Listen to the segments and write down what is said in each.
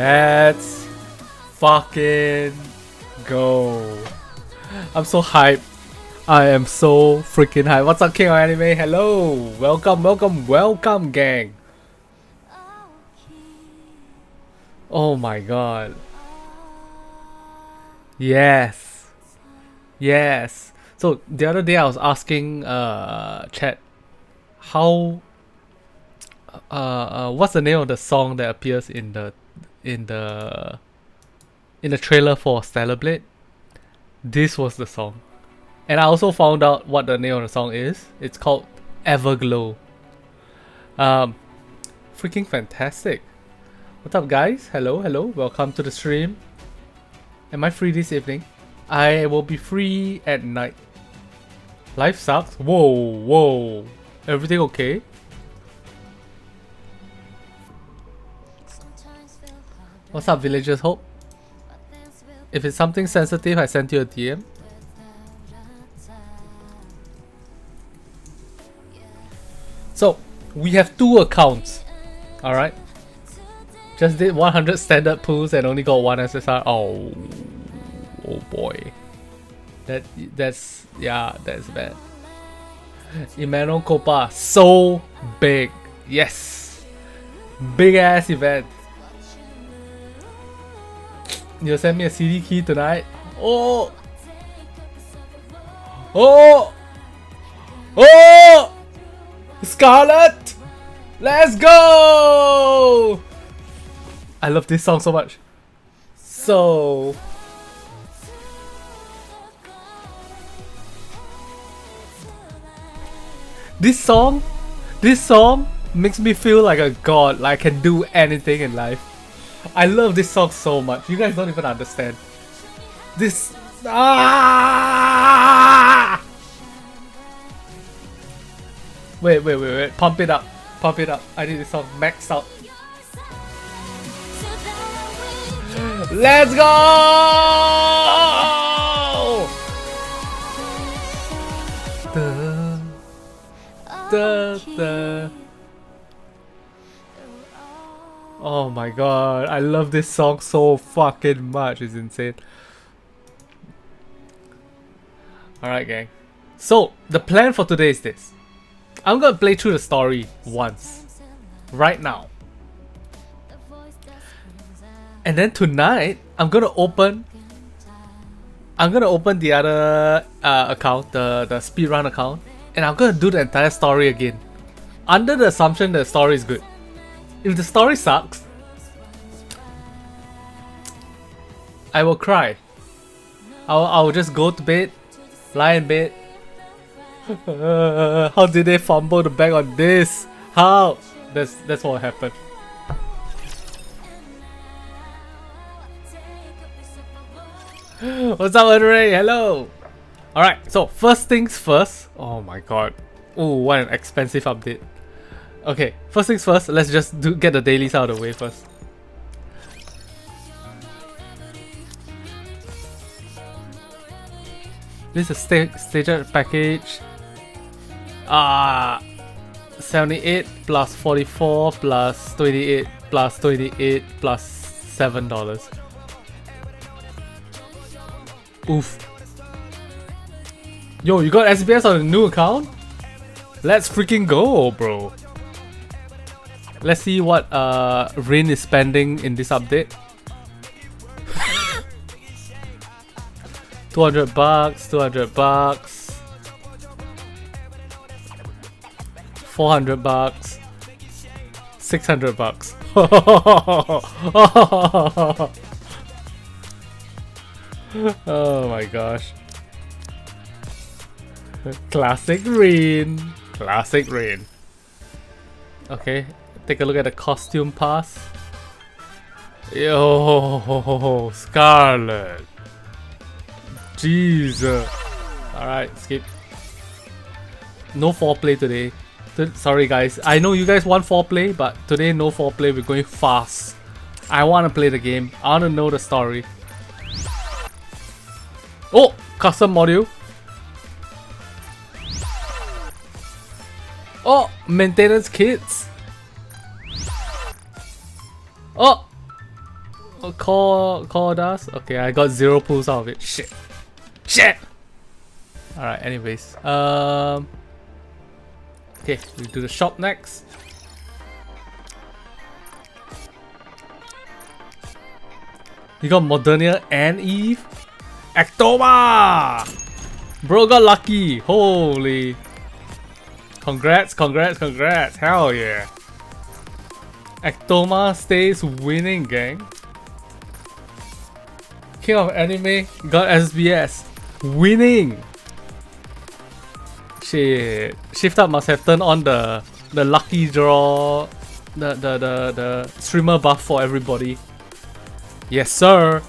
Let's fucking go. I'm so hyped. I am so freaking hyped. What's up, King of Anime? Hello. Welcome, gang. Oh my god. Yes. So the other day I was asking chat how what's the name of the song that appears in the trailer for Stellar Blade? This was the song. And I also found out what the name of the song is. It's called Everglow. Freaking fantastic. What's up, guys? Hello. Welcome to the stream. Am I free this evening? I will be free at night. Life sucks. Whoa. Everything okay? What's up, Villagers Hope? If it's something sensitive, I sent you a DM. So, we have 2 accounts. Alright? Just did 100 standard pulls and only got 1 SSR. Oh boy. That's bad. Emmanuel Copa, so big. Yes. Big ass event. You'll send me a CD key tonight. Oh! Scarlet! Let's go! I love this song so much. So... This song makes me feel like a god, like I can do anything in life. I love this song so much. You guys don't even understand. This... Wait. Pump it up. I need this song maxed out. Let's go! Oh my god, I love this song so fucking much. It's insane. Alright, gang. So, the plan for today is this. I'm gonna play through the story once. Right now. And then tonight, I'm gonna open the other account, the speedrun account. And I'm gonna do the entire story again. Under the assumption that the story is good. If the story sucks, I will cry. I will just go to bed, lie in bed. How did they fumble the bag on this? How? That's what happened. What's up, Ray? Hello. Alright, so first things first. Oh my god. Oh, what an expensive update. Okay, first things first, let's just get the dailies out of the way first. This is a stager package. 78 plus 44 plus 28 plus 28 plus $7. Oof. Yo, you got SBS on a new account? Let's freaking go, bro. Let's see what Rin is spending in this update. $200, $200, $400, $600. Oh my gosh. Classic Rin. Okay, take a look at the costume pass. Yo, Scarlet. Jesus. Alright, skip. No foreplay today. Sorry guys, I know you guys want foreplay, but today no foreplay, we're going fast. I want to play the game. I want to know the story. Oh, custom module. Oh, maintenance kits. Oh, Call does? Okay, I got 0 pulls out of it. Shit. Shit! Alright, anyways. Okay, we do the shop next. You got Modernia and Eve? Ectoma! Bro got lucky. Holy. Congrats. Hell yeah. Ectoma stays winning, gang. King of Anime got SBS. Winning. Shit. Shift Up must have turned on the lucky draw, the streamer buff for everybody. Yes, sir.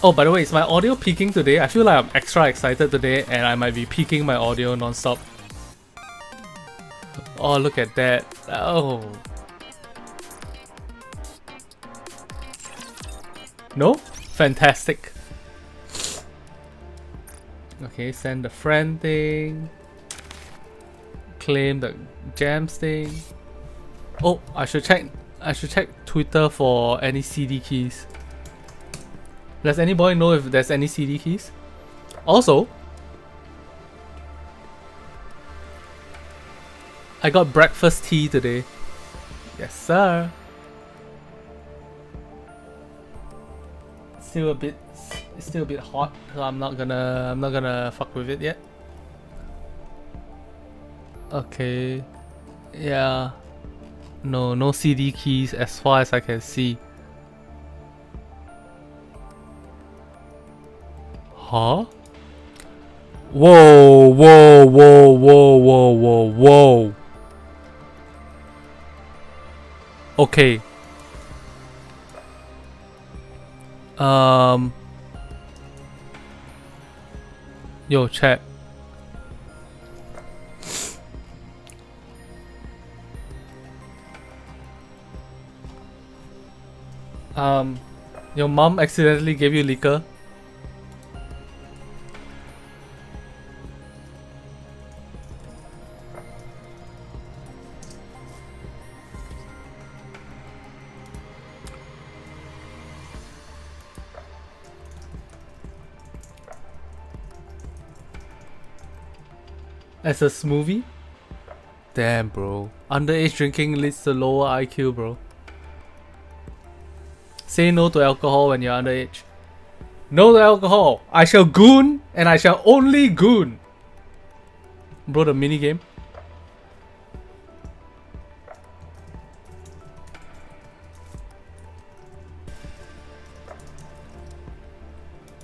Oh, by the way, is my audio peaking today? I feel like I'm extra excited today and I might be peaking my audio non-stop. Oh, look at that. Oh. No? Fantastic. Okay, send the friend thing. Claim the gems thing. Oh, I should check Twitter for any CD keys. Does anybody know if there's any CD keys? Also, I got breakfast tea today. Yes, sir. It's still a bit hot, so I'm not gonna fuck with it yet. Okay. Yeah. No CD keys as far as I can see. Huh? Whoa. Okay. Yo, chat. Your mom accidentally gave you liquor? As a smoothie? Damn, bro. Underage drinking leads to lower IQ, bro. Say no to alcohol when you're underage. No to alcohol. I shall goon and I shall only goon. Bro, the minigame.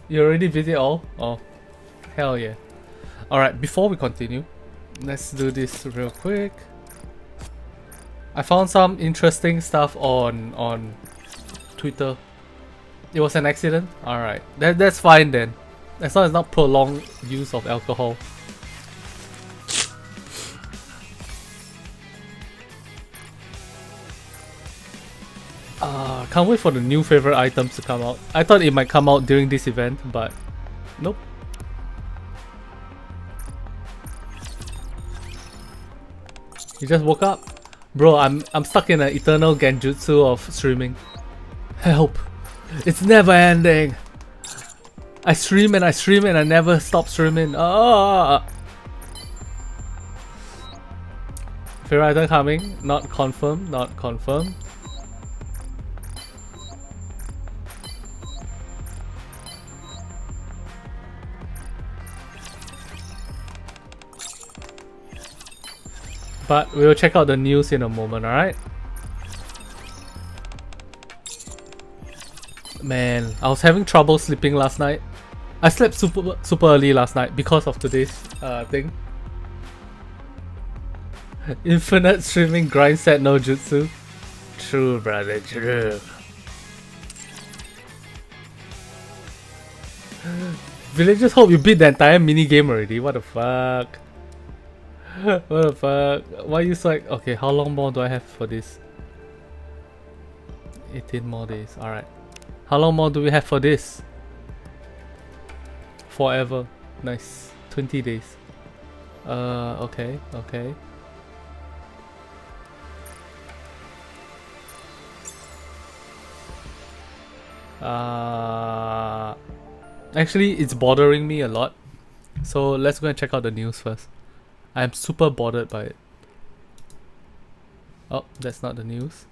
You already beat it all? Oh, hell yeah. Alright, before we continue, let's do this real quick. I found some interesting stuff on Twitter. It was an accident? Alright, that's fine then. As long as not prolonged use of alcohol. Can't wait for the new favorite items to come out. I thought it might come out during this event, but nope. You just woke up? Bro, I'm stuck in an eternal genjutsu of streaming. Help! It's never ending! I stream and I never stop streaming. Ah! Favorite item coming? Not confirmed, not confirmed. But we'll check out the news in a moment, alright? Man, I was having trouble sleeping last night. I slept super early last night because of today's thing. Infinite streaming grind set no jutsu. True, brother, true. Villagers hope you beat the entire mini game already. What the fuck? What the fuck? Why you so like, okay, how long more do I have for this? 18 more days, alright. How long more do we have for this? Forever. Nice. 20 days. Okay. Actually, it's bothering me a lot. So let's go and check out the news first. I'm super bothered by it. Oh, that's not the news.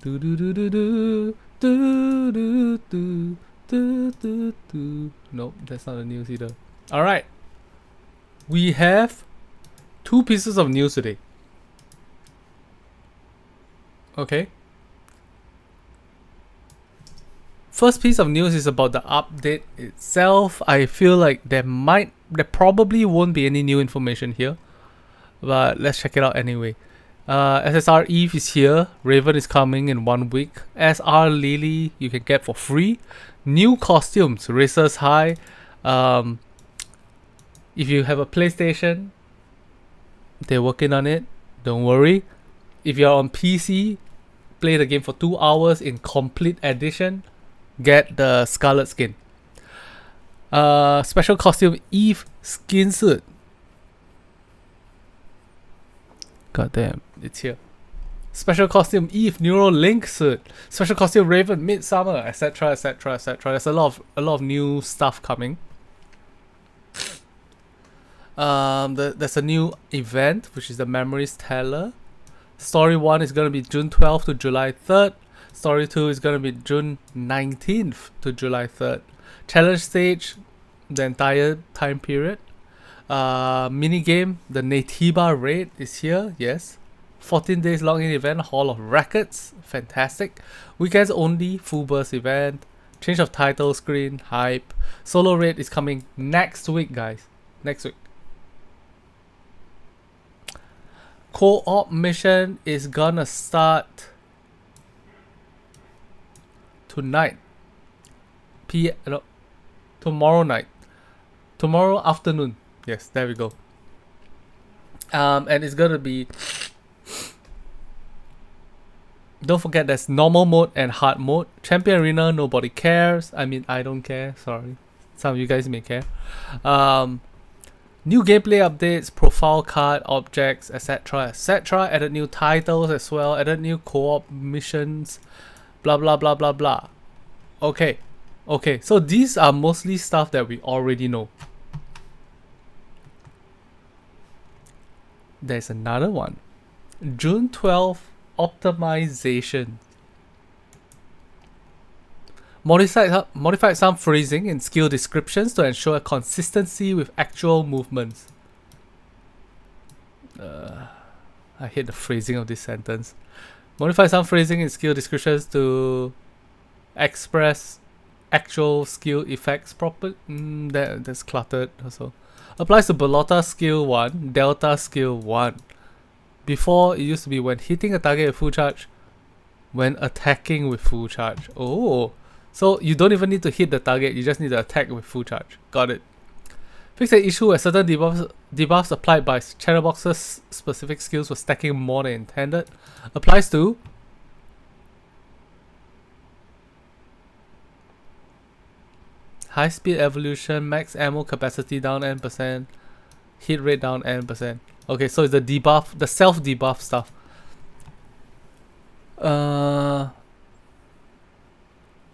Do do do do do do do do do do do. Nope, that's not the news either. Alright. We have 2 pieces of news today. Okay. First piece of news is about the update itself. I feel like there probably won't be any new information here, but let's check it out anyway. SSR Eve is here. Raven is coming in 1 week. SR Lily you can get for free. New costumes, Racers High. If you have a PlayStation, they're working on it. Don't worry. If you're on PC, play the game for 2 hours in complete edition. Get the Scarlet skin. Special costume Eve skin suit. God damn, it's here. Special costume Eve Neural Link suit. Special costume Raven Midsummer, etc, etc, etc. There's a lot of new stuff coming. There's a new event which is the Memories Teller. Story 1 is gonna be June 12th to July 3rd. Story 2 is gonna be June 19th to July 3rd. Challenge stage, the entire time period. Minigame, the Natiba raid is here, yes. 14 days long event, Hall of Records, fantastic. Weekends only, full burst event. Change of title screen, hype. Solo raid is coming next week, guys. Next week. Co-op mission is gonna start tonight. Tomorrow night. Tomorrow afternoon. Yes, there we go. And it's gonna be... Don't forget there's normal mode and hard mode. Champion Arena, nobody cares. I mean, I don't care, sorry. Some of you guys may care. New gameplay updates, profile card, objects, etc, etc. Added new titles as well. Added new co-op missions. Blah blah blah blah blah. Okay. Okay, so these are mostly stuff that we already know. There's another one. June 12th, optimization. Modified some phrasing and skill descriptions to ensure consistency with actual movements. I hate the phrasing of this sentence. Modify some phrasing and skill descriptions to express actual skill effects proper. That's cluttered also. Applies to Bellotta skill 1, Delta skill 1. Before, it used to be when hitting a target with full charge, when attacking with full charge. Oh, so you don't even need to hit the target, you just need to attack with full charge. Got it. Fix an issue where certain debuffs applied by Chatterbox's specific skills were stacking more than intended. Applies to high speed evolution, max ammo capacity down N%, hit rate down N%. Okay, so it's the debuff, the self debuff stuff.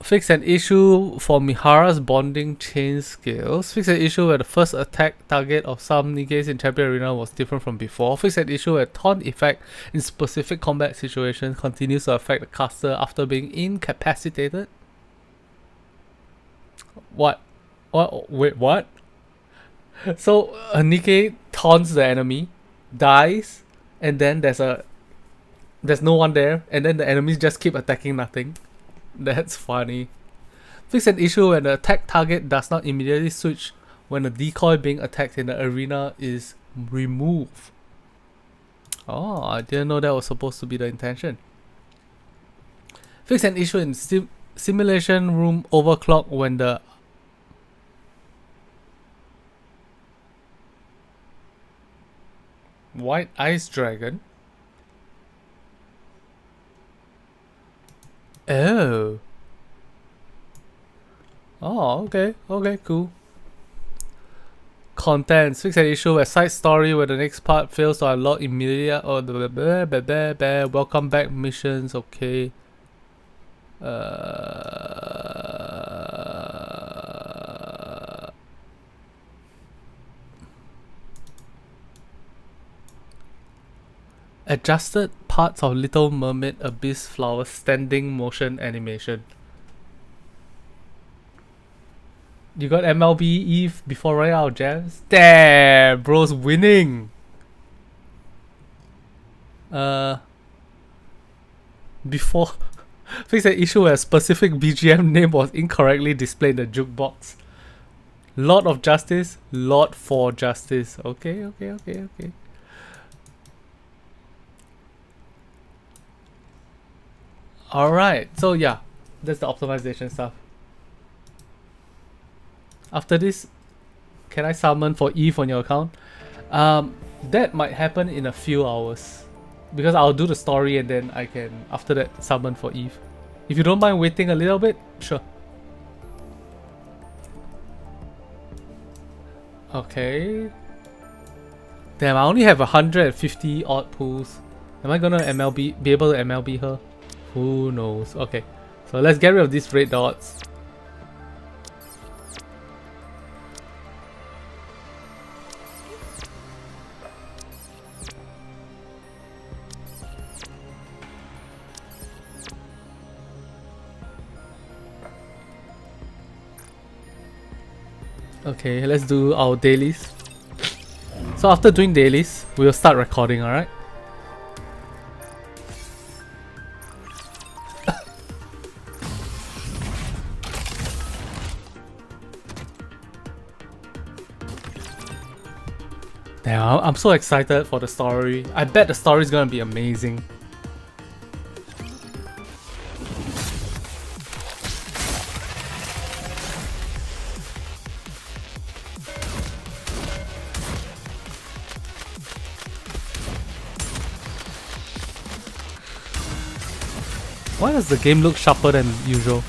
Fix an issue for Mihara's bonding chain skills. Fix an issue where the first attack target of some Nikke's in Champion Arena was different from before. Fix an issue where taunt effect in specific combat situations continues to affect the caster after being incapacitated. What? Wait, what? So Nikke taunts the enemy, dies, and then there's no one there, and then the enemies just keep attacking nothing. That's funny. Fix an issue when the attack target does not immediately switch when the decoy being attacked in the arena is removed. Oh, I didn't know that was supposed to be the intention. Fix an issue in simulation room overclock when the White Ice Dragon. Oh. Oh, okay. Okay, cool. Contents. Fix an issue where side story where the next part fails to unlock immediately or welcome back missions, okay. Adjusted parts of Little Mermaid Abyss Flower standing motion animation. You got MLB Eve before running out of gems? Damn, bro's winning. Before fix an issue where a specific BGM name was incorrectly displayed in the jukebox. Lord of Justice, Lord for Justice. Okay. Alright, so yeah, that's the optimization stuff. After this, can I summon for Eve on your account? That might happen in a few hours. Because I'll do the story and then I can, after that, summon for Eve. If you don't mind waiting a little bit, sure. Okay. Damn, I only have 150 odd pulls. Am I gonna be able to MLB her? Who knows? Okay, so let's get rid of these red dots. Okay, let's do our dailies. So after doing dailies, we'll start recording, alright? Damn, I'm so excited for the story. I bet the story is gonna be amazing. Why does the game look sharper than usual?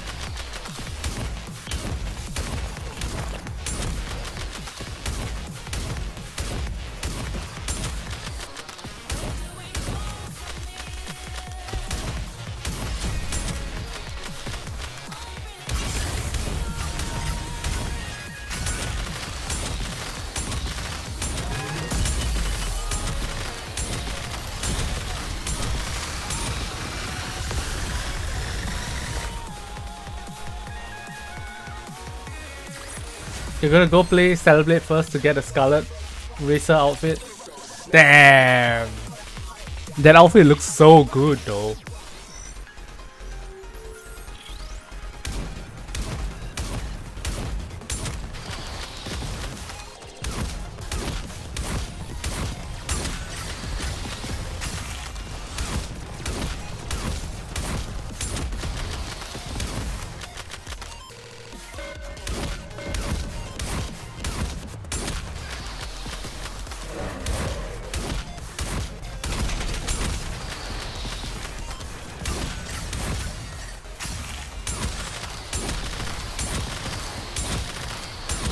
You're gonna go play Celebrate first to get a Scarlet Racer outfit? Damn! That outfit looks so good though.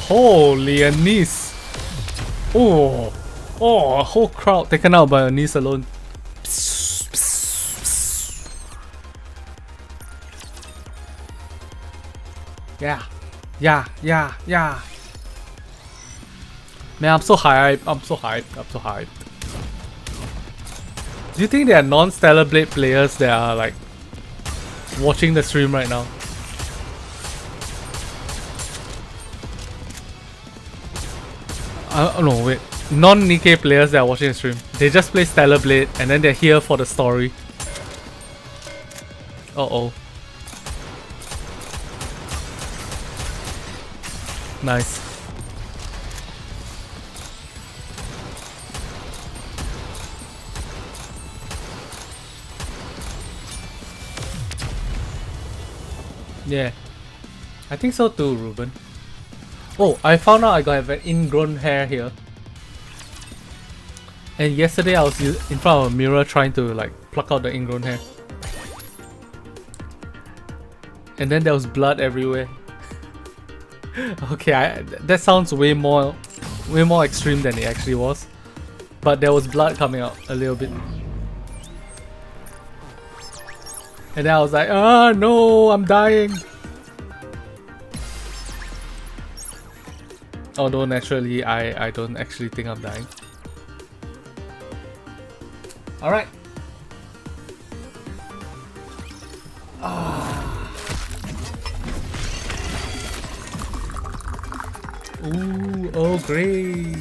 Holy Anise! Oh, a whole crowd taken out by Anise alone. Yeah. Man, I'm so hyped. Do you think there are non-Stellar Blade players that are like watching the stream right now? No, wait. Non-Nikke players that are watching the stream. They just play Stellar Blade and then they're here for the story. Uh-oh. Nice. Yeah. I think so too, Ruben. Oh, I found out I got have an ingrown hair here. And yesterday I was in front of a mirror trying to like pluck out the ingrown hair. And then there was blood everywhere. Okay, that sounds way more extreme than it actually was. But there was blood coming out a little bit. And then I was like, oh no, I'm dying. Although naturally, I don't actually think I'm dying. Alright. Ooh, oh great.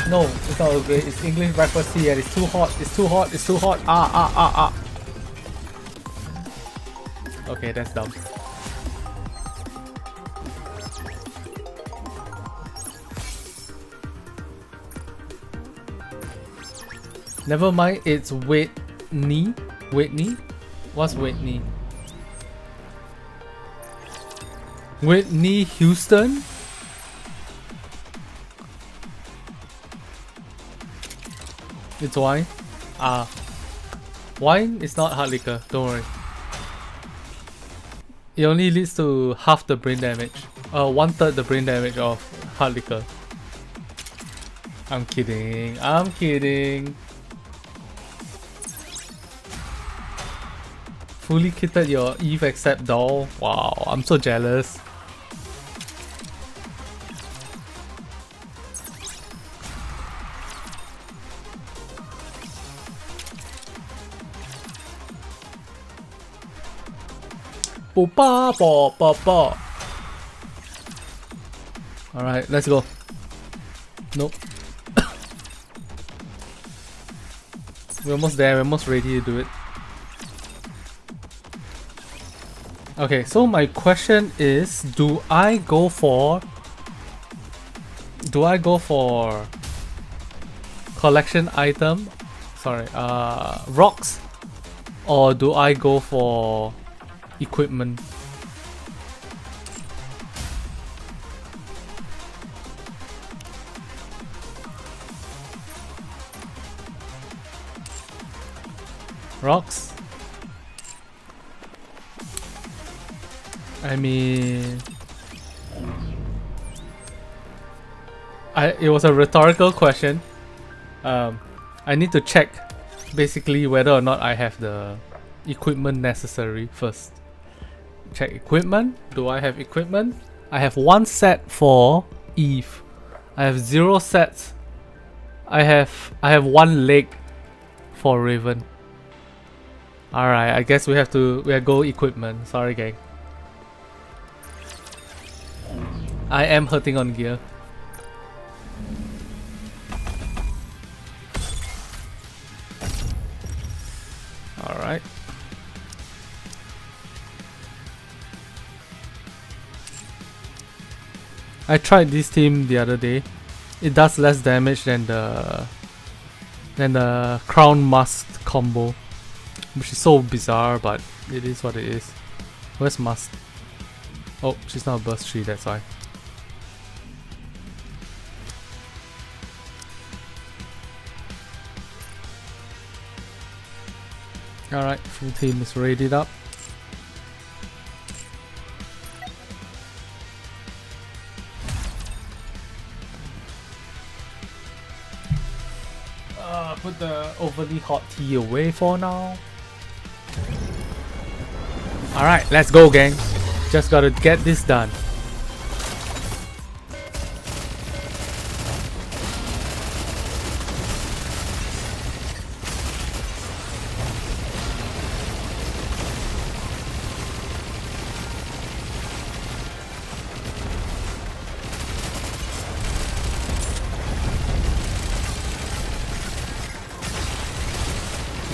No, it's not Earl Grey, it's English breakfast tea and it's too hot, it's too hot, it's too hot. Ah. Okay, that's dumb. Never mind, it's Whitney. Whitney? What's Whitney? Whitney Houston? It's wine? Wine is not hard liquor, don't worry. It only leads to half the brain damage. 1/3 the brain damage of hard liquor. I'm kidding, I'm kidding. Fully kitted your Eve except doll. Wow, I'm so jealous. Alright, let's go. Nope. We're almost there, we're almost ready to do it. Okay, so my question is, do I go for collection item? Sorry, rocks, or do I go for equipment? Rocks? I mean, it was a rhetorical question. I need to check basically whether or not I have the equipment necessary first. Check equipment. Do I have equipment? I have 1 set for Eve. I have 0 sets. I have 1 leg for Raven. Alright, I guess we have to go equipment. Sorry gang. I am hurting on gear. Alright. I tried this team the other day. It does less damage than the Crown Must combo, which is so bizarre, but it is what it is. Where's Must? Oh, she's not a burst tree, that's why. Alright, full team is readied up. Put the overly hot tea away for now. Alright, let's go gang. Just gotta get this done.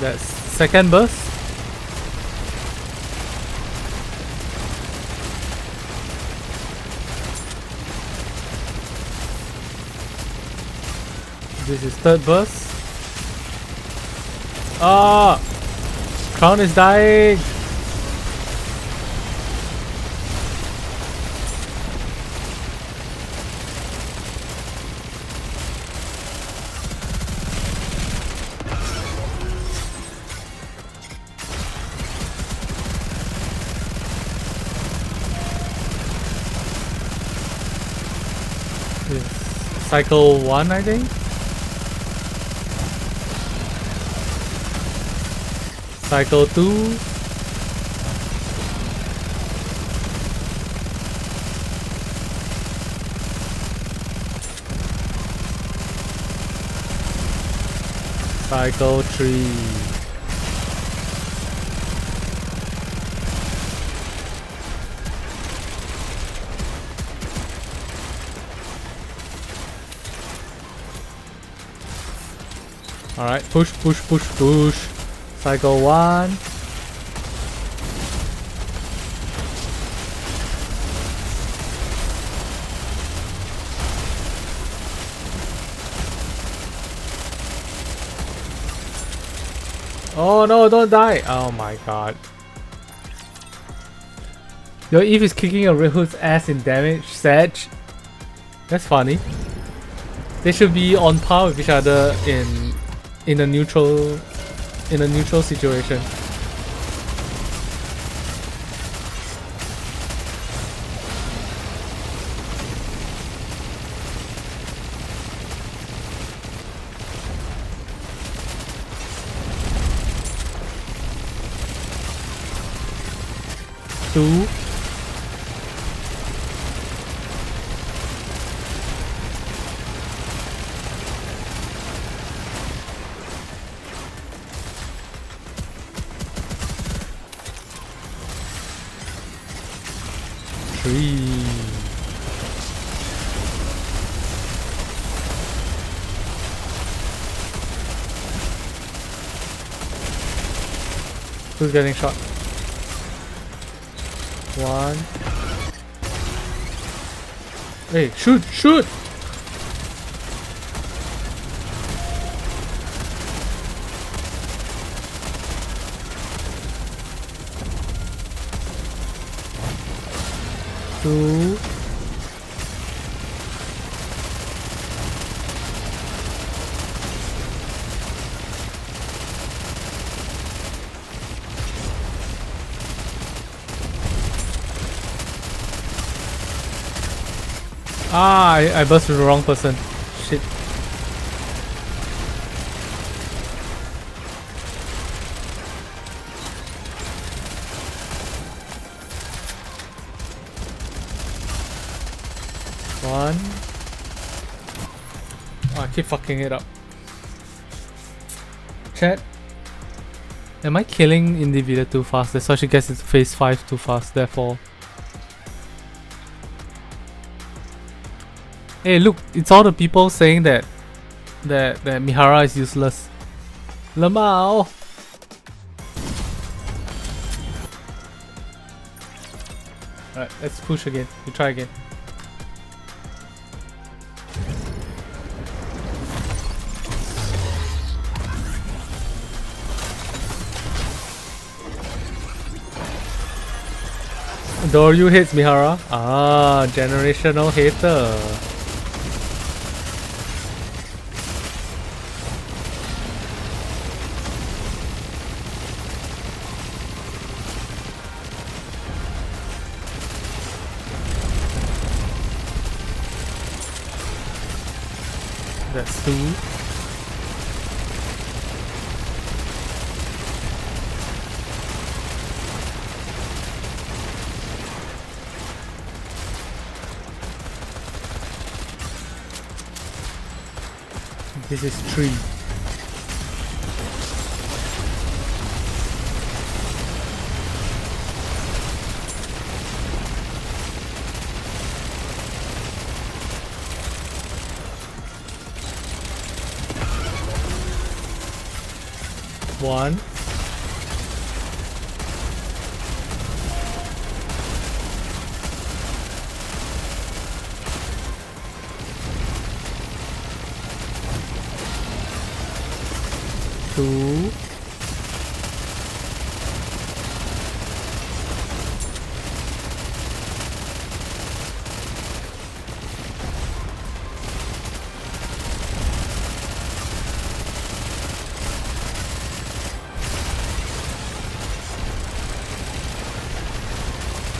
That's second burst. This is third burst. Ah! Crown is dying! Cycle 1, I think. Cycle 2. Cycle 3. Alright, push, push, push, push. Cycle 1. Oh no, don't die! Oh my god. Your Eve is kicking a Red Hood's ass in damage, Sedge. That's funny. They should be on par with each other in a neutral situation. Two. Three. Who's getting shot? One. Hey, shoot, shoot! Two. Ah, I busted the wrong person. Shit. One. Oh, I keep fucking it up. Chat. Am I killing Investigative too fast? That's why she gets into phase 5 too fast, therefore. Hey, look, it's all the people saying that Mihara is useless. Lamau. Alright, let's push again. We try again. Doryu hates Mihara. Ah, generational hater. That's two. This is 3. One. Two.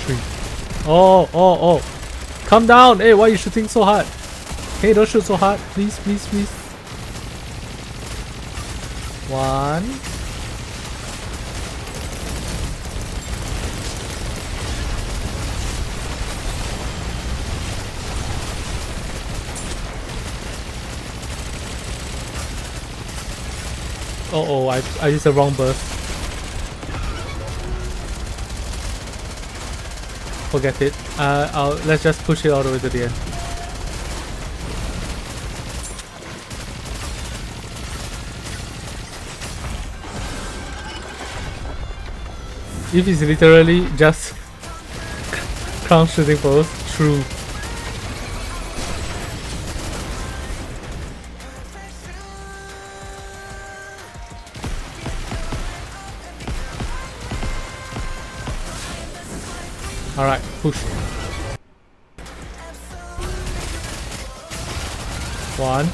Three. Oh. Calm down. Hey, why are you shooting so hard? Hey, don't shoot so hard. Please, please, please. One. Oh, I used the wrong burst. Forget it. Let's just push it all the way to the end. If it's literally just crown shooting pose, true. Alright, push. 1.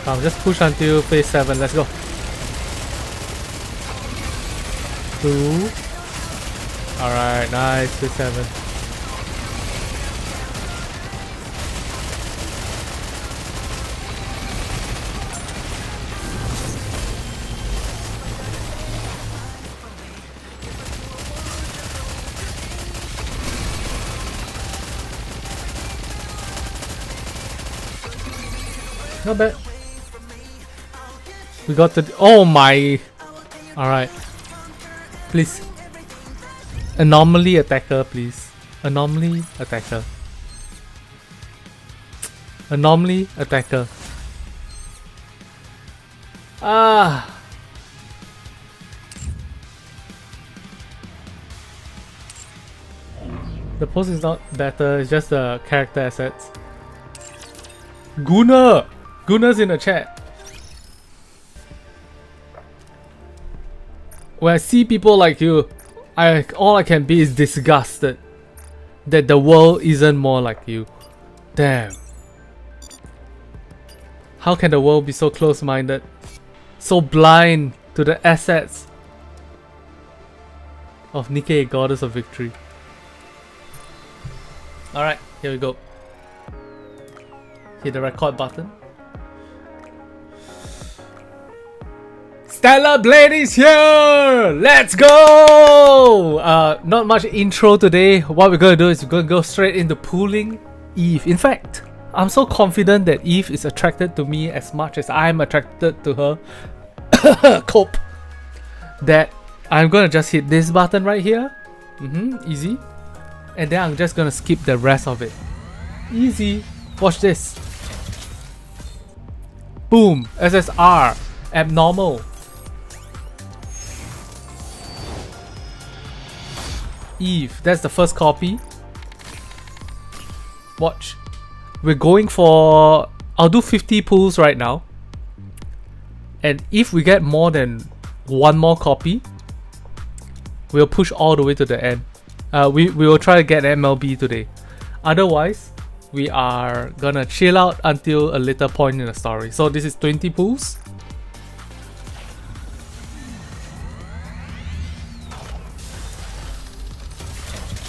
Come, just push until phase 7. Let's go. 2. Alright, nice. Phase 7. Not bad. We got the... Oh my... Alright. Please. Anomaly attacker, please. Anomaly attacker. Anomaly attacker. Ah. The pose is not better, it's just the character assets. Gunnar! Gunnar's in the chat. When I see people like you, all I can be is disgusted that the world isn't more like you. Damn. How can the world be so close-minded? So blind to the assets of Nikke, Goddess of Victory. Alright, here we go. Hit the record button. Stellar Blade is here! Let's go! Not much intro today. What we're gonna do is we're gonna go straight into pulling Eve. In fact, I'm so confident that Eve is attracted to me as much as I'm attracted to her. Cope. That I'm gonna just hit this button right here. Easy. And then I'm just gonna skip the rest of it. Easy. Watch this. Boom. SSR. Abnormal. Eve, that's the first copy. Watch. We're going for... I'll do 50 pulls right now. And if we get more than one more copy, we'll push all the way to the end. We will try to get MLB today. Otherwise, we are gonna chill out until a later point in the story. So this is 20 pulls.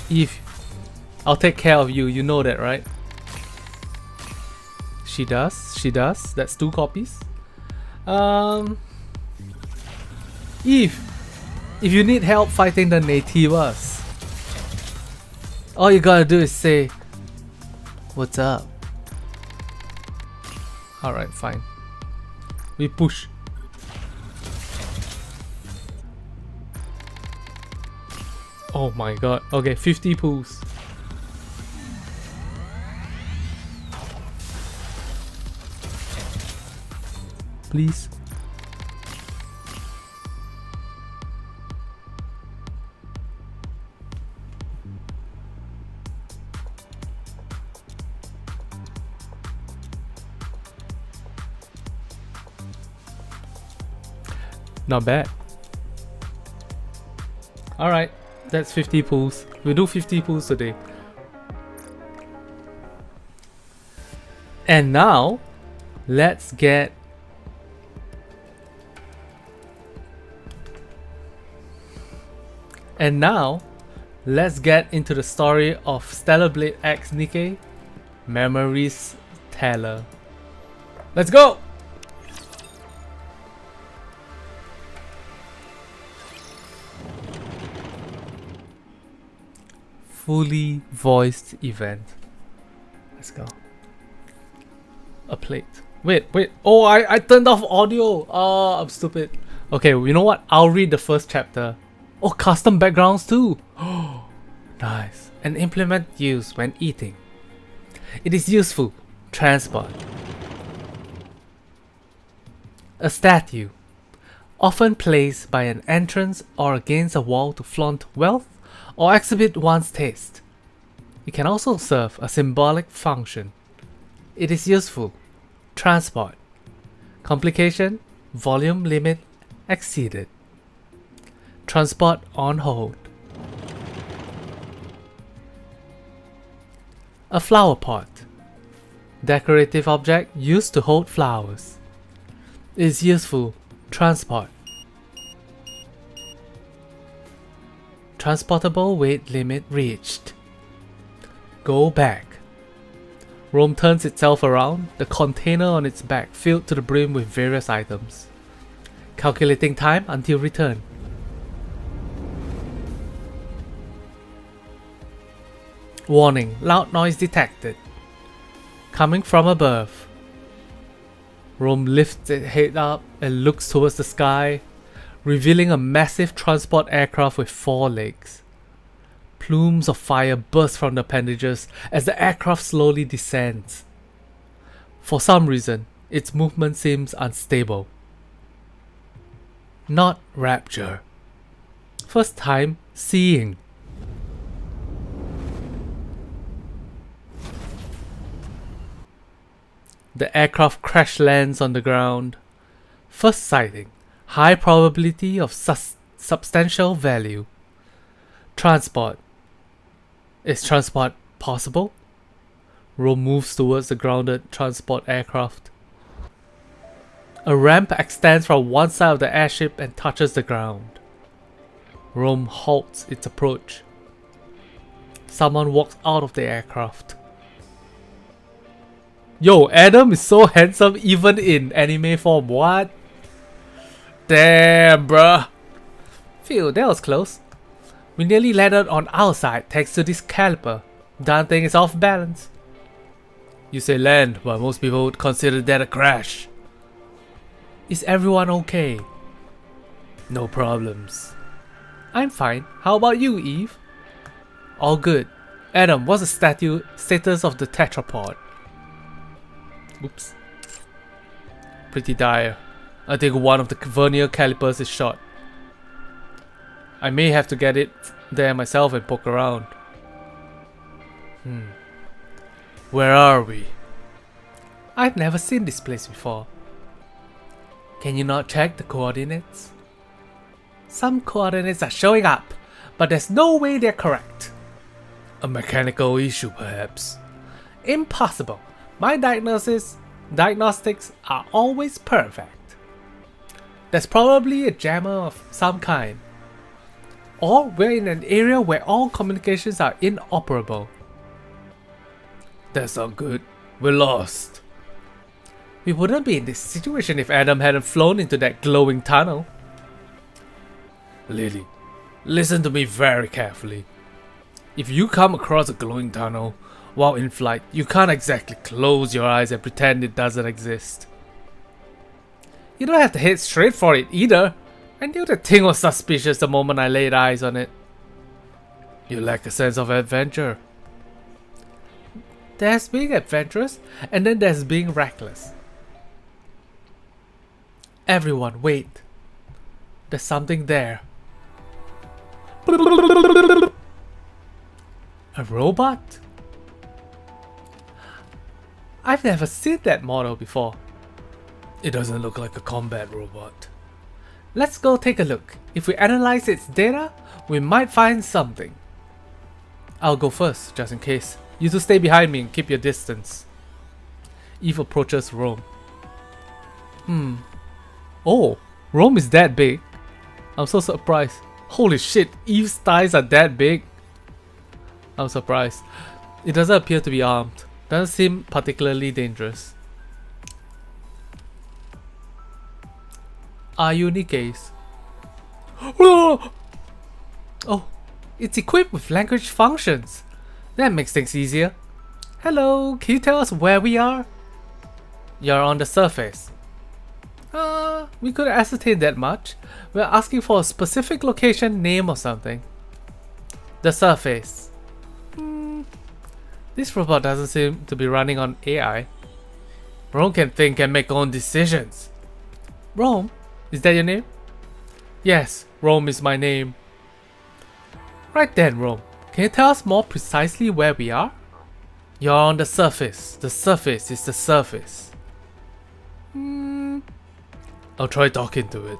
Eve, I'll take care of you, you know that, right? She does, that's 2 copies. Eve, if you need help fighting the Nativas, all you gotta do is say, "What's up?" Alright, fine. We push. Oh my god. Okay, 50 pulls. Please. Not bad. Alright. That's 50 pulls. We'll do 50 pulls today. And now, let's get... And now, let's get into the story of Stellar Blade X Nikke, Memories Teller. Let's go! Fully voiced event. Let's go. A plate. Wait. Oh, I turned off audio. Oh, I'm stupid. Okay, you know what? I'll read the first chapter. Oh, custom backgrounds too. Oh, nice. An implement used when eating. It is useful. Transport. A statue. Often placed by an entrance or against a wall to flaunt wealth or exhibit one's taste. It can also serve a symbolic function. It is useful. Transport. Complication. Volume limit exceeded. Transport on hold. A flower pot. Decorative object used to hold flowers. Is useful. Transport. Transportable weight limit reached. Go back. Rome turns itself around, the container on its back filled to the brim with various items. Calculating time until return. Warning, loud noise detected. Coming from above. Rome lifts its head up and looks towards the sky, revealing a massive transport aircraft with 4 legs. Plumes of fire burst from the appendages as the aircraft slowly descends. For some reason, its movement seems unstable. Not rapture. First time seeing. The aircraft crash lands on the ground. First sighting. High probability of substantial value. Transport. Is transport possible? Rome moves towards the grounded transport aircraft. A ramp extends from one side of the airship and touches the ground. Rome halts its approach. Someone walks out of the aircraft. Yo, Adam is so handsome even in anime form, what? Damn, bruh. Phew, that was close. We nearly landed on our side thanks to this caliper. Darn thing is off balance. You say land, but most people would consider that a crash. Is everyone okay? No problems. I'm fine. How about you, Eve? All good. Adam, what's the status of the tetrapod? Oops. Pretty dire. I think one of the vernier calipers is shot. I may have to get it there myself and poke around. Where are we? I've never seen this place before. Can you not check the coordinates? Some coordinates are showing up, but there's no way they're correct. A mechanical issue, perhaps. Impossible. My diagnostics are always perfect. There's probably a jammer of some kind. Or we're in an area where all communications are inoperable. That's not good. We're lost. We wouldn't be in this situation if Adam hadn't flown into that glowing tunnel. Lily, listen to me very carefully. If you come across a glowing tunnel while in flight, you can't exactly close your eyes and pretend it doesn't exist. You don't have to head straight for it either. I knew the thing was suspicious the moment I laid eyes on it. You lack a sense of adventure. There's being adventurous, and then there's being reckless. Everyone, wait. There's something there. A robot? I've never seen that model before. It doesn't look like a combat robot. Let's go take a look. If we analyze its data, we might find something. I'll go first, just in case. You two stay behind me and keep your distance. Eve approaches Rome. Oh, Rome is that big. I'm so surprised. Holy shit, Eve's thighs are that big. I'm surprised. It doesn't appear to be armed. Doesn't seem particularly dangerous. Are you Nikke's? Oh, it's equipped with language functions. That makes things easier. Hello, can you tell us where we are? You're on the surface. We could ascertain that much. We're asking for a specific location, name or something. The surface. This robot doesn't seem to be running on AI. Rome can think and make own decisions. Rome? Is that your name? Yes, Rome is my name. Right then, Rome. Can you tell us more precisely where we are? You're on the surface. The surface is the surface. I'll try talking to it.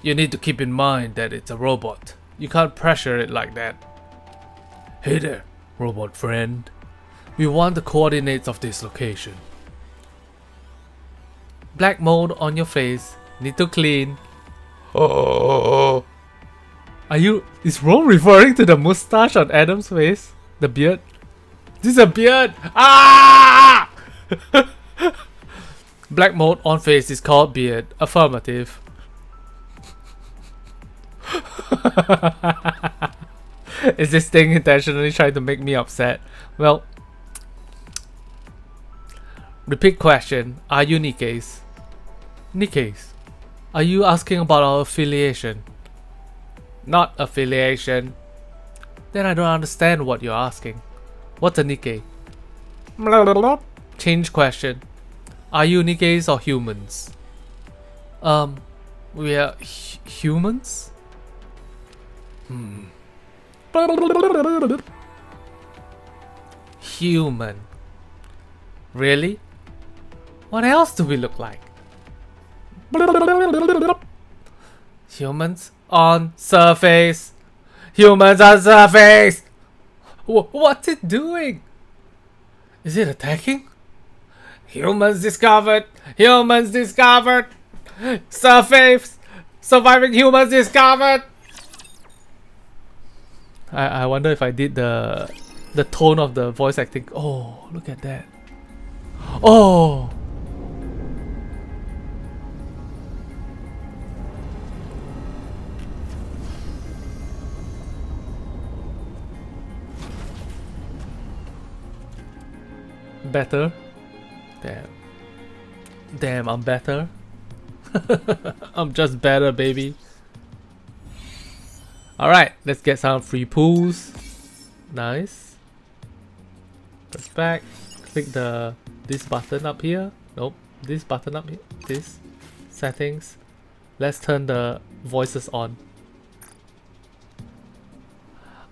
You need to keep in mind that it's a robot. You can't pressure it like that. Hey there, robot friend. We want the coordinates of this location. Black mold on your face. Need to clean. Oh. Is Rome referring to the mustache on Adam's face? The beard? This is a beard! Ah! Black mold on face is called beard. Affirmative. Is this thing intentionally trying to make me upset? Well, repeat question. Are you Nikke's? Nikke's? Are you asking about our affiliation? Not affiliation. Then I don't understand what you're asking. What's a Nikke? Change question. Are you Nikke's or humans? We are humans? Human. Really? What else do we look like? Humans on surface. Humans on surface. What's it doing? Is it attacking? Humans discovered. Humans discovered. Surface. Surviving humans discovered. I wonder if I did the tone of the voice acting. Oh, look at that. Oh. Better. Damn, I'm better. I'm just better, baby. Alright, let's get some free pools. Nice. Press back. Click this button up here. Nope. This button up here. This. Settings. Let's turn the voices on.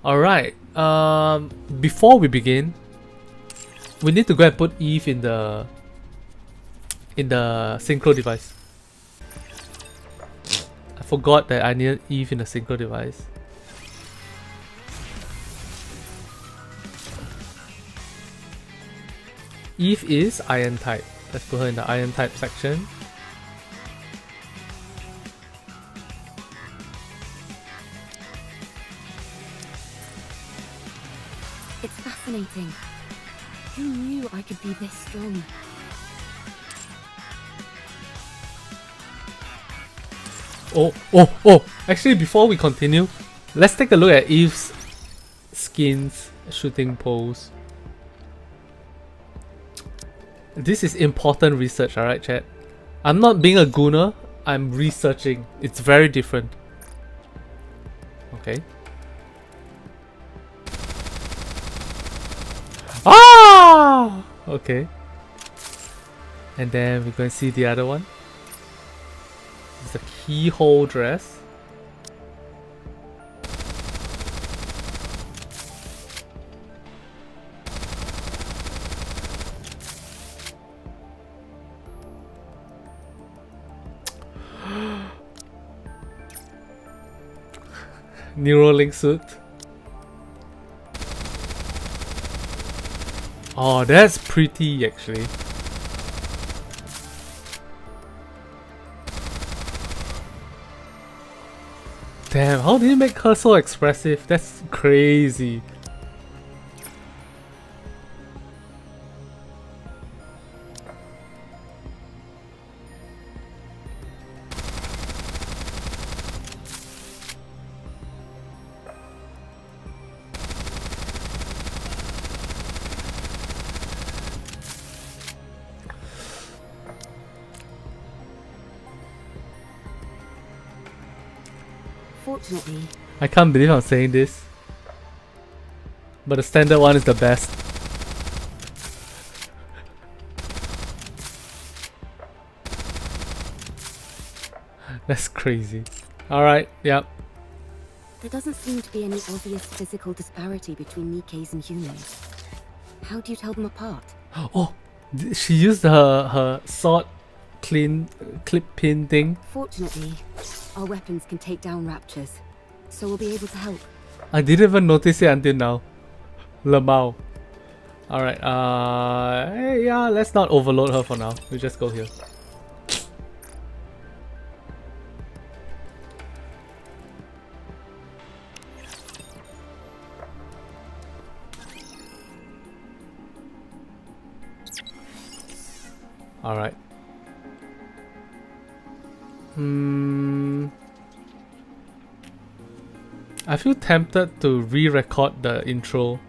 Alright. Before we begin, we need to go and put Eve in the synchro device. I forgot that I needed Eve in the synchro device. Eve is iron type. Let's put her in the iron type section. It's fascinating. Who knew I could be this strong? Oh! Actually, before we continue, let's take a look at Eve's skin's shooting pose. This is important research, alright, chat? I'm not being a gooner, I'm researching. It's very different. Okay. Ah! Okay. And then we're going to see the other one. It's a keyhole dress. Neuralink suit. Oh, that's pretty actually. Damn, how did you make her so expressive? That's crazy. Fortunately, I can't believe I'm saying this, but the standard one is the best. That's crazy. Alright, yep. there doesn't seem to be any obvious physical disparity between Nikke's and humans. How do you tell them apart? Oh, she used her sword clip pin thing. Fortunately, our weapons can take down raptures, so we'll be able to help. I didn't even notice it until now. Lamau. Alright, hey, yeah, let's not overload her for now. We just go here. Alright. I feel tempted to re-record the intro.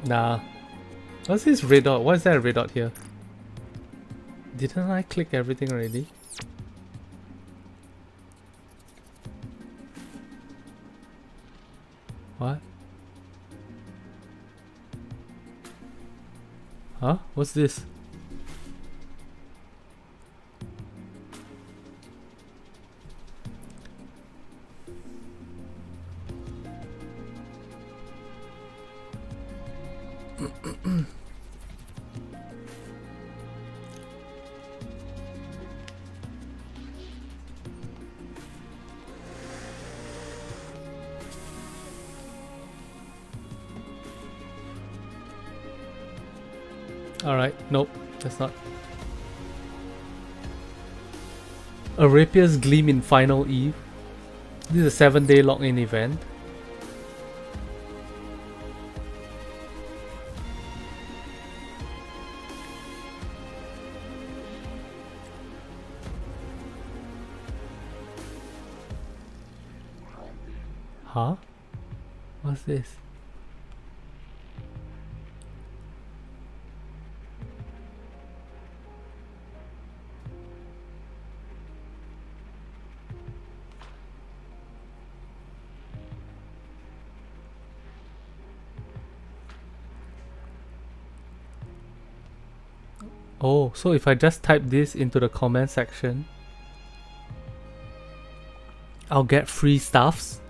Nah. What's this red dot? Why is there a red dot here? Didn't I click everything already? What? Huh? What's this? Alright, nope, that's not. A Rapier's Gleam in Final Eve. This is a 7-day login event. Huh? What's this? Oh, so if I just type this into the comment section, I'll get free stuffs.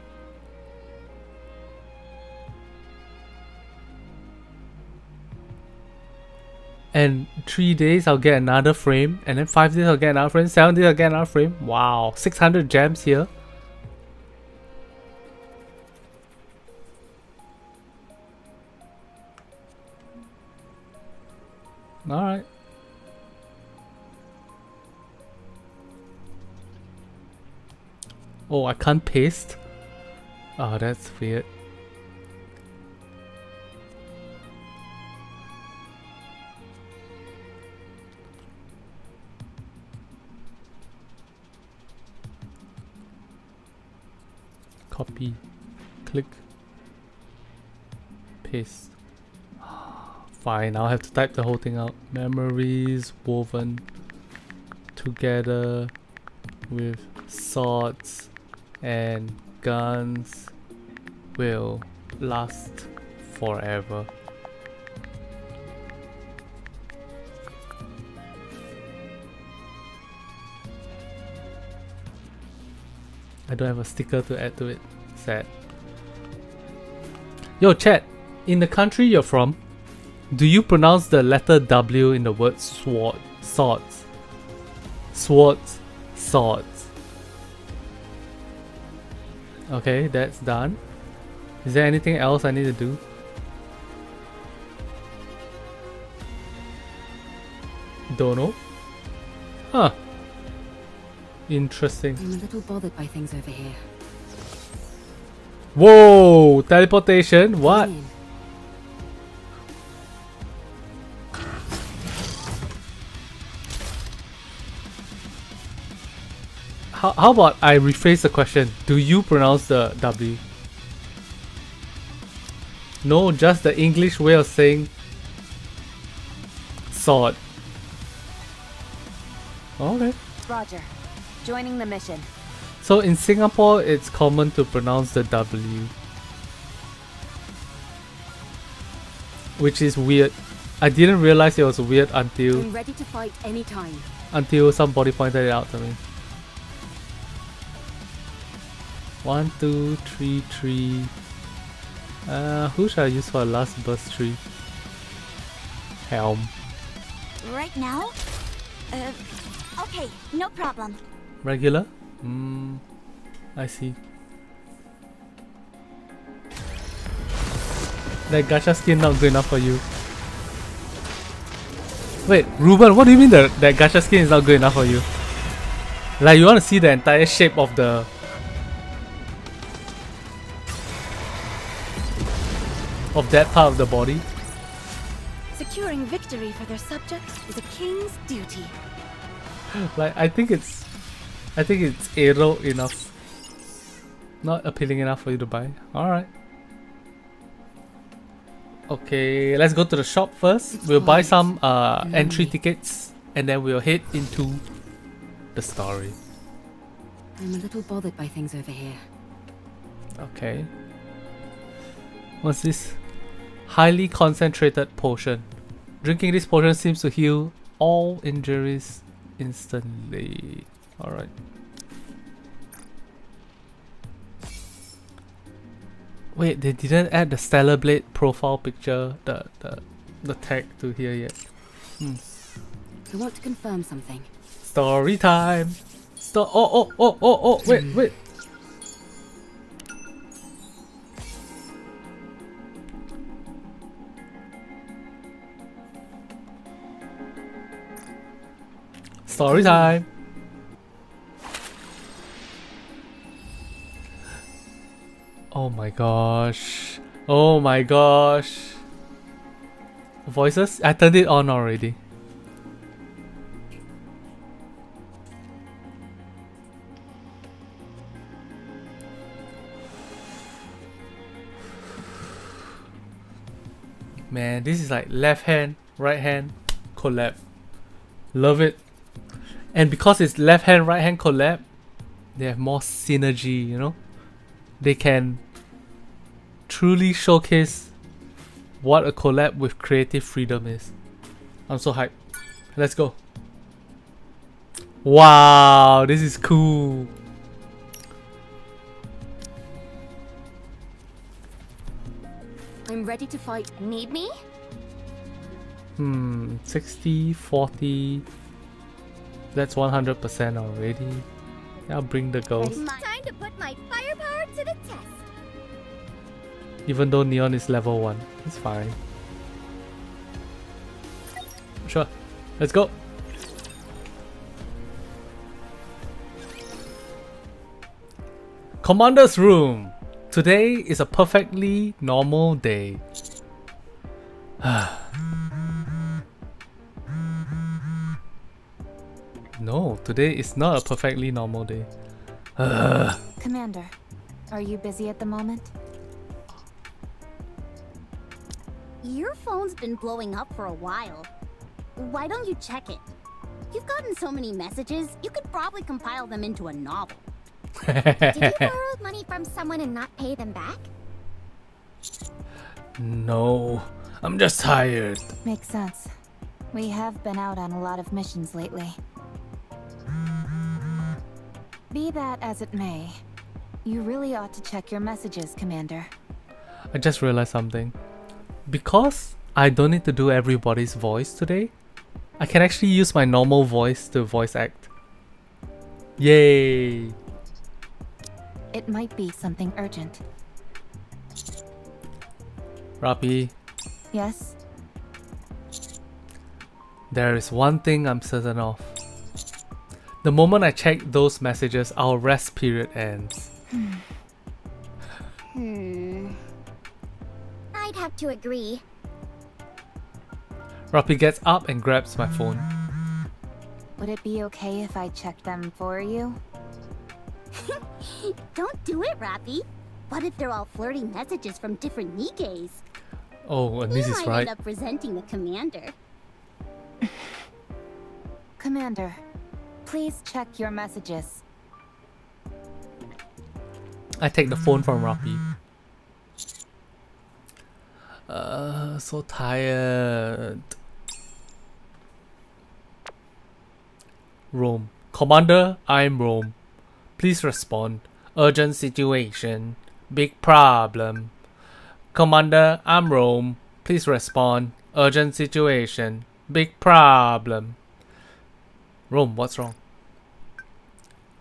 And 3 days I'll get another frame, and then 5 days I'll get another frame, 7 days I'll get another frame. Wow, 600 gems here. Alright. Oh, I can't paste? Oh, that's weird. Copy, click, paste. Fine, I'll have to type the whole thing out. Memories woven together with swords and guns will last forever. I don't have a sticker to add to it. Sad. Yo, chat. In the country you're from, do you pronounce the letter W in the word sword? Swords. Swords. Swords. Okay, that's done. Is there anything else I need to do? Don't know. Huh. Interesting. I'm a little bothered by things over here. Whoa! Teleportation? What? Come in. How about I rephrase the question? Do you pronounce the W? No, just the English way of saying sword. Okay. Roger. joining the mission. So in Singapore, it's common to pronounce the W, which is weird. I didn't realize it was weird until I'm ready to fight anytime. somebody pointed it out to me. 1, 2, 3, 3. Who should I use for last burst tree? Helm. Right now? Okay, no problem. Regular? I see. That gacha skin not good enough for you. Wait, Ruben, what do you mean that gacha skin is not good enough for you? Like you want to see the entire shape of the... of that part of the body? Securing victory for their subjects is a king's duty. Like I think it's aerial enough. Not appealing enough for you to buy. Alright. Okay, let's go to the shop first. We'll buy some entry tickets and then we'll head into the story. I'm a little bothered by things over here. Okay. What's this? Highly concentrated potion. Drinking this potion seems to heal all injuries instantly. Alright. Wait, they didn't add the Stellar Blade profile picture, the tag to here yet. I want to confirm something. Story time! Wait. Story time! Oh my gosh. Oh my gosh. Voices? I turned it on already. Man, this is like left hand, right hand collab. Love it. And because it's left hand, right hand collab, they have more synergy, you know? They can truly showcase what a collab with creative freedom is. I'm so hyped. Let's go. Wow, this is cool. I'm ready to fight. Need me? 60, 40. That's 100% already. I'll bring the ghost. Time to put my firepower to the test. Even though Neon is level 1. It's fine. Sure. Let's go. Commander's room. Today is a perfectly normal day. No, today is not a perfectly normal day. Commander, are you busy at the moment? Your phone's been blowing up for a while. Why don't you check it? You've gotten so many messages, you could probably compile them into a novel. Did you borrow money from someone and not pay them back? No, I'm just tired. Makes sense. We have been out on a lot of missions lately. Be that as it may, you really ought to check your messages, Commander. I just realized something. Because I don't need to do everybody's voice today, I can actually use my normal voice to voice act. Yay! It might be something urgent. Rapi, Yes? there is one thing I'm certain of. The moment I check those messages, our rest period ends. I'd have to agree. Rapi gets up and grabs my phone. Would it be okay if I checked them for you? Don't do it, Rappy. What if they're all flirty messages from different Nikkes? Oh, and this You is might right. end up resenting the commander. Commander, please check your messages? I take the phone from Rappi. So tired. Rome. Commander, I'm Rome. Please respond. Urgent situation. Big problem. Commander, I'm Rome. Please respond. Urgent situation. Big problem. Rome, what's wrong?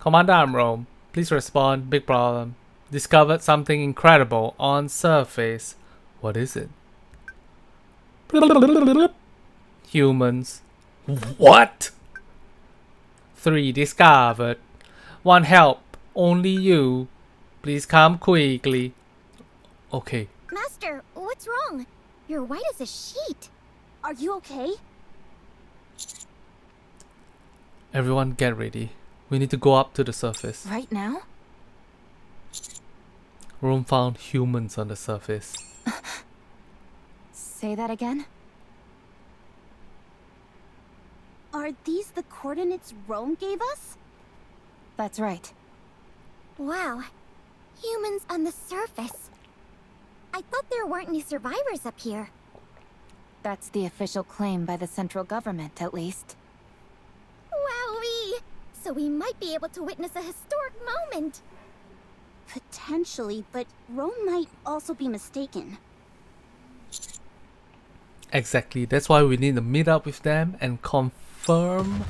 Commander, I'm Rome. Please respond. Big problem. Discovered something incredible on surface. What is it? Humans. What? 3 discovered. 1 help. Only you. Please come quickly. Okay. Master, what's wrong? You're white as a sheet. Are you okay? Everyone get ready. We need to go up to the surface. Right now? Rome found humans on the surface. Say that again? Are these the coordinates Rome gave us? That's right. Wow. Humans on the surface. I thought there weren't any survivors up here. That's the official claim by the central government, at least. Wowee! So we might be able to witness a historic moment. Potentially, but Rome might also be mistaken. Exactly. That's why we need to meet up with them and confirm.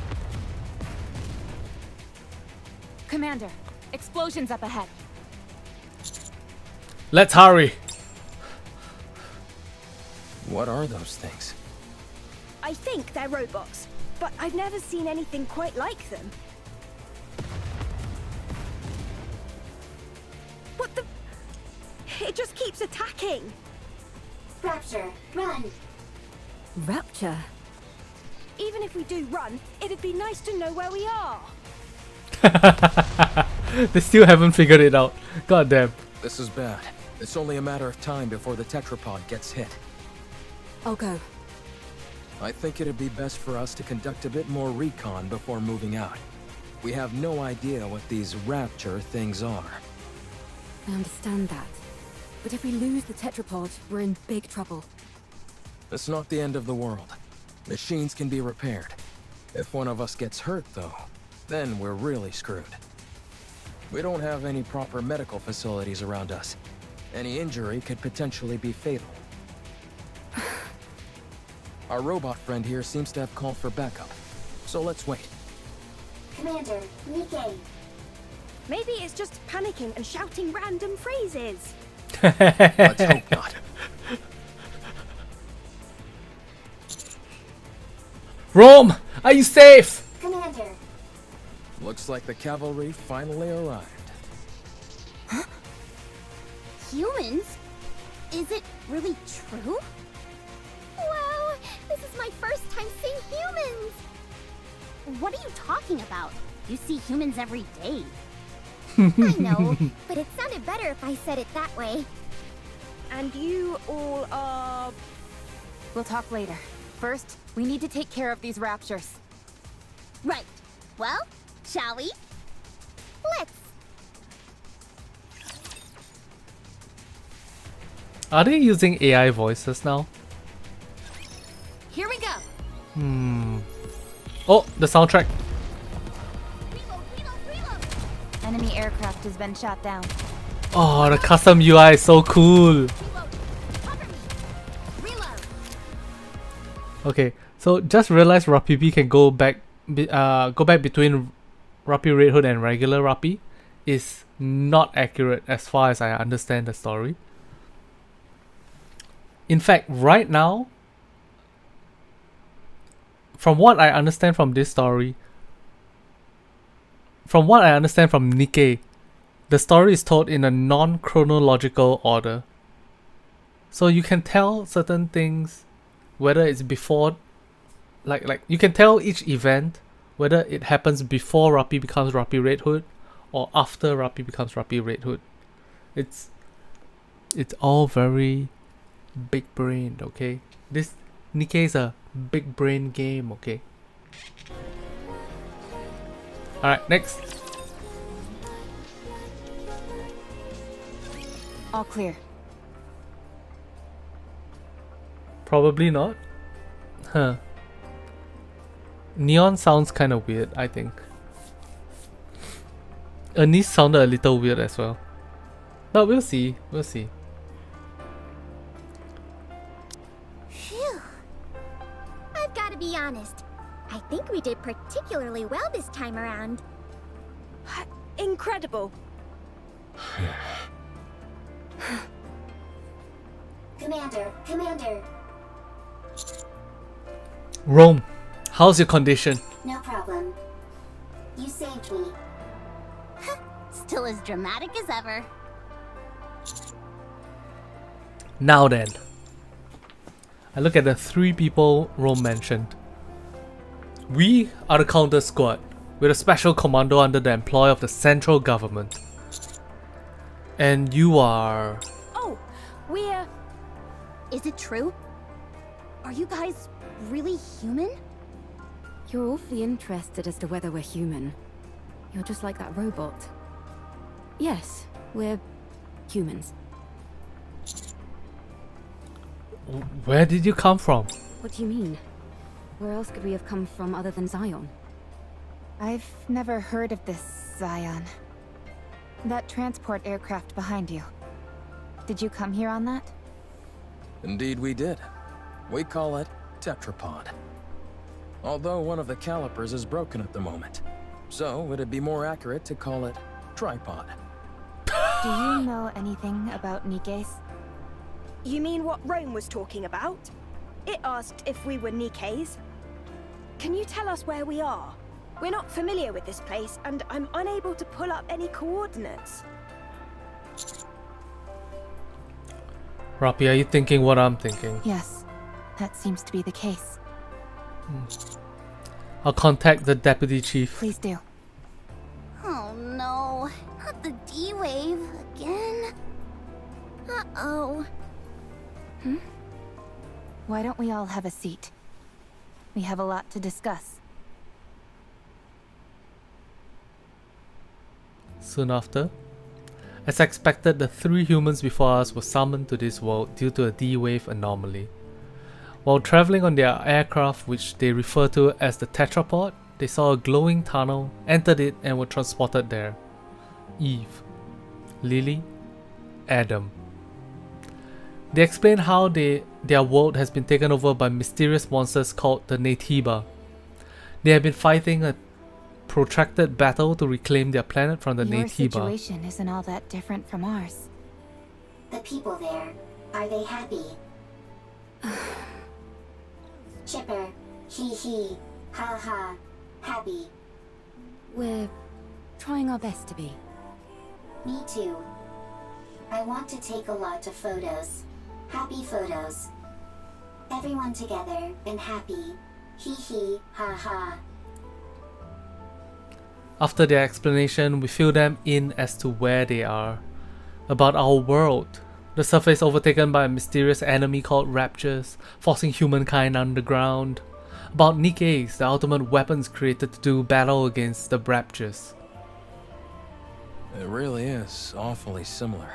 Commander, explosions up ahead. Let's hurry. What are those things? I think they're robots, but I've never seen anything quite like them. What the? It just keeps attacking. Rapture, run! Rapture? Even if we do run, it'd be nice to know where we are. They still haven't figured it out. God damn. This is bad. It's only a matter of time before the tetrapod gets hit. I'll go. I think it'd be best for us to conduct a bit more recon before moving out. We have no idea what these rapture things are. I understand that. But if we lose the tetrapod, we're in big trouble. It's not the end of the world. Machines can be repaired. If one of us gets hurt, though, then we're really screwed. We don't have any proper medical facilities around us. Any injury could potentially be fatal. Our robot friend here seems to have called for backup, so let's wait. Commander, Nikke. Maybe it's just panicking and shouting random phrases. Let's hope not. Rome, are you safe? Commander. Looks like the cavalry finally arrived. Humans? Is it really true? Wow, this is my first time seeing humans! What are you talking about? You see humans every day. I know, but it sounded better if I said it that way. And you all are... We'll talk later. First, we need to take care of these raptures. Right. Well, shall we? Let's. Are they using AI voices now? Here we go! Oh, the soundtrack. Reload, reload, reload! Enemy aircraft has been shot down. Oh, the custom UI is so cool. Reload. Cover me. Reload. Okay, so just realized Rappi can go back between Rappi Red Hood and regular Rappi is not accurate as far as I understand the story. In fact, right now, from what I understand from this story, from what I understand from Nikke, the story is told in a non-chronological order. So you can tell certain things, whether it's before, like you can tell each event, whether it happens before Rappi becomes Rappi Red Hood or after Rappi becomes Rappi Red Hood. It's all very big brained, okay? This Nikke is a big brain game, okay? Alright, next. All clear. Probably not. Huh. Neon sounds kind of weird, I think. Anise sounded a little weird as well. But we'll see. We'll see. Phew. I've got to be honest. I think we did particularly well this time around. Incredible. Commander. Rome, how's your condition? No problem. You saved me. Still as dramatic as ever. Now then. I look at the 3 people Rome mentioned. We are the counter squad. We're a special commando under the employ of the central government. And you are... Oh, we're... Is it true? Are you guys really human? You're awfully interested as to whether we're human. You're just like that robot. Yes, we're humans. Where did you come from? What do you mean? Where else could we have come from other than Zion? I've never heard of this Zion. That transport aircraft behind you. Did you come here on that? Indeed we did. We call it tetrapod. Although one of the calipers is broken at the moment. So it'd be more accurate to call it tripod. Do you know anything about Nikke's? You mean what Rome was talking about? It asked if we were Nikke's. Can you tell us where we are? We're not familiar with this place, and I'm unable to pull up any coordinates. Rapi, are you thinking what I'm thinking? Yes, that seems to be the case. I'll contact the deputy chief. Please do. Oh no, not the D-Wave again. Uh-oh. Why don't we all have a seat? We have a lot to discuss. Soon after, as expected, the 3 humans before us were summoned to this world due to a D-Wave anomaly. While traveling on their aircraft, which they refer to as the tetrapod, they saw a glowing tunnel, entered it, and were transported there. Eve, Lily, Adam. They explain how their world has been taken over by mysterious monsters called the Natiba. They have been fighting a protracted battle to reclaim their planet from the Your Natiba. situation isn't all that different from ours. The people there, are they happy? Chipper, hee hee, ha ha, happy. We're trying our best to be. Me too. I want to take a lot of photos. Happy photos. Everyone together and happy. Hee hee, ha ha. After their explanation, we fill them in as to where they are. About our world. The surface overtaken by a mysterious enemy called Raptures, forcing humankind underground. About Nikke's, the ultimate weapons created to do battle against the Raptures. It really is awfully similar.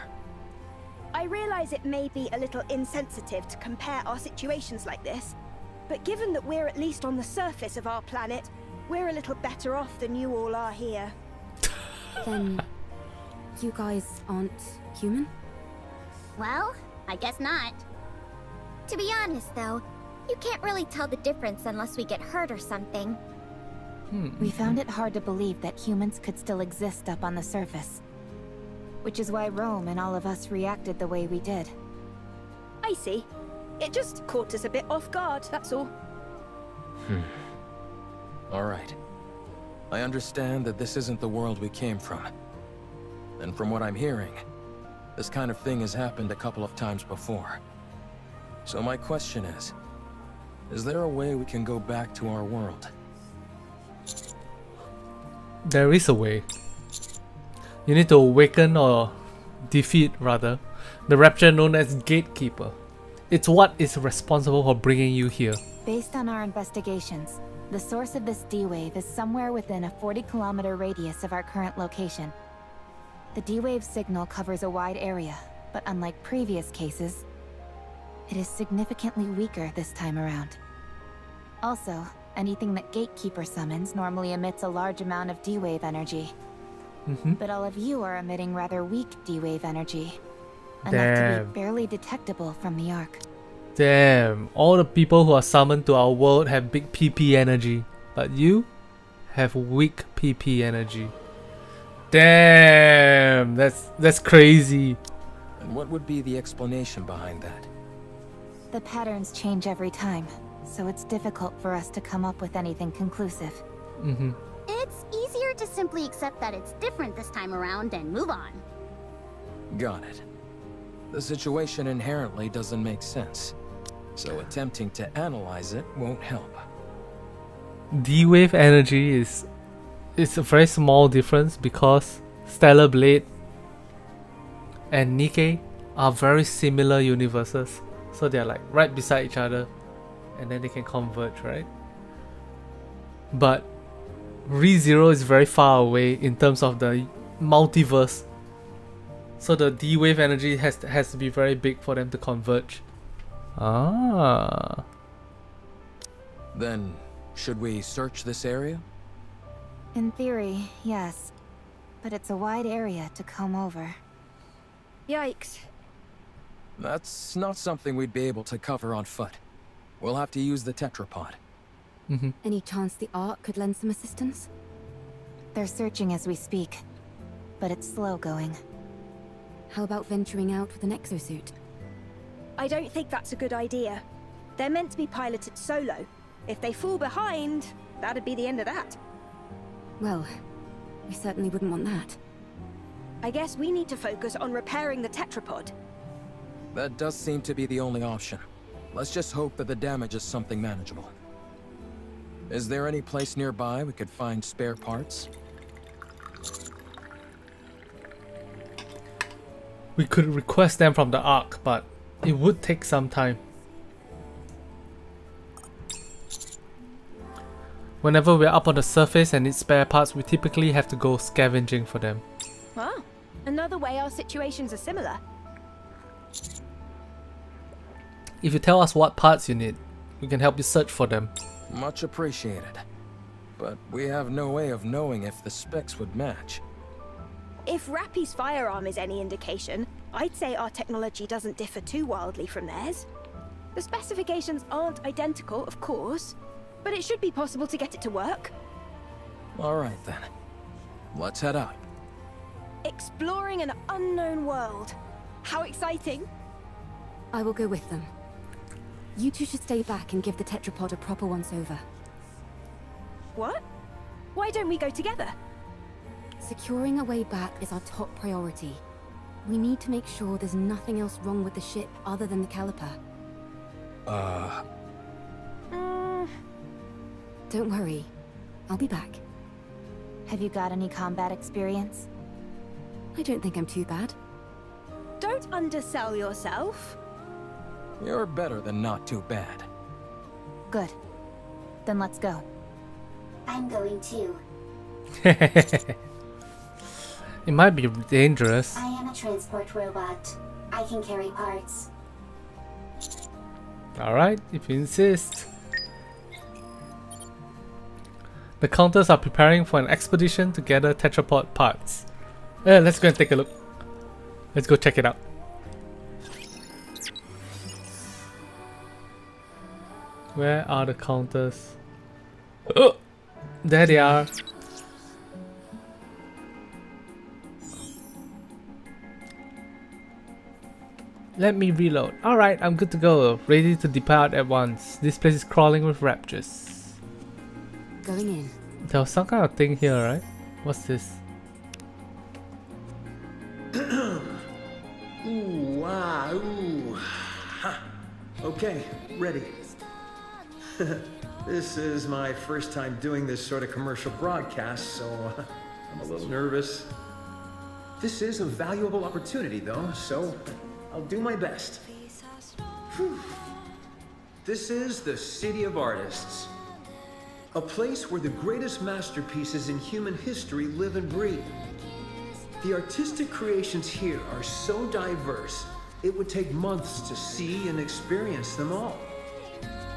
I realize it may be a little insensitive to compare our situations like this, but given that we're at least on the surface of our planet, we're a little better off than you all are here. Then, you guys aren't human? Well, I guess not. To be honest, though, you can't really tell the difference unless we get hurt or something. We found it hard to believe that humans could still exist up on the surface. Which is why Rome and all of us reacted the way we did. I see. It just caught us a bit off guard, that's all. Alright. I understand that this isn't the world we came from. And from what I'm hearing, this kind of thing has happened a couple of times before. So my question is there a way we can go back to our world? There is a way. You need to awaken or defeat, rather, the rapture known as Gatekeeper. It's what is responsible for bringing you here. Based on our investigations, The source of this D-wave is somewhere within a 40-kilometer radius of our current location. The D-wave signal covers a wide area, but unlike previous cases, it is significantly weaker this time around. Also, anything that Gatekeeper summons normally emits a large amount of D-wave energy. But all of you are emitting rather weak D-wave energy. Enough to be barely detectable from the Ark. Damn, all the people who are summoned to our world have big PP energy, but you have weak PP energy. Damn, that's crazy. And what would be the explanation behind that? The patterns change every time, so it's difficult for us to come up with anything conclusive. It's easier to simply accept that it's different this time around and move on. Got it. The situation inherently doesn't make sense, so attempting to analyze it won't help. D-wave energy is a very small difference because Stellar Blade and Nikke are very similar universes, so they're like right beside each other, and then they can converge, right? But ReZero is very far away in terms of the multiverse, so the D-wave energy has to be very big for them to converge. Then, should we search this area? In theory, yes. But it's a wide area to comb over. Yikes. That's not something we'd be able to cover on foot. We'll have to use the tetrapod. Any chance the Ark could lend some assistance? They're searching as we speak, but it's slow going. How about venturing out with an exosuit? I don't think that's a good idea. They're meant to be piloted solo. If they fall behind, that'd be the end of that. Well, we certainly wouldn't want that. I guess we need to focus on repairing the tetrapod. That does seem to be the only option. Let's just hope that the damage is something manageable. Is there any place nearby we could find spare parts? We could request them from the Ark, but it would take some time. Whenever we're up on the surface and need spare parts, we typically have to go scavenging for them. Wow, another way our situations are similar. If you tell us what parts you need, we can help you search for them. Much appreciated. But we have no way of knowing if the specs would match. If Rappy's firearm is any indication, I'd say our technology doesn't differ too wildly from theirs. The specifications aren't identical, of course, but it should be possible to get it to work. Alright then. Let's head out. Exploring an unknown world. How exciting! I will go with them. You two should stay back and give the tetrapod a proper once-over. What? Why don't we go together? Securing a way back is our top priority. We need to make sure there's nothing else wrong with the ship other than the caliper. Don't worry. I'll be back. Have you got any combat experience? I don't think I'm too bad. Don't undersell yourself. You're better than not too bad. Good. Then let's go. I'm going too. It might be dangerous. I am a transport robot. I can carry parts. Alright, if you insist. The Counters are preparing for an expedition to gather tetrapod parts. Let's go and take a look. Let's go check it out. Where are the Counters? Oh! There they are. Let me reload. Alright, I'm good to go. Ready to depart at once. This place is crawling with raptures. Going in. There was some kind of thing here, right? What's this? Ooh, ah, ooh. Ha. Okay, ready. This is my first time doing this sort of commercial broadcast, so I'm a little nervous. This is a valuable opportunity, though, so I'll do my best. Whew. This is the City of Artists. A place where the greatest masterpieces in human history live and breathe. The artistic creations here are so diverse, it would take months to see and experience them all.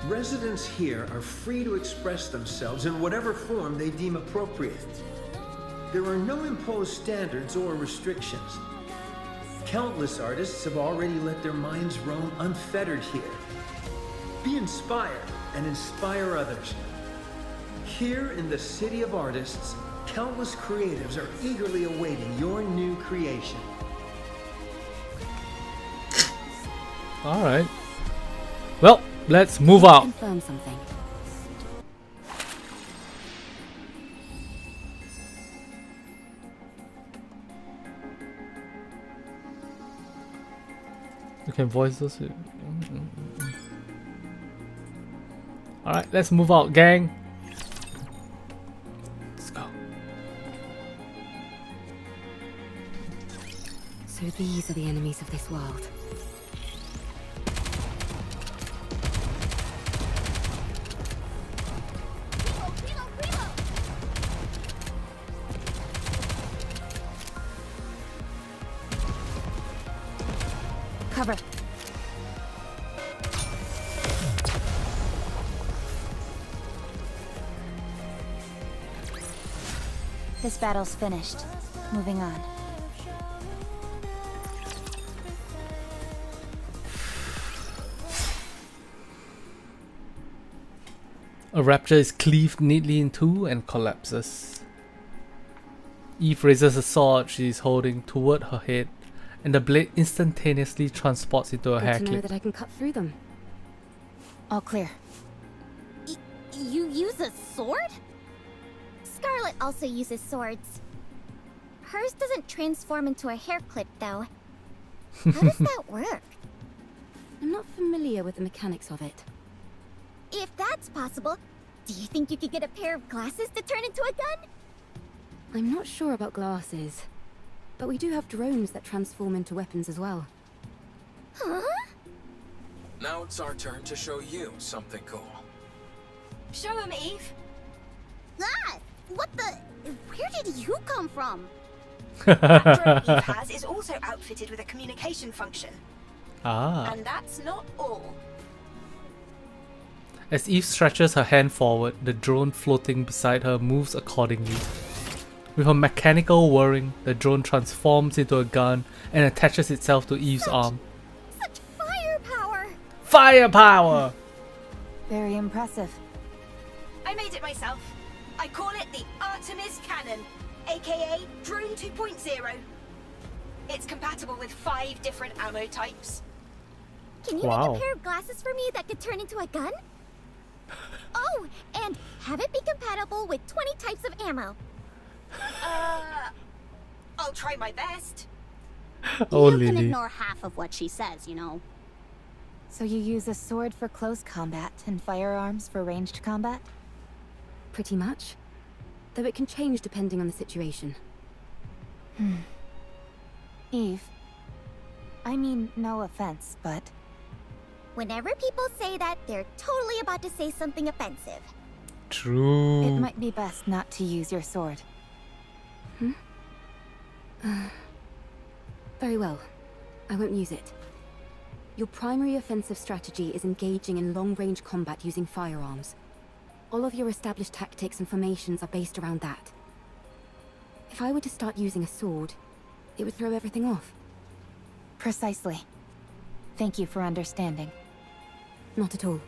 Residents here are free to express themselves in whatever form they deem appropriate. There are no imposed standards or restrictions. Countless artists have already let their minds roam unfettered here. Be inspired and inspire others. Here in the City of Artists, countless creatives are eagerly awaiting your new creation. Alright. Well, let's move out. Confirm something. You can voice those. Alright, let's move out, gang. Let's go. So these are the enemies of this world. Cover. This battle's finished. Moving on. A rapture is cleaved neatly in two and collapses. Eve raises a sword she is holding toward her head, and the blade instantaneously transports into a Good hair to know clip. that I can cut through them. All clear. You use a sword? Scarlet also uses swords. Hers doesn't transform into a hair clip, though. How does that work? I'm not familiar with the mechanics of it. If that's possible, do you think you could get a pair of glasses to turn into a gun? I'm not sure about glasses, but we do have drones that transform into weapons as well. Huh? Now it's our turn to show you something cool. Show him, Eve. Ah! What the? Where did you come from? That drone Eve has is also outfitted with a communication function. Ah. And that's not all. As Eve stretches her hand forward, the drone floating beside her moves accordingly. With a mechanical whirring, the drone transforms into a gun and attaches itself to Eve's arm. Such firepower! Firepower! Very impressive. I made it myself. I call it the Artemis Cannon, aka Drone 2.0. It's compatible with 5 different ammo types. Can you Wow. make a pair of glasses for me that could turn into a gun? Oh, and have it be compatible with 20 types of ammo. I'll try my best. Oh, You can Lily. ignore half of what she says, you know. So you use a sword for close combat and firearms for ranged combat? Pretty much. Though it can change depending on the situation. Eve. I mean, no offense, but Whenever people say that, they're totally about to say something offensive. True. it might be best not to use your sword. Very well. I won't use it. Your primary offensive strategy is engaging in long-range combat using firearms. All of your established tactics and formations are based around that. If I were to start using a sword, it would throw everything off. Precisely. Thank you for understanding. Not at all.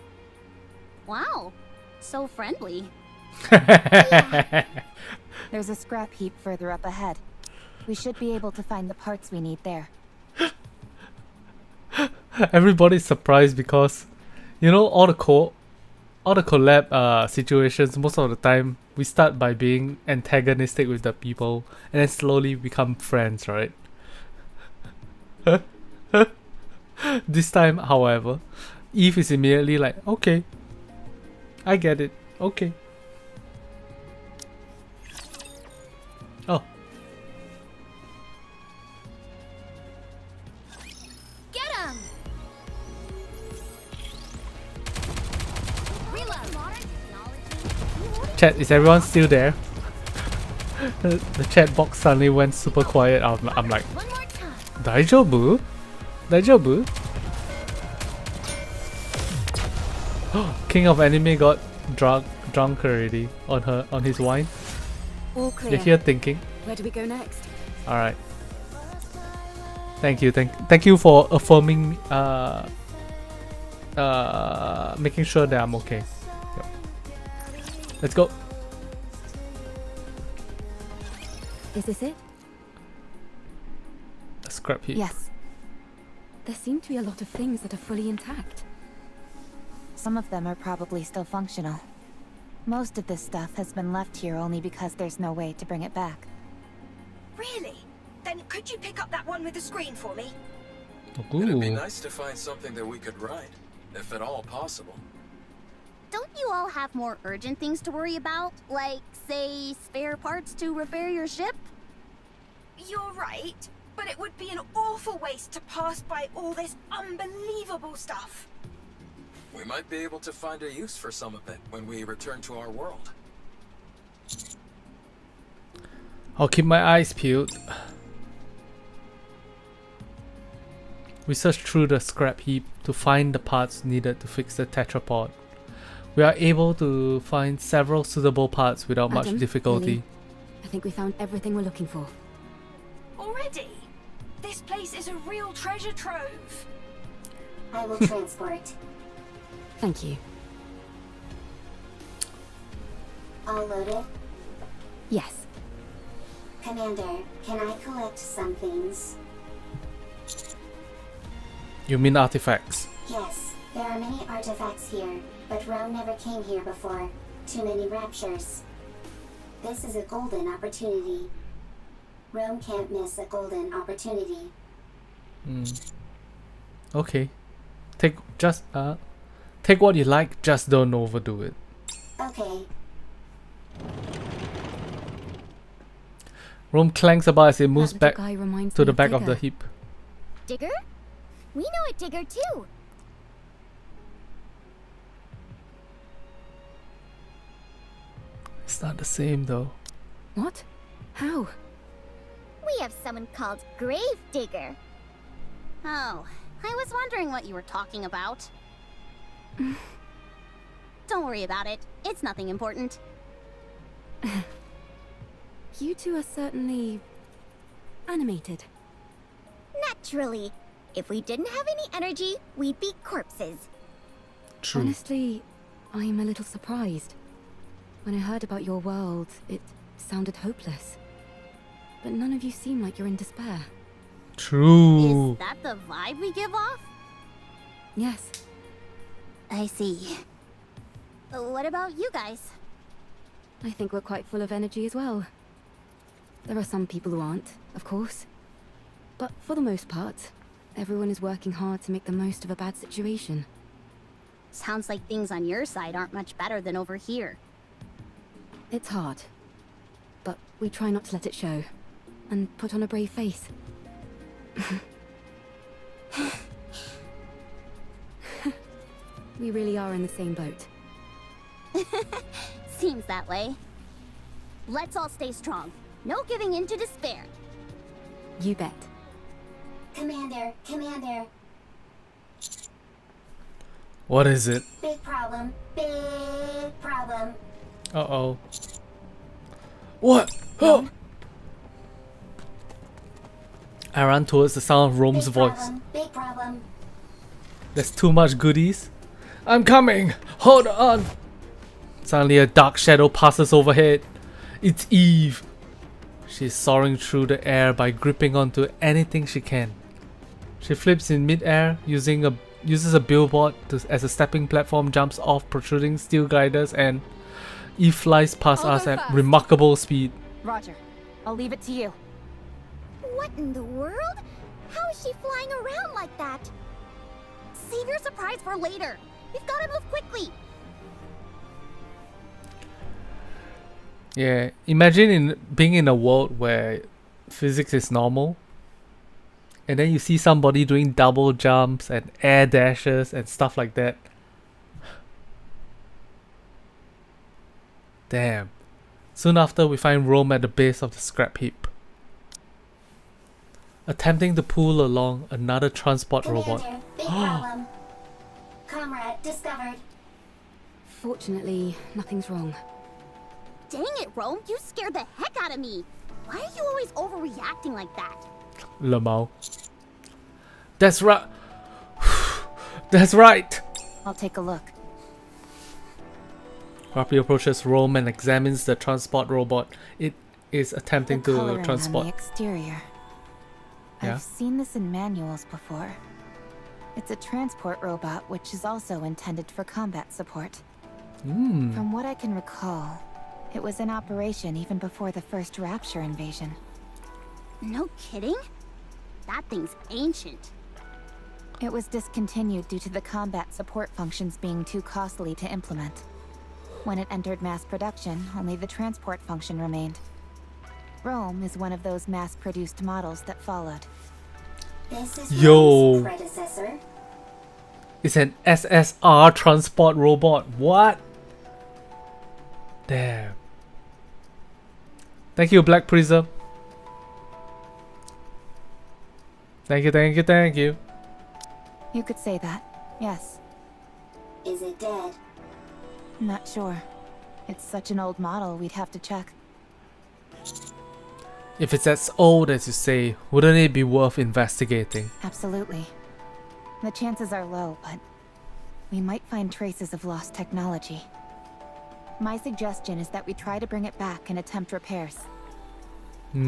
Wow, so friendly. There's a scrap heap further up ahead. We should be able to find the parts we need there. Everybody's surprised because, you know, all the collab situations, most of the time we start by being antagonistic with the people and then slowly become friends, right? This time, however, Eve is immediately like, okay, I get it, okay. Oh, Get him! Reload. Modern technology. Chat, is everyone still there? The chat box suddenly went super quiet. I'm like, One more time. Daijobu? Daijobu? King of Anime got drunk already on his wine. All clear. You're here thinking. Where do we go next? Alright. Thank you for affirming making sure that I'm okay. Yep. Let's go. Is this it? A scrap heap. Yes. There seem to be a lot of things that are fully intact. Some of them are probably still functional. Most of this stuff has been left here only because there's no way to bring it back. Really? Then could you pick up that one with the screen for me? It'd be Ooh. nice to find something that we could ride, if at all possible. Don't you all have more urgent things to worry about? Like, say, spare parts to repair your ship? You're right, but it would be an awful waste to pass by all this unbelievable stuff. We might be able to find a use for some of it when we return to our world. I'll keep my eyes peeled. We searched through the scrap heap to find the parts needed to fix the tetrapod. We are able to find several suitable parts without much Adam, difficulty. Lily, I think we found everything we're looking for. Already? This place is a real treasure trove. I will transport. Thank you. All loaded? Yes. Commander, can I collect some things? You mean artifacts? Yes, there are many artifacts here, but Rome never came here before. Too many raptures. This is a golden opportunity. Rome can't miss a golden opportunity. Okay. Take what you like, just don't overdo it. Okay, Rome clanks about as it moves That back little guy reminds to me the of back of the Digger. heap. Digger? We know a digger too. It's not the same though. What? How? We have someone called Grave Digger. Oh, I was wondering what you were talking about. Don't worry about it. It's nothing important. You two are certainly animated. Naturally. If we didn't have any energy, we'd be corpses. True. Honestly, I'm a little surprised. When I heard about your world, it sounded hopeless. But none of you seem like you're in despair. True. Is that the vibe we give off? Yes. I see. What about you guys? I think we're quite full of energy as well. There are some people who aren't, of course. But for the most part, everyone is working hard to make the most of a bad situation. Sounds like things on your side aren't much better than over here. It's hard. But we try not to let it show. And put on a brave face. We really are in the same boat. Seems that way. Let's all stay strong. No giving in to despair. You bet. Commander, Commander, What is it? big problem, big problem. Uh-oh. What? Oh! I ran towards the sound of Rome's Big voice. problem, big problem. There's too much goodies. I'm coming! Hold on! Suddenly a dark shadow passes overhead. It's Eve. She's soaring through the air by gripping onto anything she can. She flips in mid-air, uses a billboard as a stepping platform, jumps off protruding steel gliders, and Eve flies past I'll us go at first. remarkable speed. Roger. I'll leave it to you. What in the world? How is she flying around like that? Save your surprise for later. We've got to move quickly. Yeah, imagine being in a world where physics is normal, and then you see somebody doing double jumps and air dashes and stuff like that. Damn. Soon after, we find Rome at the base of the scrap heap, attempting to pull along another transport robot. Commander, big problem. Comrade discovered. Fortunately, nothing's wrong. Dang it, Rome, you scared the heck out of me. Why are you always overreacting like that? Lamau. That's right. That's right. I'll take a look. Rapi approaches Rome and examines the transport robot. It is attempting The to coloring transport. on the exterior. Yeah? I've seen this in manuals before. It's a transport robot which is also intended for combat support. From what I can recall, it was in operation even before the first Rapture invasion. No kidding? That thing's ancient. It was discontinued due to the combat support functions being too costly to implement. When it entered mass production, only the transport function remained. Rome is one of those mass-produced models that followed. This is Yo. Rome's predecessor. It's an SSR transport robot. What? Damn. Thank you, Black Prism. Thank you, thank you, thank you. You could say that, yes. Is it dead? Not sure. It's such an old model, we'd have to check. If it's as old as you say, wouldn't it be worth investigating? Absolutely. The chances are low, but we might find traces of lost technology. My suggestion is that we try to bring it back and attempt repairs. Are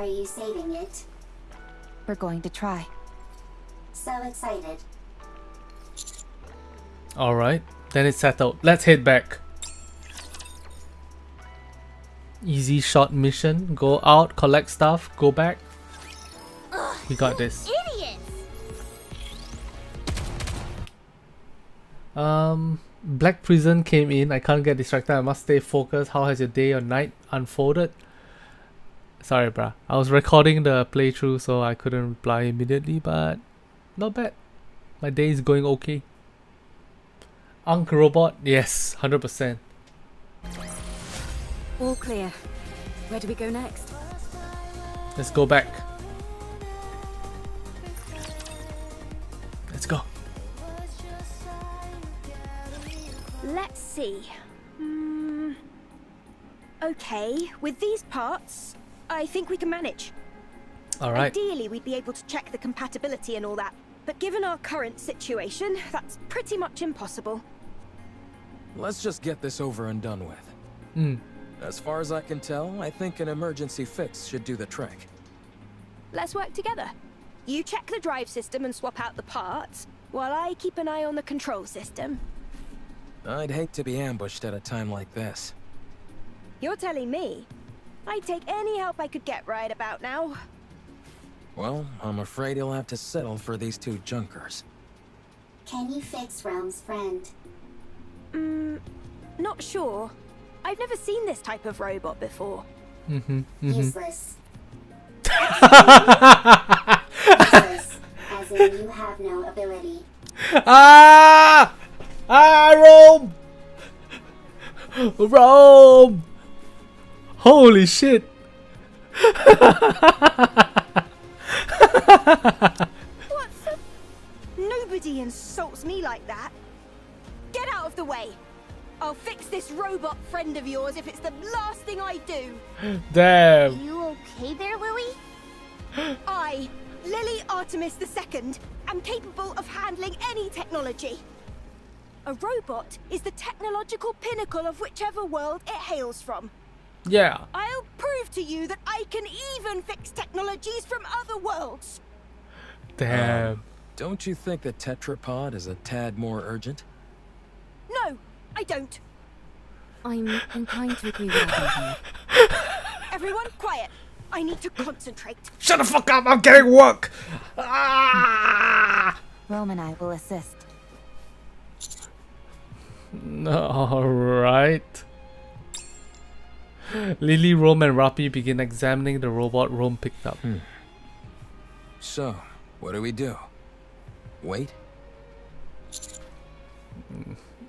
you saving it? We're going to try. So excited. Alright, then it's settled. Let's head back. Easy short mission. Go out, collect stuff, go back. We got this. Idiots! Black Prison came in. I can't get distracted. I must stay focused. How has your day or night unfolded? Sorry, bruh. I was recording the playthrough, so I couldn't reply immediately, but not bad. My day is going okay. Ankh robot? Yes, 100%. All clear. Where do we go next? Let's go back. Let's go. Let's see. Okay, with these parts, I think we can manage. Alright. Ideally, we'd be able to check the compatibility and all that, but given our current situation, that's pretty much impossible. Let's just get this over and done with. As far as I can tell, I think an emergency fix should do the trick. Let's work together. You check the drive system and swap out the parts, while I keep an eye on the control system. I'd hate to be ambushed at a time like this. You're telling me? I'd take any help I could get right about now. Well, I'm afraid you'll have to settle for these two junkers. Can you fix Rome's friend? Not sure. I've never seen this type of robot before. Useless. Useless, as in you have no ability. Rome! Rome! Holy shit! What's the... Nobody insults me like that. Get out of the way. I'll fix this robot friend of yours if it's the last thing I do. Damn. You okay there, Lily? I, Lily Artemis II, am capable of handling any technology. A robot is the technological pinnacle of whichever world it hails from. Yeah. I'll prove to you that I can even fix technologies from other worlds. Damn. Don't you think the tetrapod is a tad more urgent? No, I don't. I'm inclined to agree with that. Everyone, quiet. I need to concentrate. Shut the fuck up! I'm getting work! Rome and I will assist. Alright. Lily, Rome, and Rapi begin examining the robot Rome picked up. So, what do we do? Wait?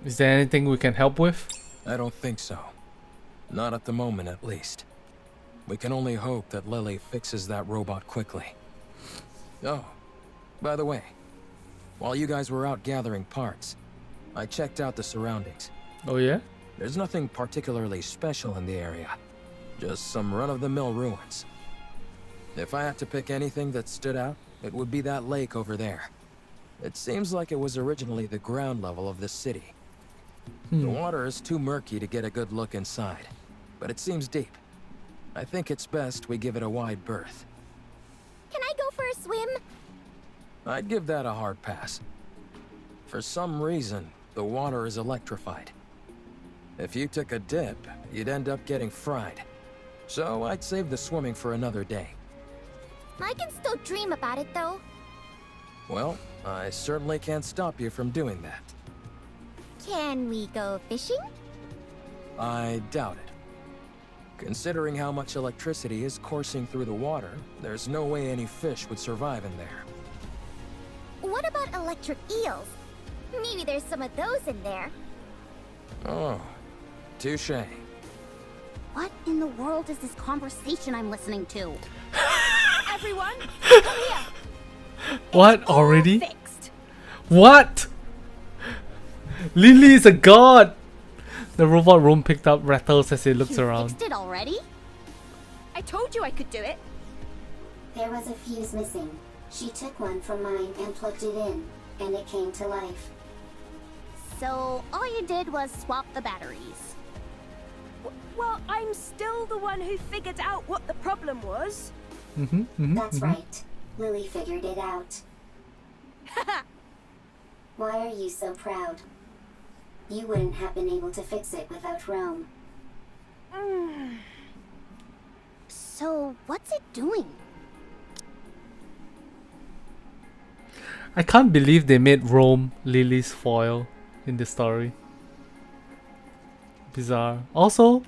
Is there anything we can help with? I don't think so. Not at the moment, at least. We can only hope that Lily fixes that robot quickly. Oh, by the way, while you guys were out gathering parts, I checked out the surroundings. Oh yeah? There's nothing particularly special in the area. Just some run-of-the-mill ruins. If I had to pick anything that stood out, it would be that lake over there. It seems like it was originally the ground level of this city. The water is too murky to get a good look inside, but it seems deep. I think it's best we give it a wide berth. Can I go for a swim? I'd give that a hard pass. For some reason, the water is electrified. If you took a dip, you'd end up getting fried. So I'd save the swimming for another day. I can still dream about it, though. Well, I certainly can't stop you from doing that. Can we go fishing? I doubt it. Considering how much electricity is coursing through the water, there's no way any fish would survive in there. What about electric eels? Maybe there's some of those in there. Oh, touché. What in the world is this conversation I'm listening to? Everyone, come here. What, It's all already? fixed. What? Lily is a god! The robot room picked up rattles as it looks You around. fixed it already? I told you I could do it. There was a fuse missing. She took one from mine and plugged it in, and it came to life. So all you did was swap the batteries. Well, I'm still the one who figured out what the problem was. That's right. Lily figured it out. Why are you so proud? You wouldn't have been able to fix it without Rome. So what's it doing? I can't believe they made Rome Lily's foil in this story. Bizarre. Also,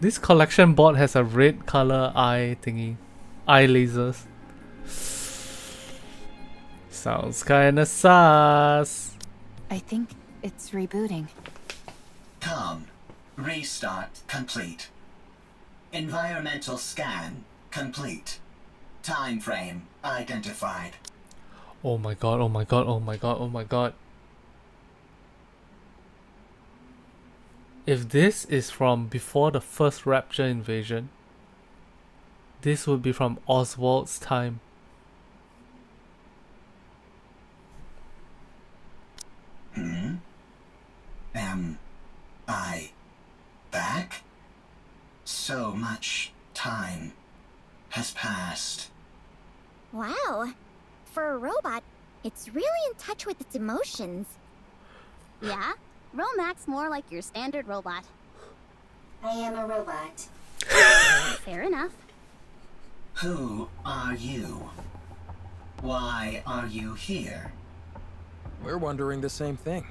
this collection board has a red color eye thingy. Eye lasers. Sounds kinda sus. I think it's rebooting. Com. Restart complete. Environmental scan complete. Time frame identified. Oh my god, oh my god, oh my god, oh my god. If this is from before the first Rapture invasion, this would be from Oswald's time. Am I back? So much time has passed. Wow. For a robot, it's really in touch with its emotions. Yeah? Romax more like your standard robot. I am a robot. Fair enough. Who are you? Why are you here? We're wondering the same thing.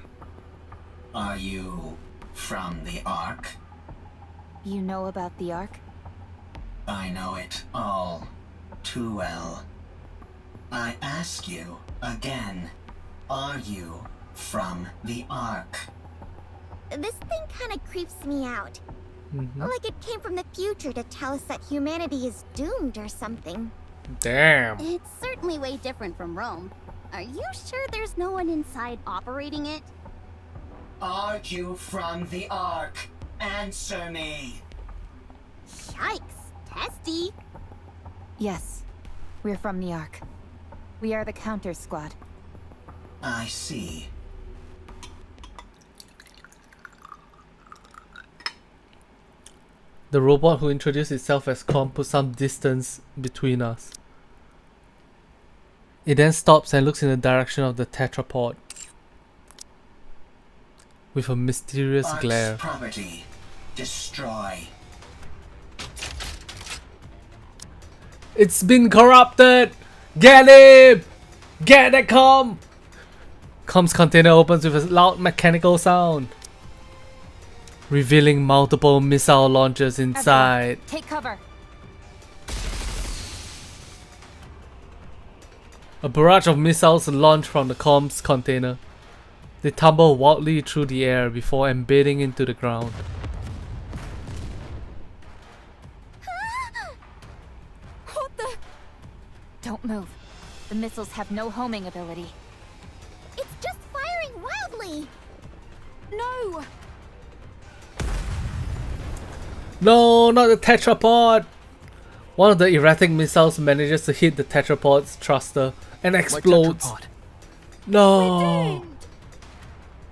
Are you from the Ark? You know about the Ark? I know it all too well. I ask you again, are you from the Ark? This thing kind of creeps me out. Like it came from the future to tell us that humanity is doomed or something. Damn. It's certainly way different from Rome. Are you sure there's no one inside operating it? Are you from the Ark? Answer me! Yikes, testy. Yes. We're from the Ark. We are the counter squad. I see. The robot who introduced itself as Com put some distance between us. It then stops and looks in the direction of the tetrapod with a mysterious Ark's glare. property. Destroy. It's been corrupted! Get him! Get the Com! Com's container opens with a loud mechanical sound, revealing multiple missile launchers inside. Everyone, take cover. A barrage of missiles launch from the comms container. They tumble wildly through the air before embedding into the ground. What the? Don't move. The missiles have no homing ability. It's just firing wildly! No! No, not the tetrapod! One of the erratic missiles manages to hit the tetrapod's thruster and explodes. tetrapod. No!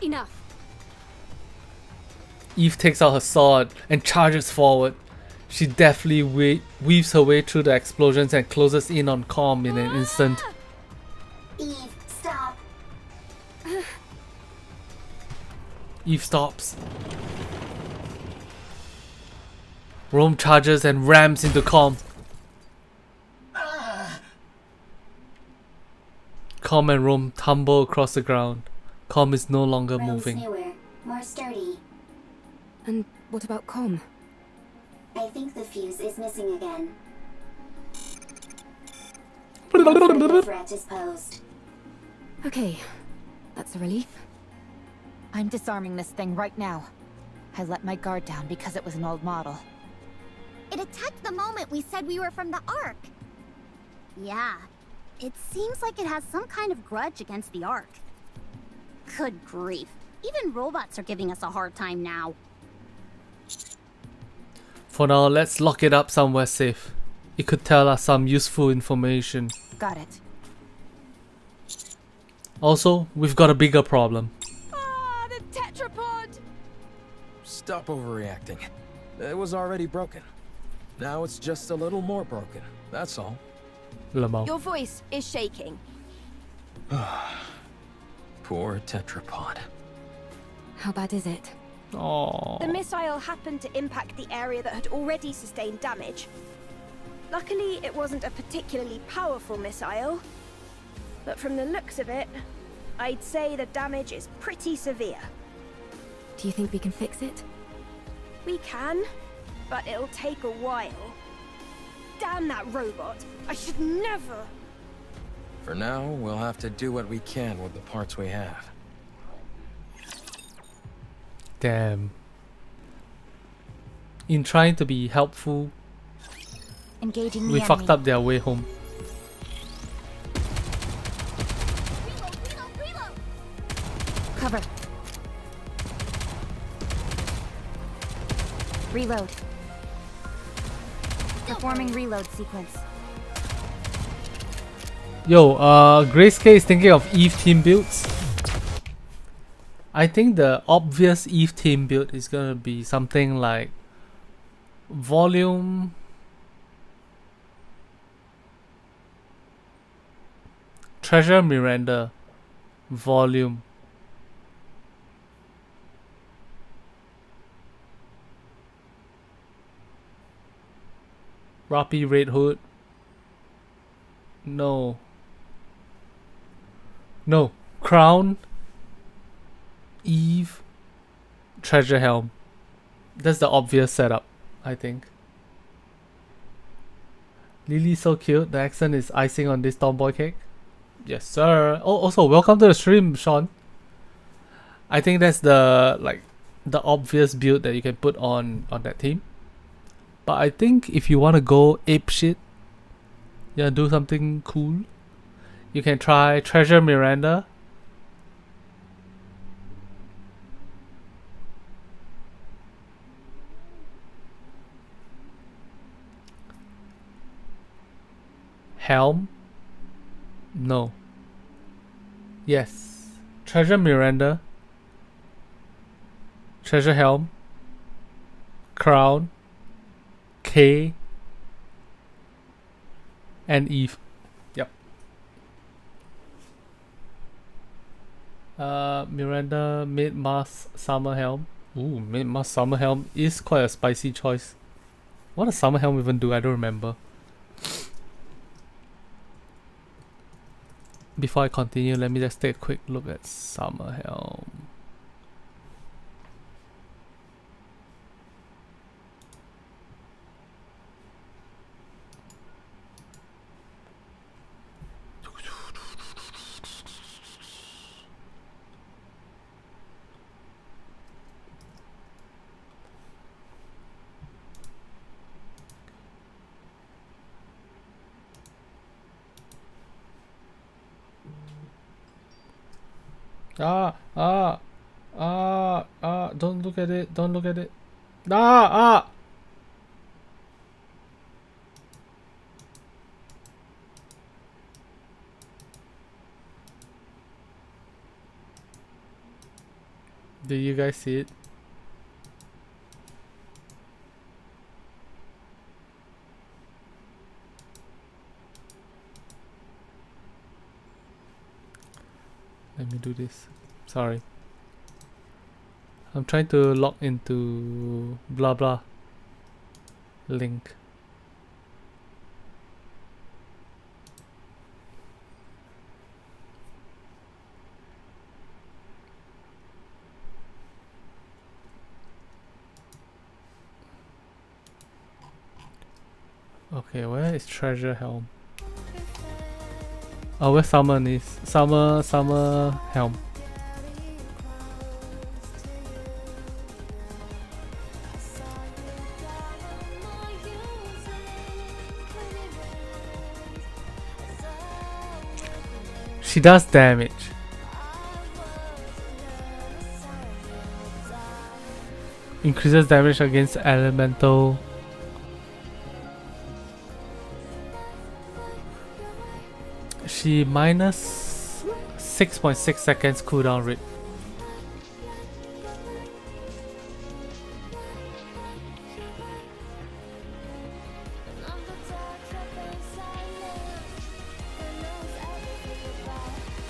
Enough. Eve takes out her sword and charges forward. She deftly weaves her way through the explosions and closes in on Com in an instant. Eve, stop. Eve stops. Rome charges and rams into Com. Com and Rome tumble across the ground. Com is no longer Rome's moving. newer, more sturdy. And what about Com? I think the fuse is missing again. The threat is posed. Okay, that's a relief. I'm disarming this thing right now. I let my guard down because it was an old model. It attacked the moment we said we were from the Ark. Yeah, it seems like it has some kind of grudge against the Ark. Good grief. Even robots are giving us a hard time now. For now, let's lock it up somewhere safe. It could tell us some useful information. Got it. Also, we've got a bigger problem. Ah, the tetrapod! Stop overreacting. It was already broken. Now it's just a little more broken. That's all. Lamau. Your voice is shaking. Poor tetrapod. How bad is it? Aww. The missile happened to impact the area that had already sustained damage. Luckily, it wasn't a particularly powerful missile. But from the looks of it, I'd say the damage is pretty severe. Do you think we can fix it? We can, but it'll take a while. Damn that robot! I should never... For now, we'll have to do what we can with the parts we have. Damn. In trying to be helpful, Engaging the we enemy. fucked up their way home. Cover. Reload. Performing reload sequence. Yo, Grayscale is thinking of Eve team builds. I think the obvious Eve team build is gonna be something like volume, Treasure Miranda, volume, Rapi Red Hood. No. No. Crown, Eve, Treasure Helm. That's the obvious setup, I think. Lily's so cute. The accent is icing on this tomboy cake. Yes, sir. Oh, also, welcome to the stream, Sean. I think that's the obvious build that you can put on that team. But I think if you want to go ape shit, yeah, do something cool, you can try Treasure Miranda. Helm? No. Yes. Treasure Miranda. Treasure Helm. Crown. K. And Eve. Yep. Miranda, Mid-Mast, Summer Helm. Ooh, Mid-Mast, Summer Helm is quite a spicy choice. What does Summer Helm even do? I don't remember. Before I continue, let me just take a quick look at Summer Helm. Don't look at it. Don't look at it. Ah! Did you guys see it? Let me do this. Sorry. I'm trying to log into blah blah link. Okay, where is Treasure Helm? Oh, where Summer is? Summer Helm. She does damage. Increases damage against elemental. She minus 6.6 seconds cooldown rate.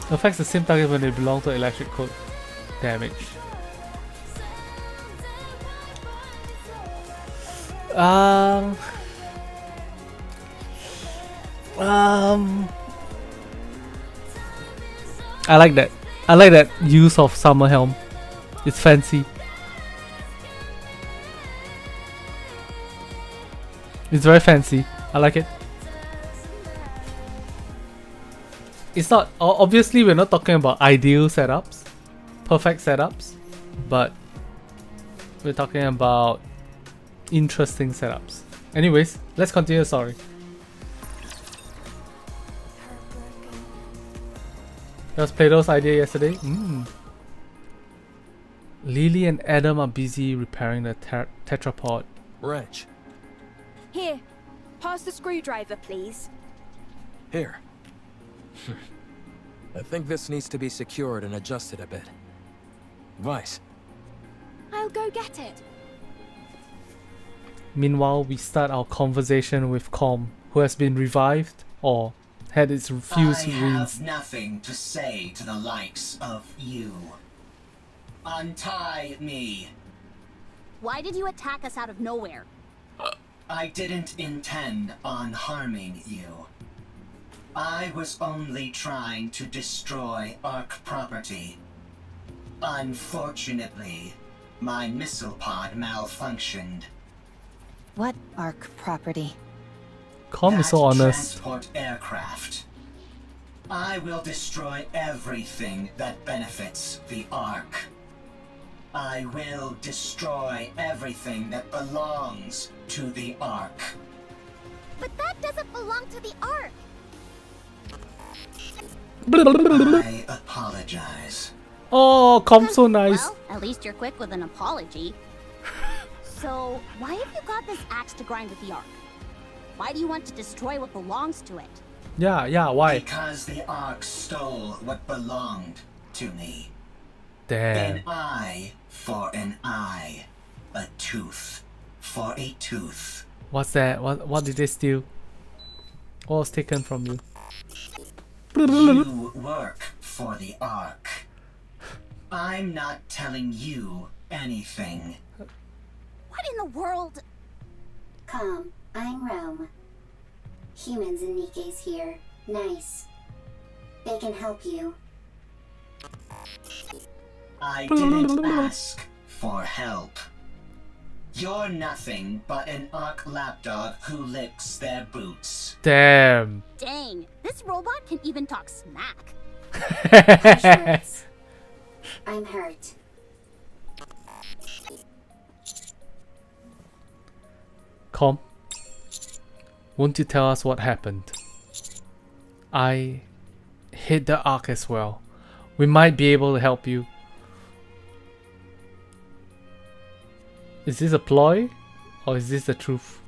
Affects the same target when they belong to electric code damage. I like that. I like that use of Summer Helm. It's fancy. It's very fancy. I like it. It's not, obviously we're not talking about ideal setups, perfect setups, but we're talking about interesting setups. Anyways, let's continue the story. That was Plato's idea yesterday. Lily and Adam are busy repairing the tetrapod. Wrench. Here, pass the screwdriver, please. Here. I think this needs to be secured and adjusted a bit. Vice. I'll go get it. Meanwhile, we start our conversation with Com, who has been revived or had its fuse I wounds. have nothing to say to the likes of you. Untie me. Why did you attack us out of nowhere? I didn't intend on harming you. I was only trying to destroy Ark property. Unfortunately, my missile pod malfunctioned. What Ark property? Com is so honest. Transport aircraft. I will destroy everything that benefits the Ark. I will destroy everything that belongs to the Ark. But that doesn't belong to the Ark. I apologize. Oh, Com's so nice. Well, at least you're quick with an apology. So, why have you got this axe to grind with the Ark? Why do you want to destroy what belongs to it? Yeah, why? Because the Ark stole what belonged to me. Damn. An eye for an eye. A tooth for a tooth. What's that? What did they steal? What was taken from you? You work for the Ark. I'm not telling you anything. What in the world? Calm, I'm Rome. Humans and Nikke's here. Nice. They can help you. I didn't ask for help. You're nothing but an Ark lapdog who licks their boots. Damn. Dang, this robot can even talk smack. I'm hurt. Com, won't you tell us what happened? I hit the Ark as well. We might be able to help you. Is this a ploy? Or is this the truth?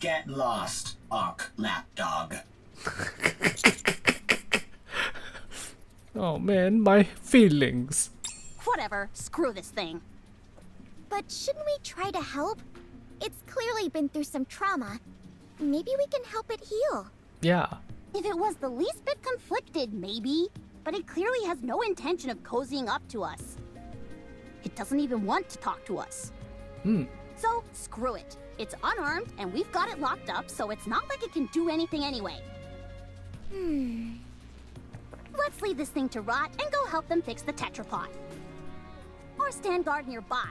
Get lost, Ark Lapdog. Oh man, my feelings. Whatever, screw this thing. But shouldn't we try to help? It's clearly been through some trauma. Maybe we can help it heal. Yeah. If it was the least bit conflicted, maybe. But it clearly has no intention of cozying up to us. It doesn't even want to talk to us. So, screw it. It's unarmed, and we've got it locked up, so it's not like it can do anything anyway. Let's leave this thing to rot and go help them fix the tetrapod. Or stand guard nearby.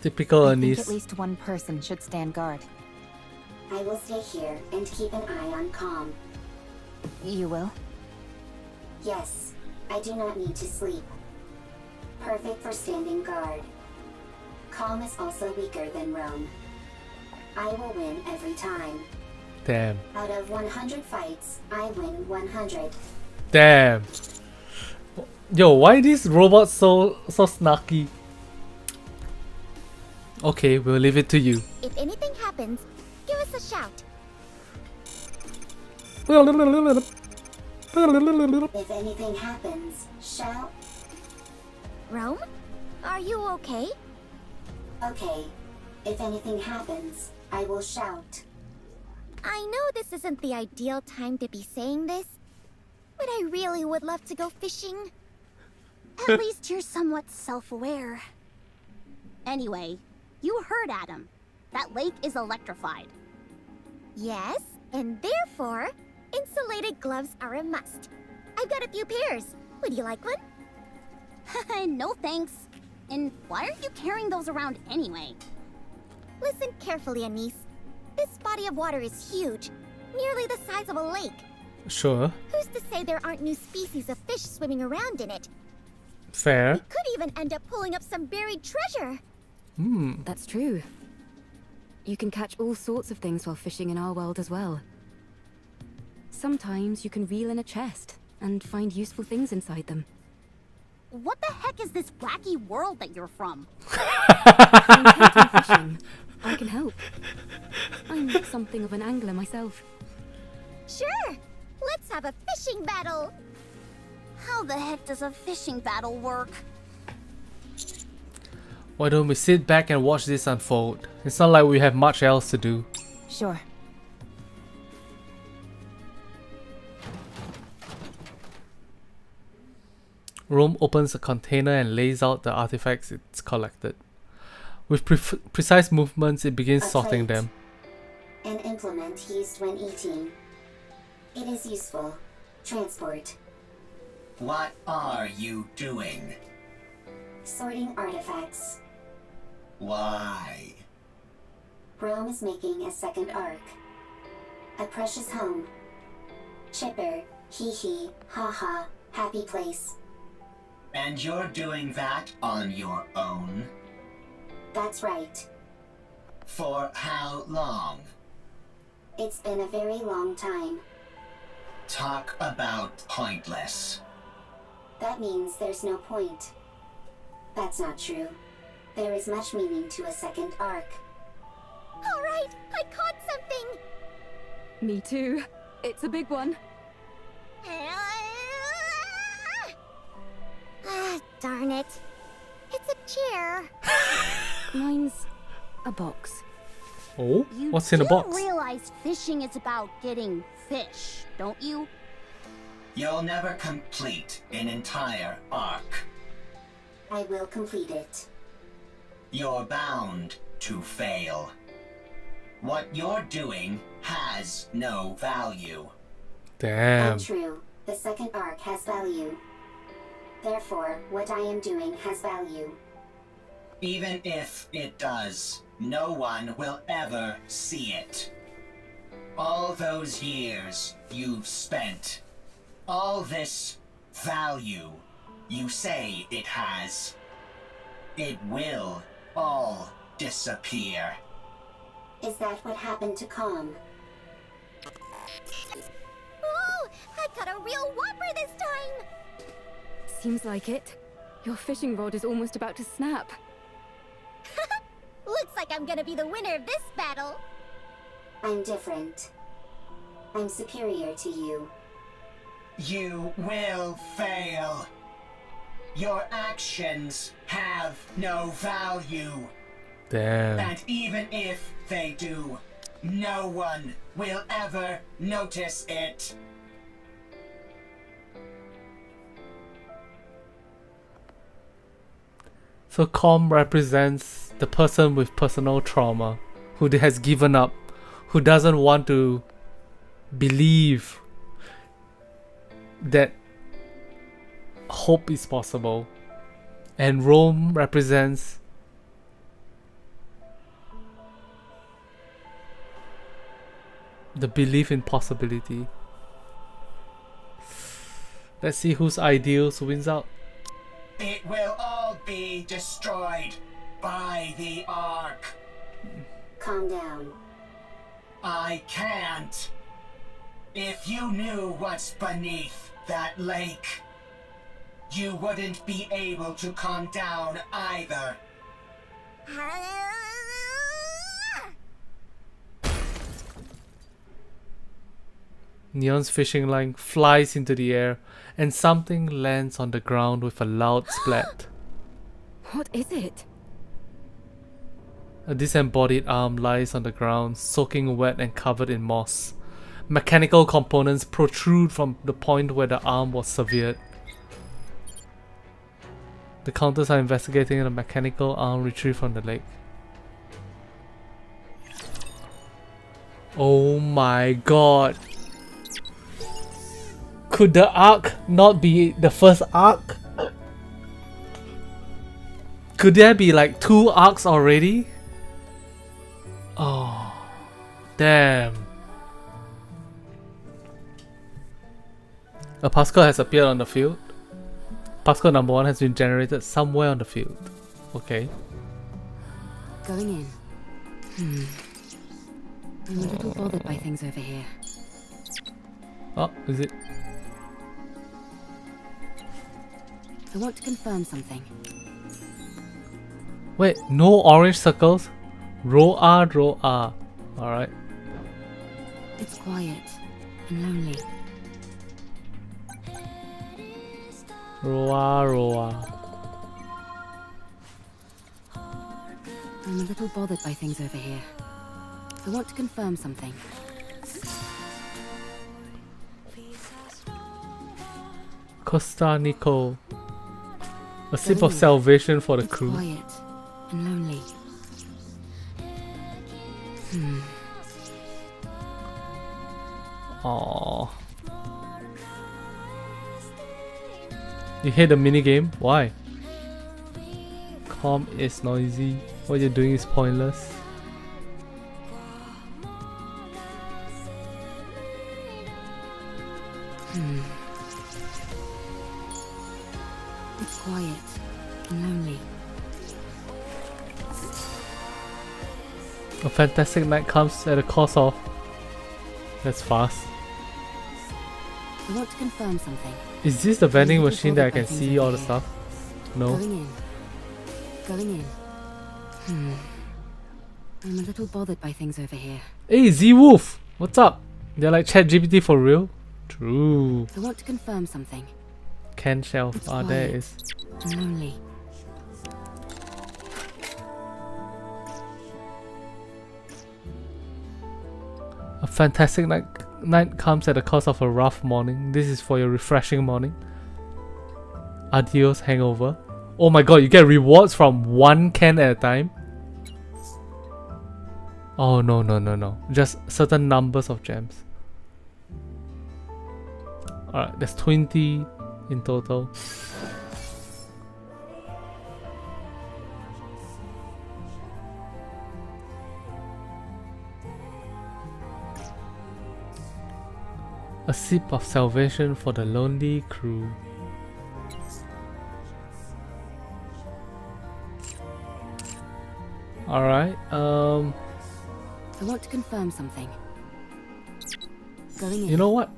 Typical I think Anise. at least one person should stand guard. I will stay here and keep an eye on Calm. You will? Yes, I do not need to sleep. Perfect for standing guard. Calm is also weaker than Rome. I will win every time. Damn. Out of 100 fights, I win 100. Damn. Yo, why these robots so snarky? Okay, we'll leave it to you. If anything happens, give us a shout. If anything happens, shout. Rome? Are you okay? Okay. If anything happens, I will shout. I know this isn't the ideal time to be saying this, but I really would love to go fishing. At least you're somewhat self-aware. Anyway, you heard Adam. That lake is electrified. Yes, and therefore, insulated gloves are a must. I've got a few pairs. Would you like one? No thanks. And why are you carrying those around anyway? Listen carefully, Anise. This body of water is huge, nearly the size of a lake. Sure. Who's to say there aren't new species of fish swimming around in it? Fair. We could even end up pulling up some buried treasure. That's true. You can catch all sorts of things while fishing in our world as well. Sometimes you can reel in a chest and find useful things inside them. What the heck is this wacky world that you're from? I'm hunting fishing. I can help. I'm something of an angler myself. Sure! Let's have a fishing battle! How the heck does a fishing battle work? Why don't we sit back and watch this unfold? It's not like we have much else to do. Sure. Rome opens a container and lays out the artifacts it's collected. With precise movements, it begins A sorting plate. them. An implement used when eating. It is useful. Transport. What are you doing? Sorting artifacts. Why? Rome is making a second arc. A precious home. Chipper, hee hee, ha ha, happy place. And you're doing that on your own? That's right. For how long? It's been a very long time. Talk about pointless. That means there's no point. That's not true. There is much meaning to a second arc. Alright, I caught something! Me too. It's a big one. Ah, darn it. It's a chair. Mine's a box. Oh? You What's in the do box? realize fishing is about getting fish, don't you? You'll never complete an entire arc. I will complete it. You're bound to fail. What you're doing has no value. Damn. Untrue. The second arc has value. Therefore, what I am doing has value. Even if it does, no one will ever see it. All those years you've spent, all this value you say it has, it will all disappear. Is that what happened to Calm? Oh, I got a real whopper this time! Seems like it. Your fishing rod is almost about to snap. Looks like I'm gonna be the winner of this battle. I'm different. I'm superior to you. You will fail. Your actions have no value. Damn. And even if they do, no one will ever notice it. So calm represents the person with personal trauma, who has given up, who doesn't want to believe that hope is possible. And Rome represents the belief in possibility. Let's see whose ideals wins out. It will all be destroyed by the Ark. Calm down. I can't. If you knew what's beneath that lake, you wouldn't be able to calm down either. Neon's fishing line flies into the air and something lands on the ground with a loud splat. What is it? A disembodied arm lies on the ground, soaking wet and covered in moss. Mechanical components protrude from the point where the arm was severed. The counters are investigating the mechanical arm retrieved from the lake. Oh my god. Could the arc not be the first arc? Could there be like 2 arcs already? Oh, damn. A particle has appeared on the field. Particle number 1 has been generated somewhere on the field. Okay. Going in. I'm a little bothered by things over here. Oh, is it? I want to confirm something. Wait, no orange circles? Row R, row R. Alright. It's quiet and lonely. Row R, row R. I'm a little bothered by things over here. I want to confirm something. Costa Nico. A sip of salvation for the It's crew. quiet and lonely. Aww. You hate the minigame? Why? Calm is noisy. What you're doing is pointless. It's quiet and lonely. A fantastic night comes at a cost of... That's fast. I want to confirm something. Is this the vending I'm a little machine that I bothered can by see things all over the here. stuff? No. Going in. Going in. I'm a little bothered by things over here. Hey, Z-Wolf! What's up? They're like ChatGPT for real? True. I want to confirm something. Can shelf. It's Ah, there it quiet is. and lonely. A fantastic night comes at the cost of a rough morning. This is for your refreshing morning. Adios, hangover. Oh my god, you get rewards from 1 can at a time? Oh no, no, no, no. Just certain numbers of gems. Alright, there's 20 in total. A sip of salvation for the lonely crew. Alright, I want to confirm something. Going in. you know what?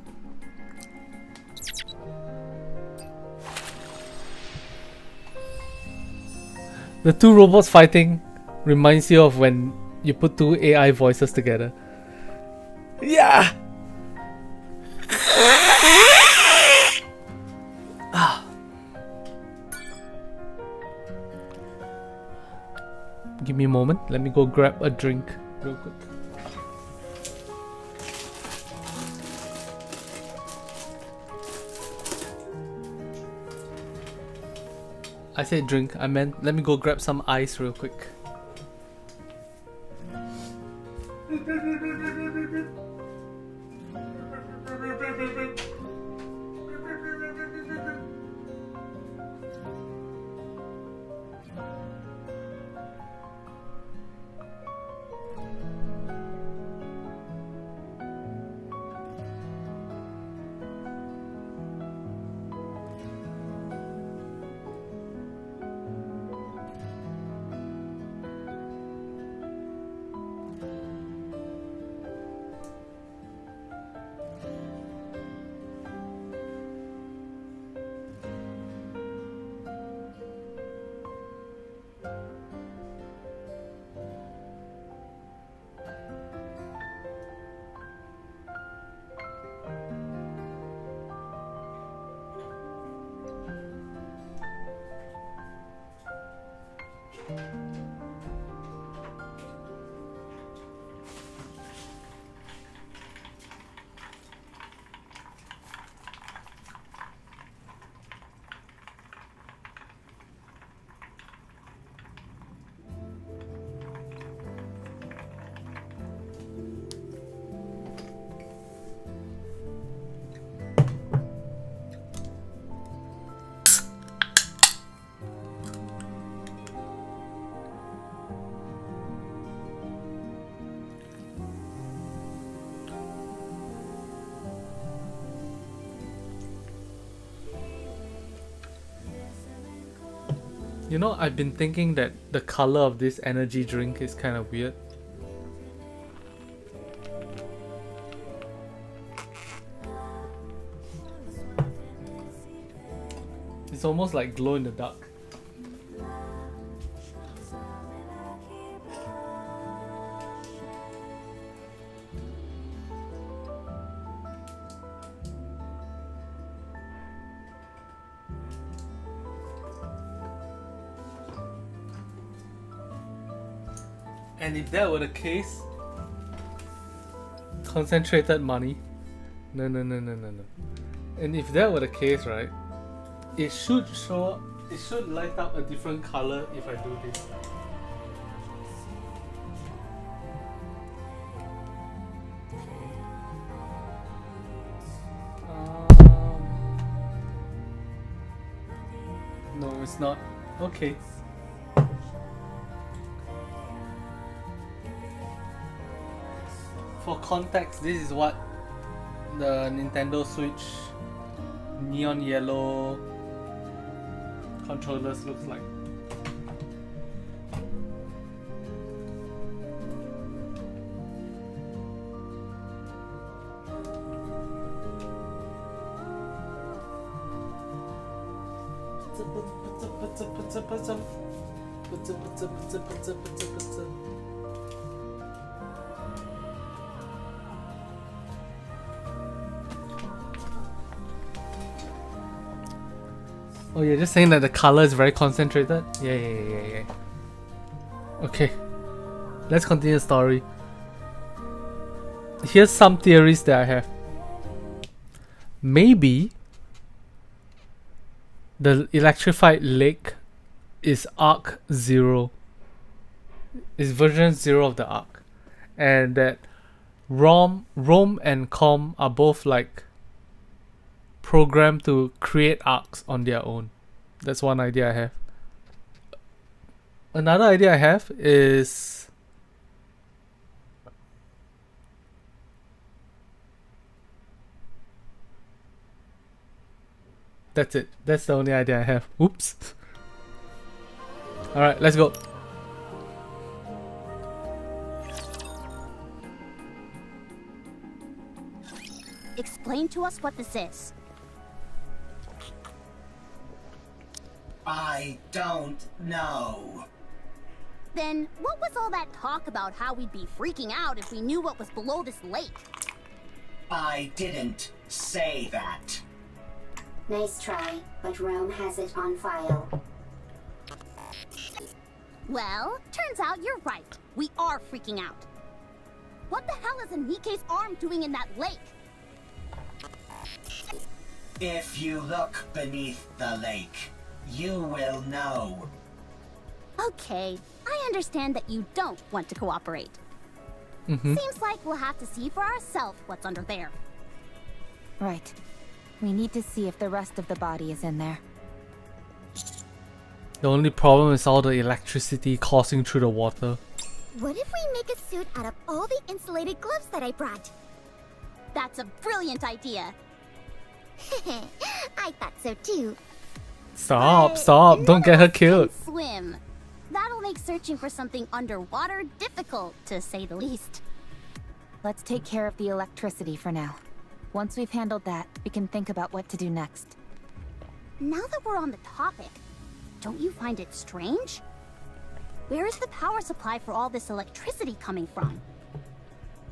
The two robots fighting reminds you of when you put two AI voices together. Yeah! Give me a moment. Let me go grab a drink real quick. I said drink, I meant let me go grab some ice real quick. You know, I've been thinking that the color of this energy drink is kind of weird. It's almost like glow in the dark. And if that were the case, concentrated money. No. And if that were the case, right, it should light up a different color if I do this. No, it's not. Okay. For context, this is what the Nintendo Switch neon yellow controllers looks like. Oh, you're just saying that the color is very concentrated? Yeah. Okay, let's continue the story. Here's some theories that I have. Maybe the electrified lake is Arc 0. Is version 0 of the Arc. And that Rome and Com are both like programmed to create arcs on their own. That's one idea I have. Another idea I have is that's it. That's the only idea I have. Oops. Alright, let's go. Explain to us what this is. I don't know. Then what was all that talk about how we'd be freaking out if we knew what was below this lake? I didn't say that. Nice try, but Rome has it on file. Well, turns out you're right. We are freaking out. What the hell is Nikke's arm doing in that lake? If you look beneath the lake, you will know. Okay, I understand that you don't want to cooperate. Seems like we'll have to see for ourselves what's under there. Right. We need to see if the rest of the body is in there. The only problem is all the electricity coursing through the water. What if we make a suit out of all the insulated gloves that I brought? That's a brilliant idea. I thought so too. Stop, stop, don't get her killed. Swim. That'll make searching for something underwater difficult, to say the least. Let's take care of the electricity for now. Once we've handled that, we can think about what to do next. Now that we're on the topic, don't you find it strange? Where is the power supply for all this electricity coming from?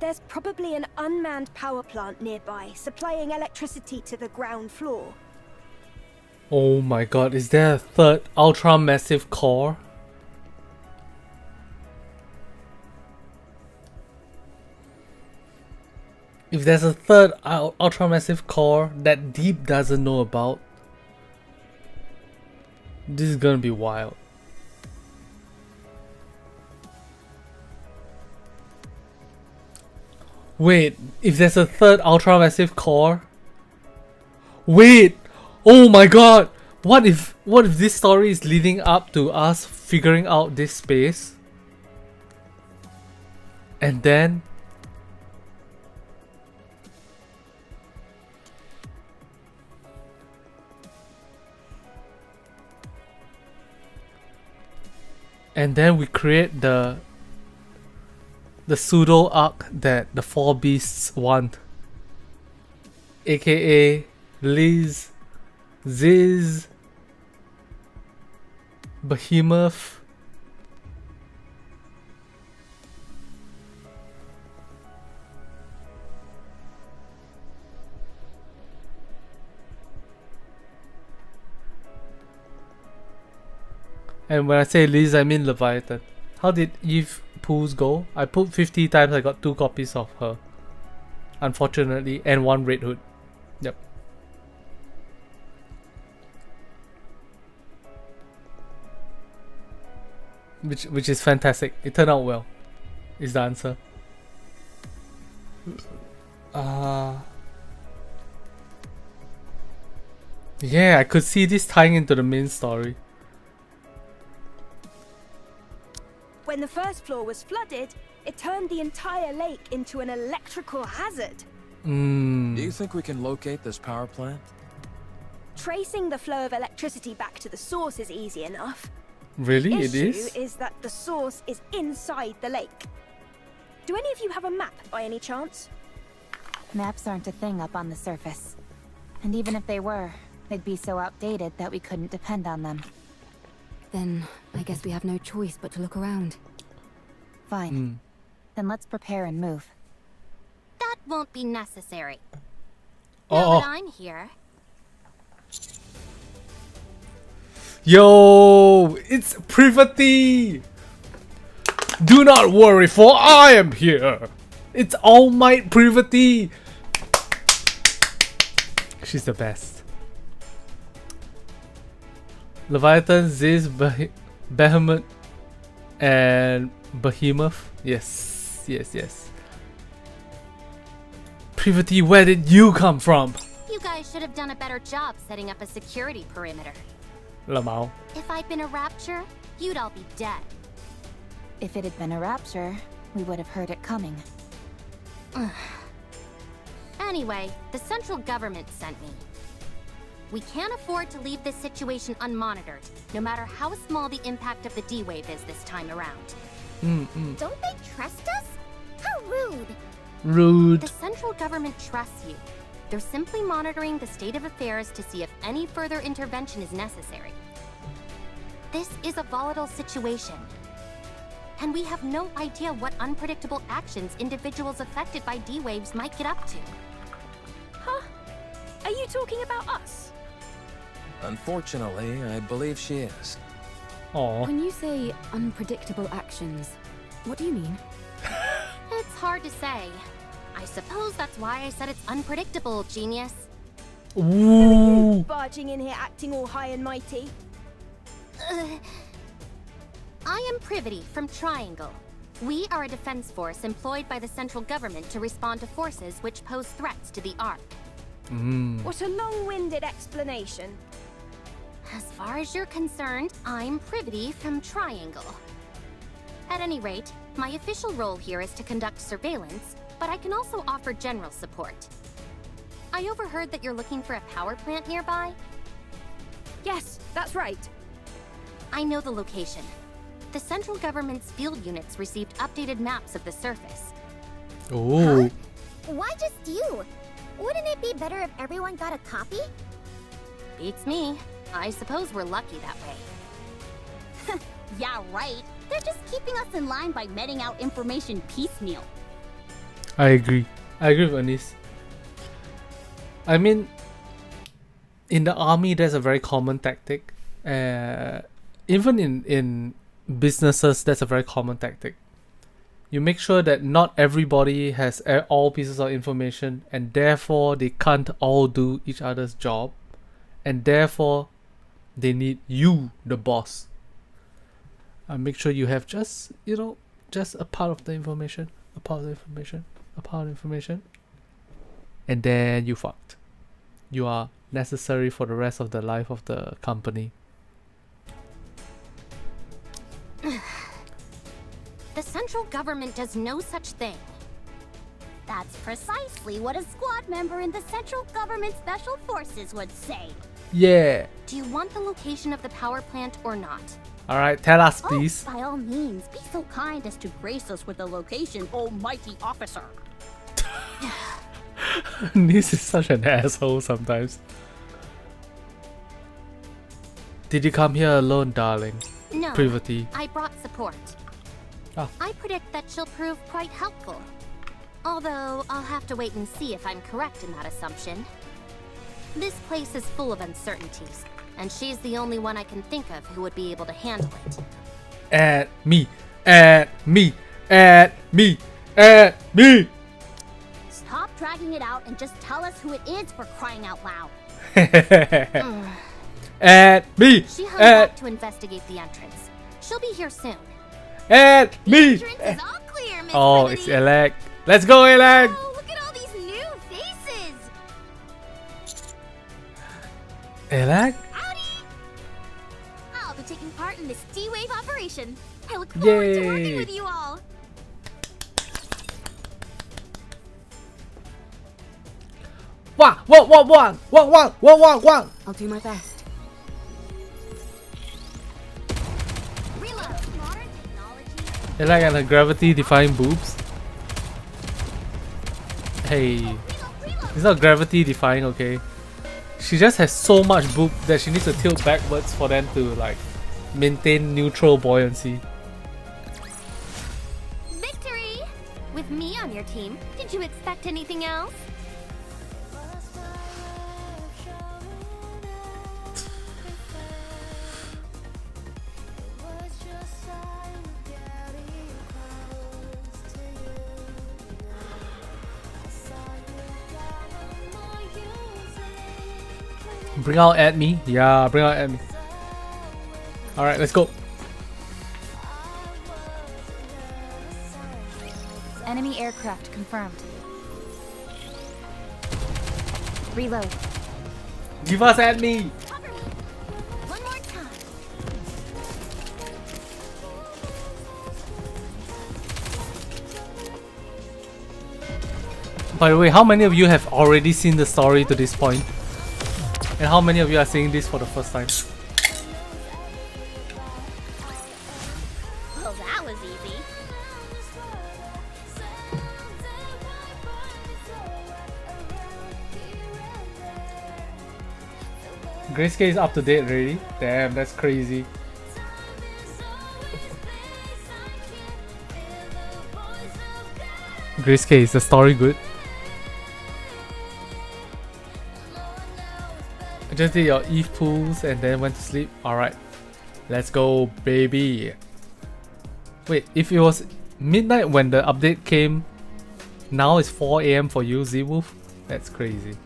There's probably an unmanned power plant nearby, supplying electricity to the ground floor. Oh my god, is there a third ultra massive core? If there's a third ultra massive core that Deep doesn't know about, this is gonna be wild. Wait, if there's a third ultra massive core? Wait! Oh my god! What if this story is leading up to us figuring out this space? And then we create the pseudo arc that the four beasts want, aka Liz, Ziz, Behemoth, and when I say Liz, I mean Leviathan. How did Eve pools go? I pulled 50 times, I got 2 copies of her, unfortunately, and 1 red hood. Yep. Which is fantastic. It turned out well, is the answer. Yeah, I could see this tying into the main story. When the first floor was flooded, it turned the entire lake into an electrical hazard. Do you think we can locate this power plant? Tracing the flow of electricity back to the source is easy enough. Really? The It is? issue is that the source is inside the lake. Do any of you have a map by any chance? Maps aren't a thing up on the surface. And even if they were, they'd be so outdated that we couldn't depend on them. Then I guess we have no choice but to look around. Fine. Then let's prepare and move. That won't be necessary. Oh. Now that I'm here, Yo, it's Privity! Do not worry, for I am here! It's All Might Privity! She's the best. Leviathan, Ziz, Behemoth, and Behemoth. Yes, yes, yes. Privity, where did you come from? you guys should have done a better job setting up a security perimeter. Lamau. If I'd been a rapture, you'd all be dead. If it had been a rapture, we would have heard it coming. Anyway, the central government sent me. We can't afford to leave this situation unmonitored, no matter how small the impact of the D-Wave is this time around. Don't they trust us? How rude! Rude. The central government trusts you. They're simply monitoring the state of affairs to see if any further intervention is necessary. This is a volatile situation. and we have no idea what unpredictable actions individuals affected by D-waves might get up to. Huh? Are you talking about us? Unfortunately, I believe she is. Aw. When you say unpredictable actions, what do you mean? It's hard to say. I suppose that's why I said it's unpredictable, genius. Ooh. Barging in here acting all high and mighty. I am Privity from Triangle. We are a defense force employed by the central government to respond to forces which pose threats to the Ark. What a long-winded explanation. As far as you're concerned, I'm Privity from Triangle. At any rate, my official role here is to conduct surveillance, but I can also offer general support. I overheard that you're looking for a power plant nearby. Yes, that's right. I know the location. The central government's field units received updated maps of the surface. Oh. Why just you? Wouldn't it be better if everyone got a copy? Beats me. I suppose we're lucky that way. Yeah, right. They're just keeping us in line by meting out information piecemeal. I agree. I agree with Anis. I mean, in the army, there's a very common tactic. Even in businesses, that's a very common tactic. You make sure that not everybody has all pieces of information, and therefore they can't all do each other's job, and therefore they need you, the boss. Make sure you have just a part of the information, and then you fucked. You are necessary for the rest of the life of the company. The central government does no such thing. That's precisely what a squad member in the central government special forces would say. Yeah. Do you want the location of the power plant or not? Alright, tell us please. Oh, by all means, be so kind as to grace us with the location, almighty officer. This is such an asshole sometimes. Did you come here alone, darling? No, Privity. I brought support. Ah. I predict that she'll prove quite helpful. Although, I'll have to wait and see if I'm correct in that assumption. This place is full of uncertainties, and she's the only one I can think of who would be able to handle it. At me. Stop dragging it out and just tell us who it is, for crying out loud. At me. She hung back to investigate the entrance. She'll be here soon. At me. Entrance is all clear, Miss Oh, Privity. it's Elec. Let's go, Elec. Oh, look at all these new faces. Elec? Howdy! I'll be taking part in this D-Wave operation. I look forward to working Yay. with you all. One. I'll do my best. Reload. Modern technology. Elec and her gravity-defying boobs. Hey, it's not gravity-defying, okay? She just has so much boob that she needs to tilt backwards for them to like maintain neutral buoyancy. Victory! With me on your team, did you expect anything else? Bring out at me. Yeah, bring out at me. Alright, let's go. Enemy aircraft confirmed. Reload. Give us at me. Cover me. One more time. By the way, how many of you have already seen the story to this point? And how many of you are seeing this for the first time? Well, that was easy. Grayscale is up to date already? Damn, that's crazy. Grace K, is the story good? I just did your Eve pools and then went to sleep. Alright. Let's go, baby. Wait, if it was midnight when the update came, now it's 4 AM for you, Z-Wolf? That's crazy.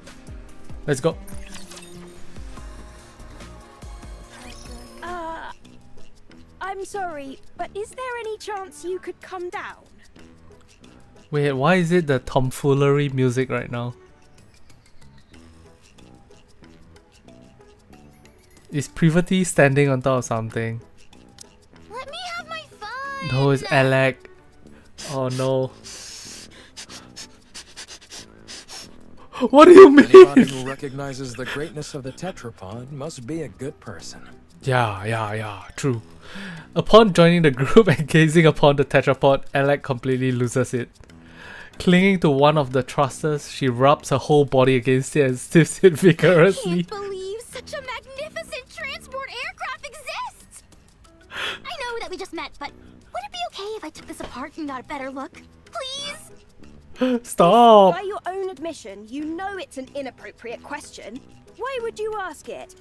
Let's go. I'm sorry, but is there any chance you could come down? Wait, why is it the tomfoolery music right now? Is Privity standing on top of something? Let me have my fun! No, it's Alec. Oh no. What do you mean? Anybody who recognizes the greatness of the tetrapod must be a good person. Yeah, true. Upon joining the group and gazing upon the tetrapod, Alec completely loses it. Clinging to one of the thrusters, she rubs her whole body against it and stiffs it vigorously. Can't believe such a magnificent transport aircraft exists! I know that we just met, but would it be okay if I took this apart and got a better look? Please? Stop! By your own admission, you know it's an inappropriate question. Why would you ask it?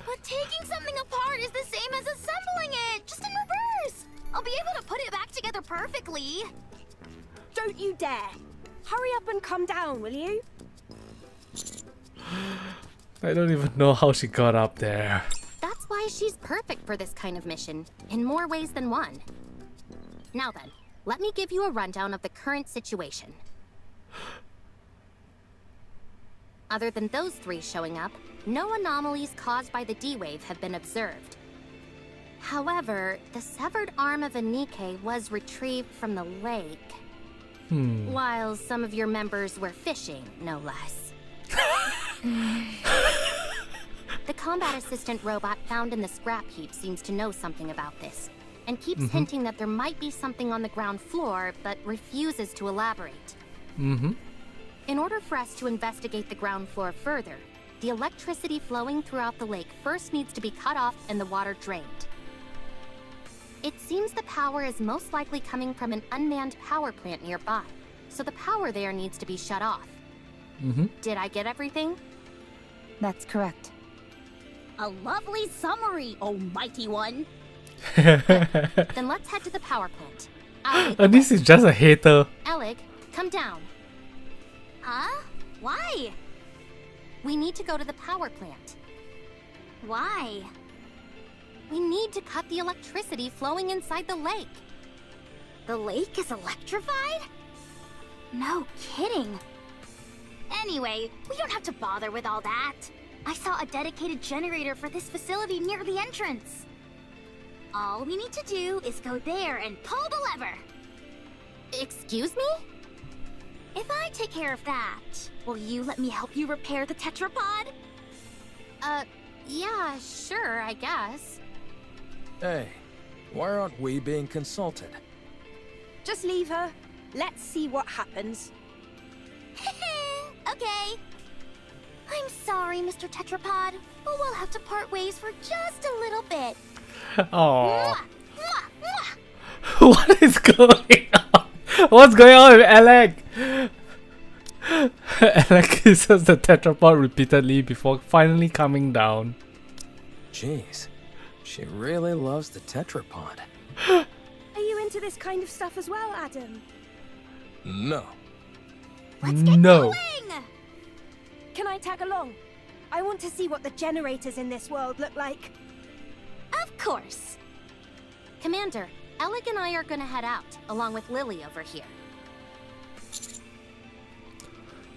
But taking something apart is the same as assembling it, just in reverse. I'll be able to put it back together perfectly. Don't you dare! Hurry up and come down, will you? I don't even know how she got up there. That's why she's perfect for this kind of mission, in more ways than one. Now then, let me give you a rundown of the current situation. Other than those three showing up, no anomalies caused by the D-Wave have been observed. However, the severed arm of a Nikke was retrieved from the lake. While some of your members were fishing, no less. The combat assistant robot found in the scrap heap seems to know something about this, and keeps hinting that there might be something on the ground floor, but refuses to elaborate. In order for us to investigate the ground floor further, the electricity flowing throughout the lake first needs to be cut off and the water drained. It seems the power is most likely coming from an unmanned power plant nearby, so the power there needs to be shut off. Did I get everything? That's correct. A lovely summary, oh mighty one. Then let's head to the power plant. I'll lead the And this way. is just a hater. Alec, come down. Huh? Why? We need to go to the power plant. Why? We need to cut the electricity flowing inside the lake. The lake is electrified? No kidding. Anyway, we don't have to bother with all that. I saw a dedicated generator for this facility near the entrance. All we need to do is go there and pull the lever. Excuse me? If I take care of that, will you let me help you repair the tetrapod? Yeah, sure, I guess. Hey, why aren't we being consulted? Just leave her. Let's see what happens. Okay. I'm sorry, Mr. Tetrapod, but we'll have to part ways for just a little bit. Aww. Mwah, mwah, mwah. What is going on? What's going on with Alec? Alec kisses the tetrapod repeatedly before finally coming down. Jeez, she really loves the tetrapod. Are you into this kind of stuff as well, Adam? No. Let's get No. going! Can I tag along? I want to see what the generators in this world look like. Of course. Commander, Alec and I are gonna head out, along with Lily over here.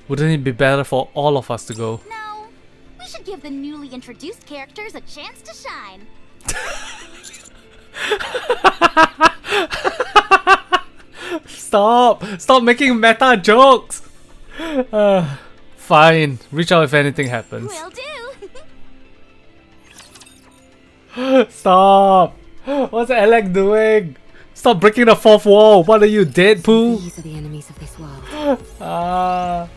Wouldn't it be better for all of us to go? No, we should give the newly introduced characters a chance to shine. Stop making meta jokes. Fine, reach out if anything happens. Will do. Stop. What's Alec doing? Stop breaking the fourth wall. What are you, Deadpool? These are the enemies of this world. Reload,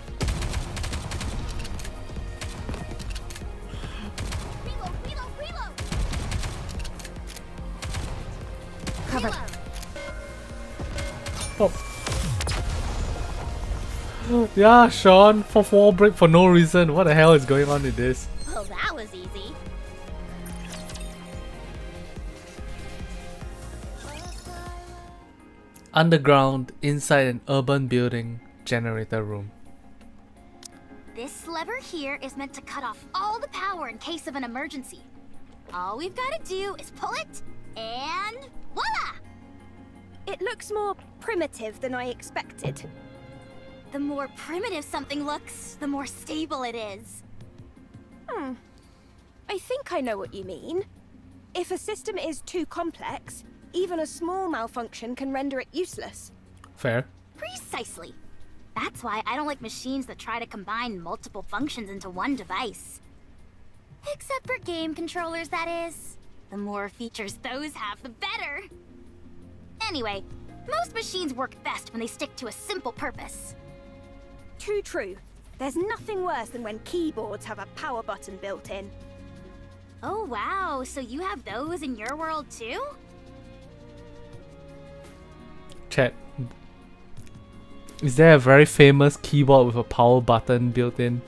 reload, reload. Cover. Oh. Yeah, Sean, 4-4 break for no reason. What the hell is going on with this? Well, that was easy. Underground, inside an urban building, generator room. This lever here is meant to cut off all the power in case of an emergency. All we've got to do is pull it, and voila! It looks more primitive than I expected. The more primitive something looks, the more stable it is. I think I know what you mean. If a system is too complex, even a small malfunction can render it useless. Fair. Precisely. That's why I don't like machines that try to combine multiple functions into one device. Except for game controllers, that is. The more features those have, the better. Anyway, most machines work best when they stick to a simple purpose. Too true. There's nothing worse than when keyboards have a power button built in. Oh wow, so you have those in your world too? Chat. Is there a very famous keyboard with a power button built in?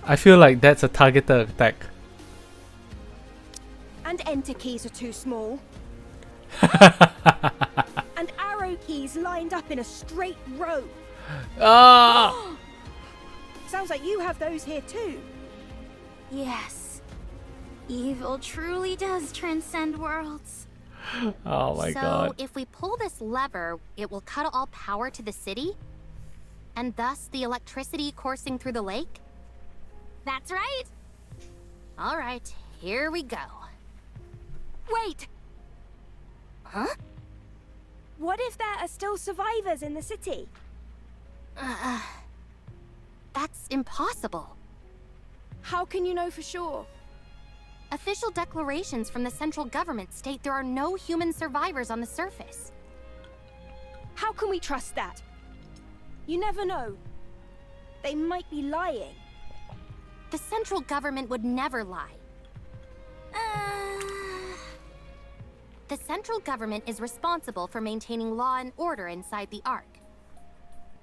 I feel like that's a targeted attack. And enter keys are too small. And arrow keys lined up in a straight row. Ah! Sounds like you have those here too. Yes. Evil truly does transcend worlds. Oh my god. So, if we pull this lever, it will cut all power to the city? And thus the electricity coursing through the lake? That's right. Alright, here we go. Wait! Huh? What if there are still survivors in the city? That's impossible. How can you know for sure? Official declarations from the central government state there are no human survivors on the surface. How can we trust that? You never know. They might be lying. The central government would never lie. The central government is responsible for maintaining law and order inside the Ark.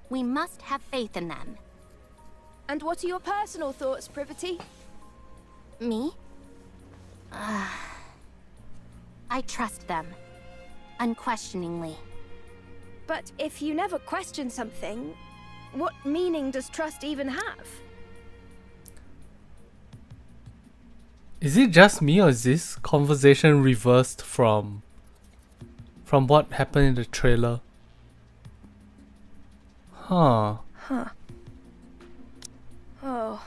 We must have faith in them. And what are your personal thoughts, Privity? Me? I trust them. Unquestioningly. But if you never question something, what meaning does trust even have? Is it just me, or is this conversation reversed from what happened in the trailer? Huh. Oh.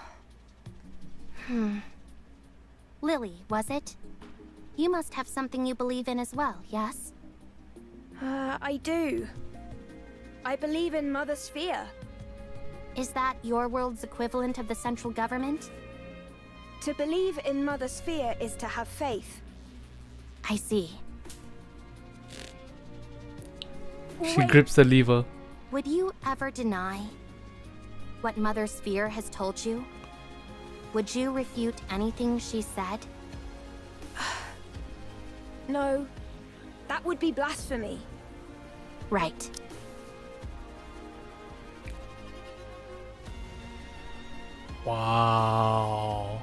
Lily, was it? You must have something you believe in as well, yes? I do. I believe in Mother Sphere. Is that your world's equivalent of the central government? To believe in Mother Sphere is to have faith. I see. She grips the lever. Would you ever deny what Mother Sphere has told you? Would you refute anything she said? No. That would be blasphemy. Right. Wow.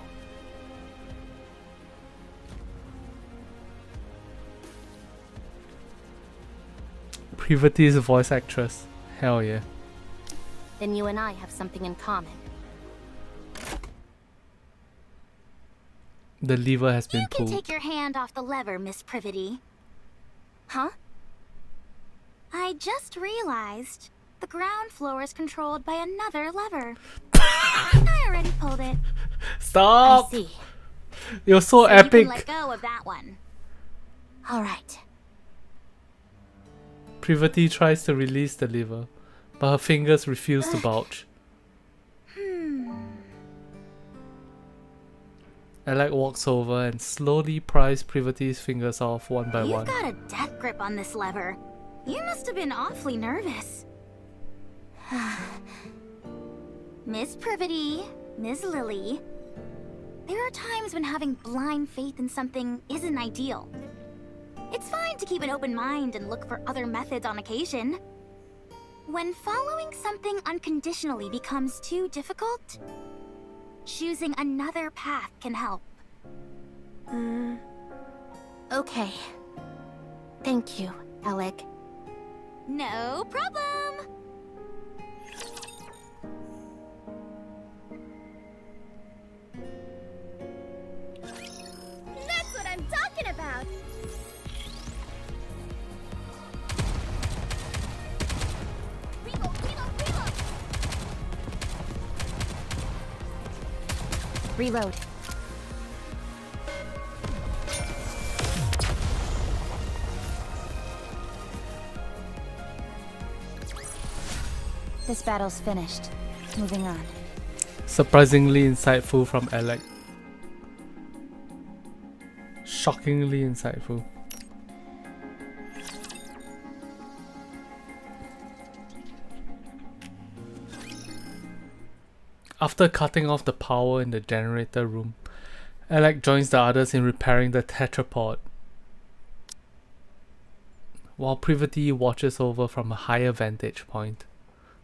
Privity is a voice actress. Hell yeah. Then you and I have something in common. The lever has been You can pulled. take your hand off the lever, Miss Privity. Huh? I just realized the ground floor is controlled by another lever. I already pulled it. Stop! I see. You're so You epic. can let go of that one. All right. Privity tries to release the lever, but her fingers refuse to budge. Alec walks over and slowly pries Privity's fingers off one by You've one. got a death grip on this lever. You must have been awfully nervous. Miss Privity, Miss Lily, there are times when having blind faith in something isn't ideal. It's fine to keep an open mind and look for other methods on occasion. When following something unconditionally becomes too difficult, choosing another path can help. Okay. Thank you, Alec. No problem! That's what I'm talking about! Reload. This battle's finished. Moving on. Surprisingly insightful from Alec. Shockingly insightful. After cutting off the power in the generator room, Alec joins the others in repairing the tetrapod, while Privity watches over from a higher vantage point.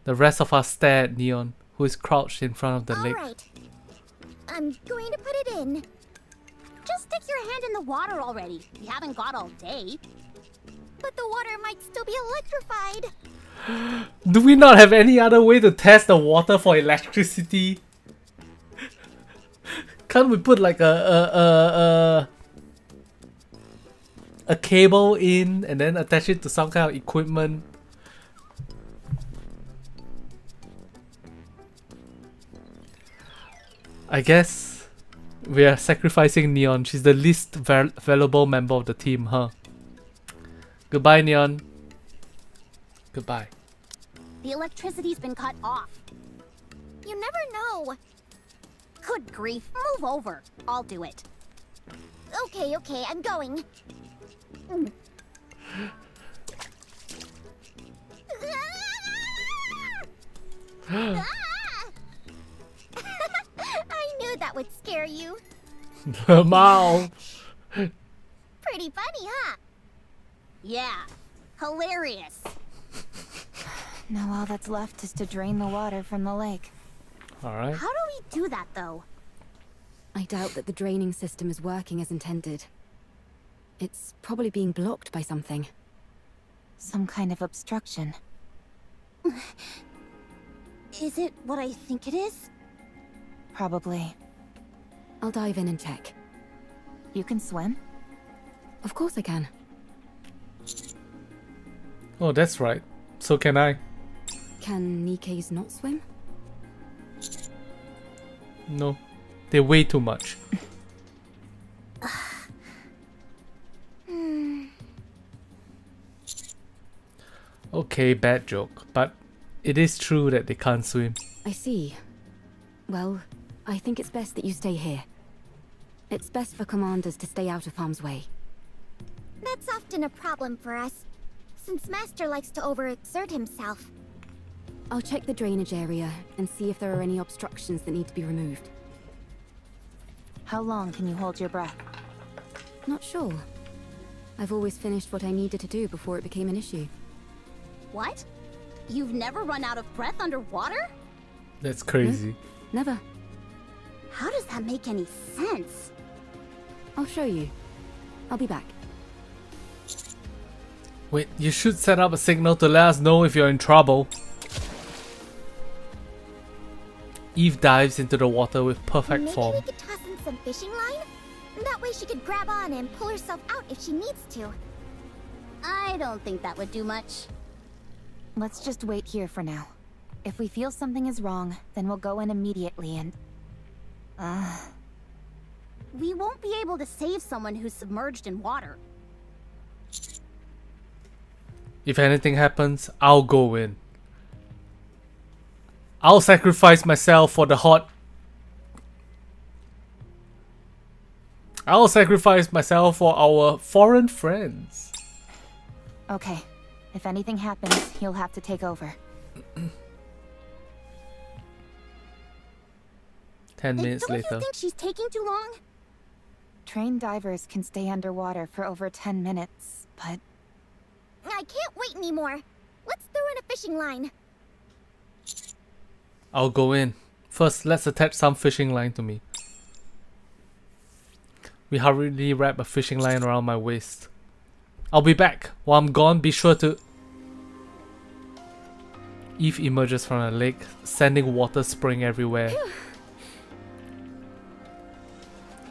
The rest of us stare at Neon, who is crouched in front of the lake. Alright. I'm going to put it in. Just stick your hand in the water already. We haven't got all day. But the water might still be electrified. Do we not have any other way to test the water for electricity? Can't we put like a cable in and then attach it to some kind of equipment? I guess we are sacrificing Neon. She's the least valuable member of the team, huh? Goodbye, Neon. Goodbye. The electricity's been cut off. You never know. Good grief, move over. I'll do it. Okay, I'm going. I knew that would scare you. Mao. Pretty funny, huh? Yeah, hilarious. Now all that's left is to drain the water from the lake. Alright. How do we do that, though? I doubt that the draining system is working as intended. It's probably being blocked by something. Some kind of obstruction. Is it what I think it is? Probably. I'll dive in and check. You can swim? Of course I can. Oh, that's right. So can I. Can Nikke's not swim? No. They weigh too much. Okay, bad joke. But it is true that they can't swim. I see. Well, I think it's best that you stay here. It's best for commanders to stay out of harm's way. That's often a problem for us, since Master likes to overexert himself. I'll check the drainage area and see if there are any obstructions that need to be removed. How long can you hold your breath? Not sure. I've always finished what I needed to do before it became an issue. What? You've never run out of breath underwater? That's crazy. Never. How does that make any sense? I'll show you. I'll be back. Wait, you should set up a signal to let us know if you're in trouble. Eve dives into the water with perfect Maybe form. we could toss in some fishing line? That way she could grab on and pull herself out if she needs to. I don't think that would do much. Let's just wait here for now. If we feel something is wrong, then we'll go in immediately and... We won't be able to save someone who's submerged in water. If anything happens, I'll go in. I'll sacrifice myself for the hot... I'll sacrifice myself for our foreign friends. Okay. If anything happens, you'll have to take over. 10 minutes Don't later. you think she's taking too long? Trained divers can stay underwater for over 10 minutes, but... I can't wait anymore. Let's throw in a fishing line. I'll go in. First, let's attach some fishing line to me. We hurriedly wrap a fishing line around my waist. I'll be back. While I'm gone, be sure to... Eve emerges from the lake, sending water spraying everywhere.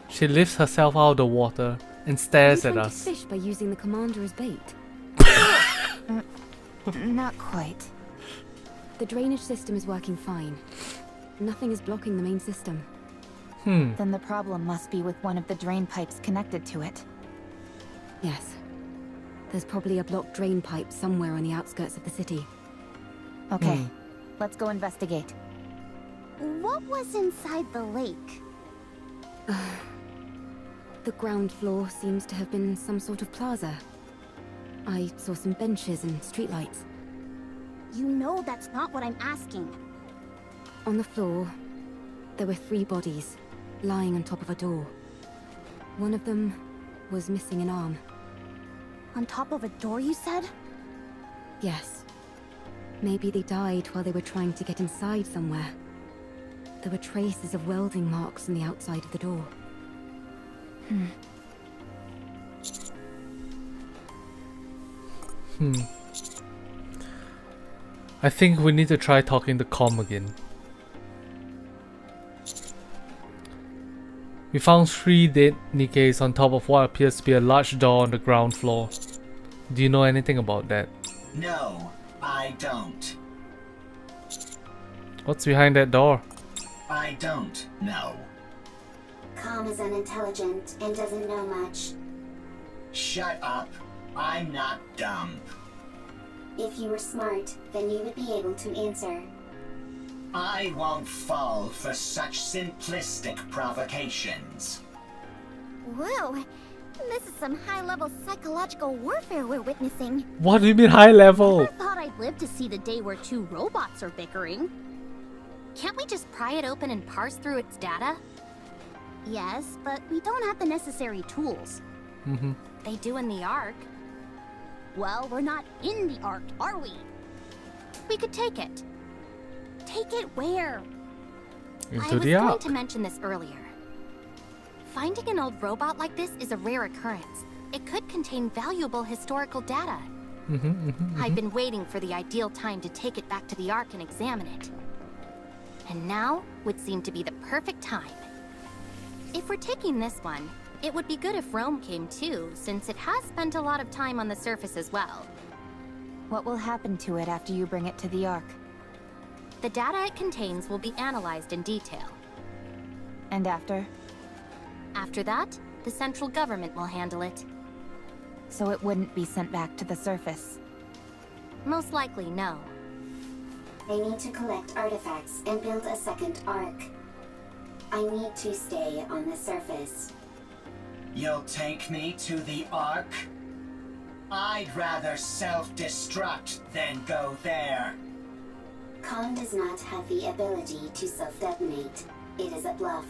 She lifts herself out of the water and stares at us. Fish by using the commander as bait. Not quite. The drainage system is working fine. Nothing is blocking the main system. Then the problem must be with one of the drain pipes connected to it. Yes. There's probably a blocked drain pipe somewhere on the outskirts of the city. Okay, let's go investigate. What was inside the lake? The ground floor seems to have been some sort of plaza. I saw some benches and streetlights. You know that's not what I'm asking. On the floor, there were 3 bodies, lying on top of a door. One of them was missing an arm. On top of a door, you said? Yes. Maybe they died while they were trying to get inside somewhere. There were traces of welding marks on the outside of the door. I think we need to try talking to Com again. We found 3 dead Nikkes on top of what appears to be a large door on the ground floor. Do you know anything about that? No, I don't. What's behind that door? I don't know. Com is unintelligent and doesn't know much. Shut up. I'm not dumb. If you were smart, then you would be able to answer. I won't fall for such simplistic provocations. Whoa, this is some high-level psychological warfare we're witnessing. What do you mean high level? I thought I'd live to see the day where 2 robots are bickering. Can't we just pry it open and parse through its data? Yes, but we don't have the necessary tools. They do in the Ark. Well, we're not in the Ark, are we? We could take it. Take it where? I Into was the going Ark. to mention this earlier. Finding an old robot like this is a rare occurrence. It could contain valuable historical data. I've been waiting for the ideal time to take it back to the Ark and examine it. And now would seem to be the perfect time. If we're taking this one, it would be good if Rome came too, since it has spent a lot of time on the surface as well. What will happen to it after you bring it to the Ark? The data it contains will be analyzed in detail. And after? After that, the central government will handle it. So it wouldn't be sent back to the surface? Most likely, no. I need to collect artifacts and build a second Ark. I need to stay on the surface. You'll take me to the Ark? I'd rather self-destruct than go there. Com does not have the ability to self-detonate. It is a bluff.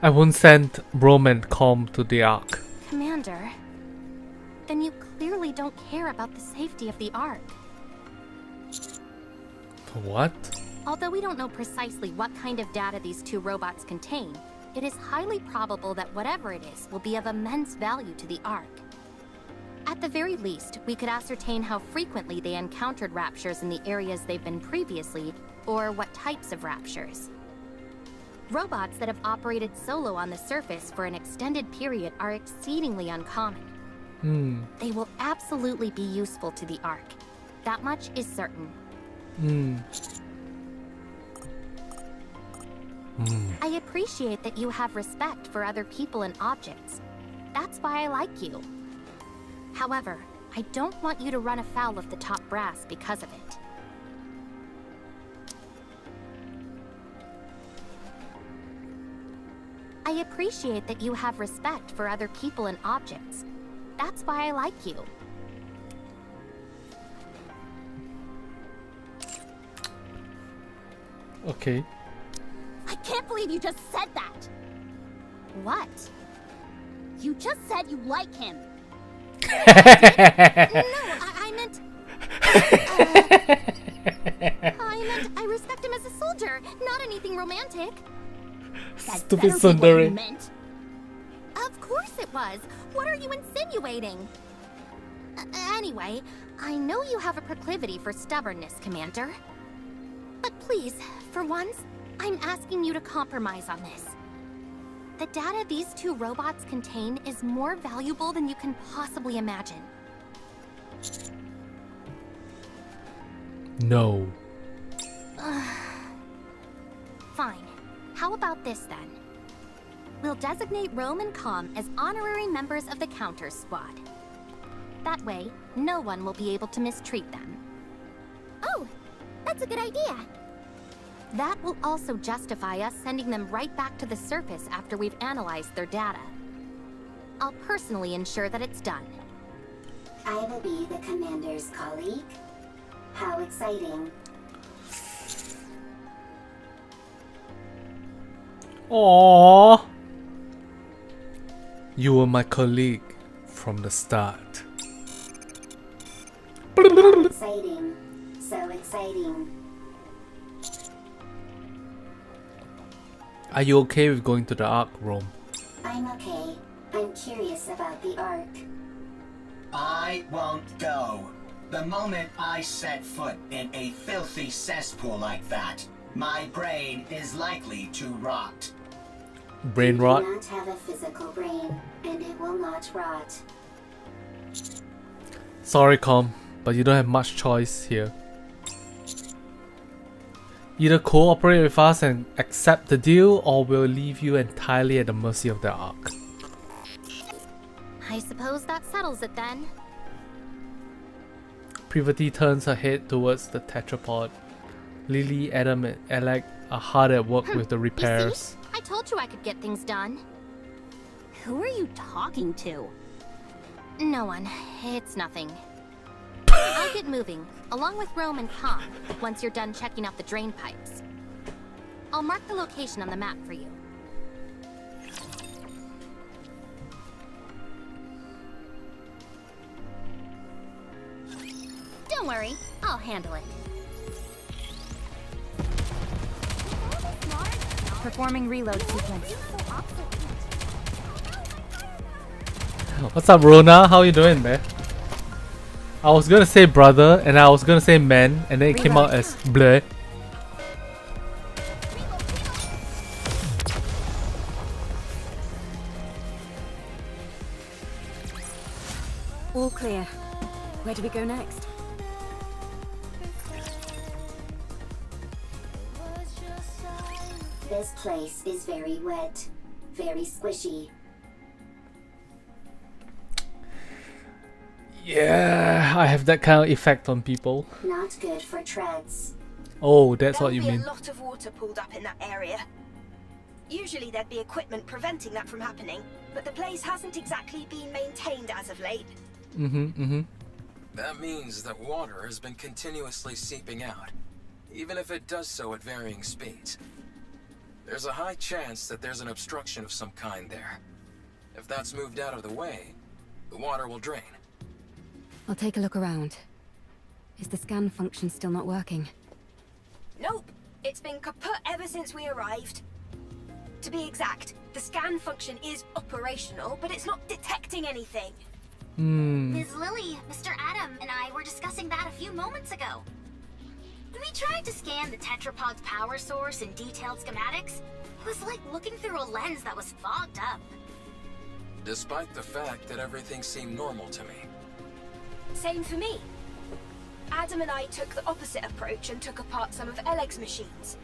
I won't send Rome and Com to the Ark. Commander, then you clearly don't care about the safety of the Ark. What? Although we don't know precisely what kind of data these 2 robots contain, it is highly probable that whatever it is will be of immense value to the Ark. At the very least, we could ascertain how frequently they encountered raptures in the areas they've been previously, or what types of raptures. Robots that have operated solo on the surface for an extended period are exceedingly uncommon. They will absolutely be useful to the Ark. That much is certain. I appreciate that you have respect for other people and objects. That's why I like you. However, I don't want you to run afoul of the top brass because of it. I appreciate that you have respect for other people and objects. That's why I like you. Okay. I can't believe you just said that! What? You just said you like him! I meant... I respect him as a soldier, not anything romantic. That Stupid better be what you Sundari. meant. Of course it was. What are you insinuating? Anyway, I know you have a proclivity for stubbornness, Commander. But please, for once, I'm asking you to compromise on this. The data these two robots contain is more valuable than you can possibly imagine. No. Fine. How about this then? We'll designate Rome and Com as honorary members of the Counter Squad. That way, no one will be able to mistreat them. Oh, that's a good idea. That will also justify us sending them right back to the surface after we've analyzed their data. I'll personally ensure that it's done. I will be the commander's colleague. How exciting. Aww. You were my colleague from the start. Exciting. So exciting. Are you okay with going to the Ark, Rome? I'm okay. I'm curious about the Ark. I won't go. The moment I set foot in a filthy cesspool like that, my brain is likely to rot. Brain You rot? do not have a physical brain, and it will not rot. Sorry, Com, but you don't have much choice here. Either cooperate with us and accept the deal, or we'll leave you entirely at the mercy of the Ark. I suppose that settles it then. Privity turns her head towards the tetrapod. Lily, Adam, and Alec are hard at work with the You repairs. see? I told you I could get things done. Who are you talking to? No one. It's nothing. I'll get moving, along with Rome and Com, once you're done checking out the drain pipes. I'll mark the location on the map for you. Don't worry, I'll handle it. Performing reload sequence. What's up, Rona? How you doing, man? I was gonna say brother, and I was gonna say man, and then it came out as bleh. All clear. Where do we go next? This place is very wet, very squishy. Yeah, I have that kind of effect on people. Not good for treads. Oh, that's what There'll you be mean. a lot of water pulled up in that area. Usually there'd be equipment preventing that from happening, but the place hasn't exactly been maintained as of late. That means that water has been continuously seeping out, even if it does so at varying speeds. There's a high chance that there's an obstruction of some kind there. If that's moved out of the way, the water will drain. I'll take a look around. Is the scan function still not working? Nope, it's been kaput ever since we arrived. To be exact, the scan function is operational, but it's not detecting anything. Ms. Lily, Mr. Adam, and I were discussing that a few moments ago. When we tried to scan the tetrapod's power source in detailed schematics, it was like looking through a lens that was fogged up. Despite the fact that everything seemed normal to me. Same for me. Adam and I took the opposite approach and took apart some of Eleg's machines.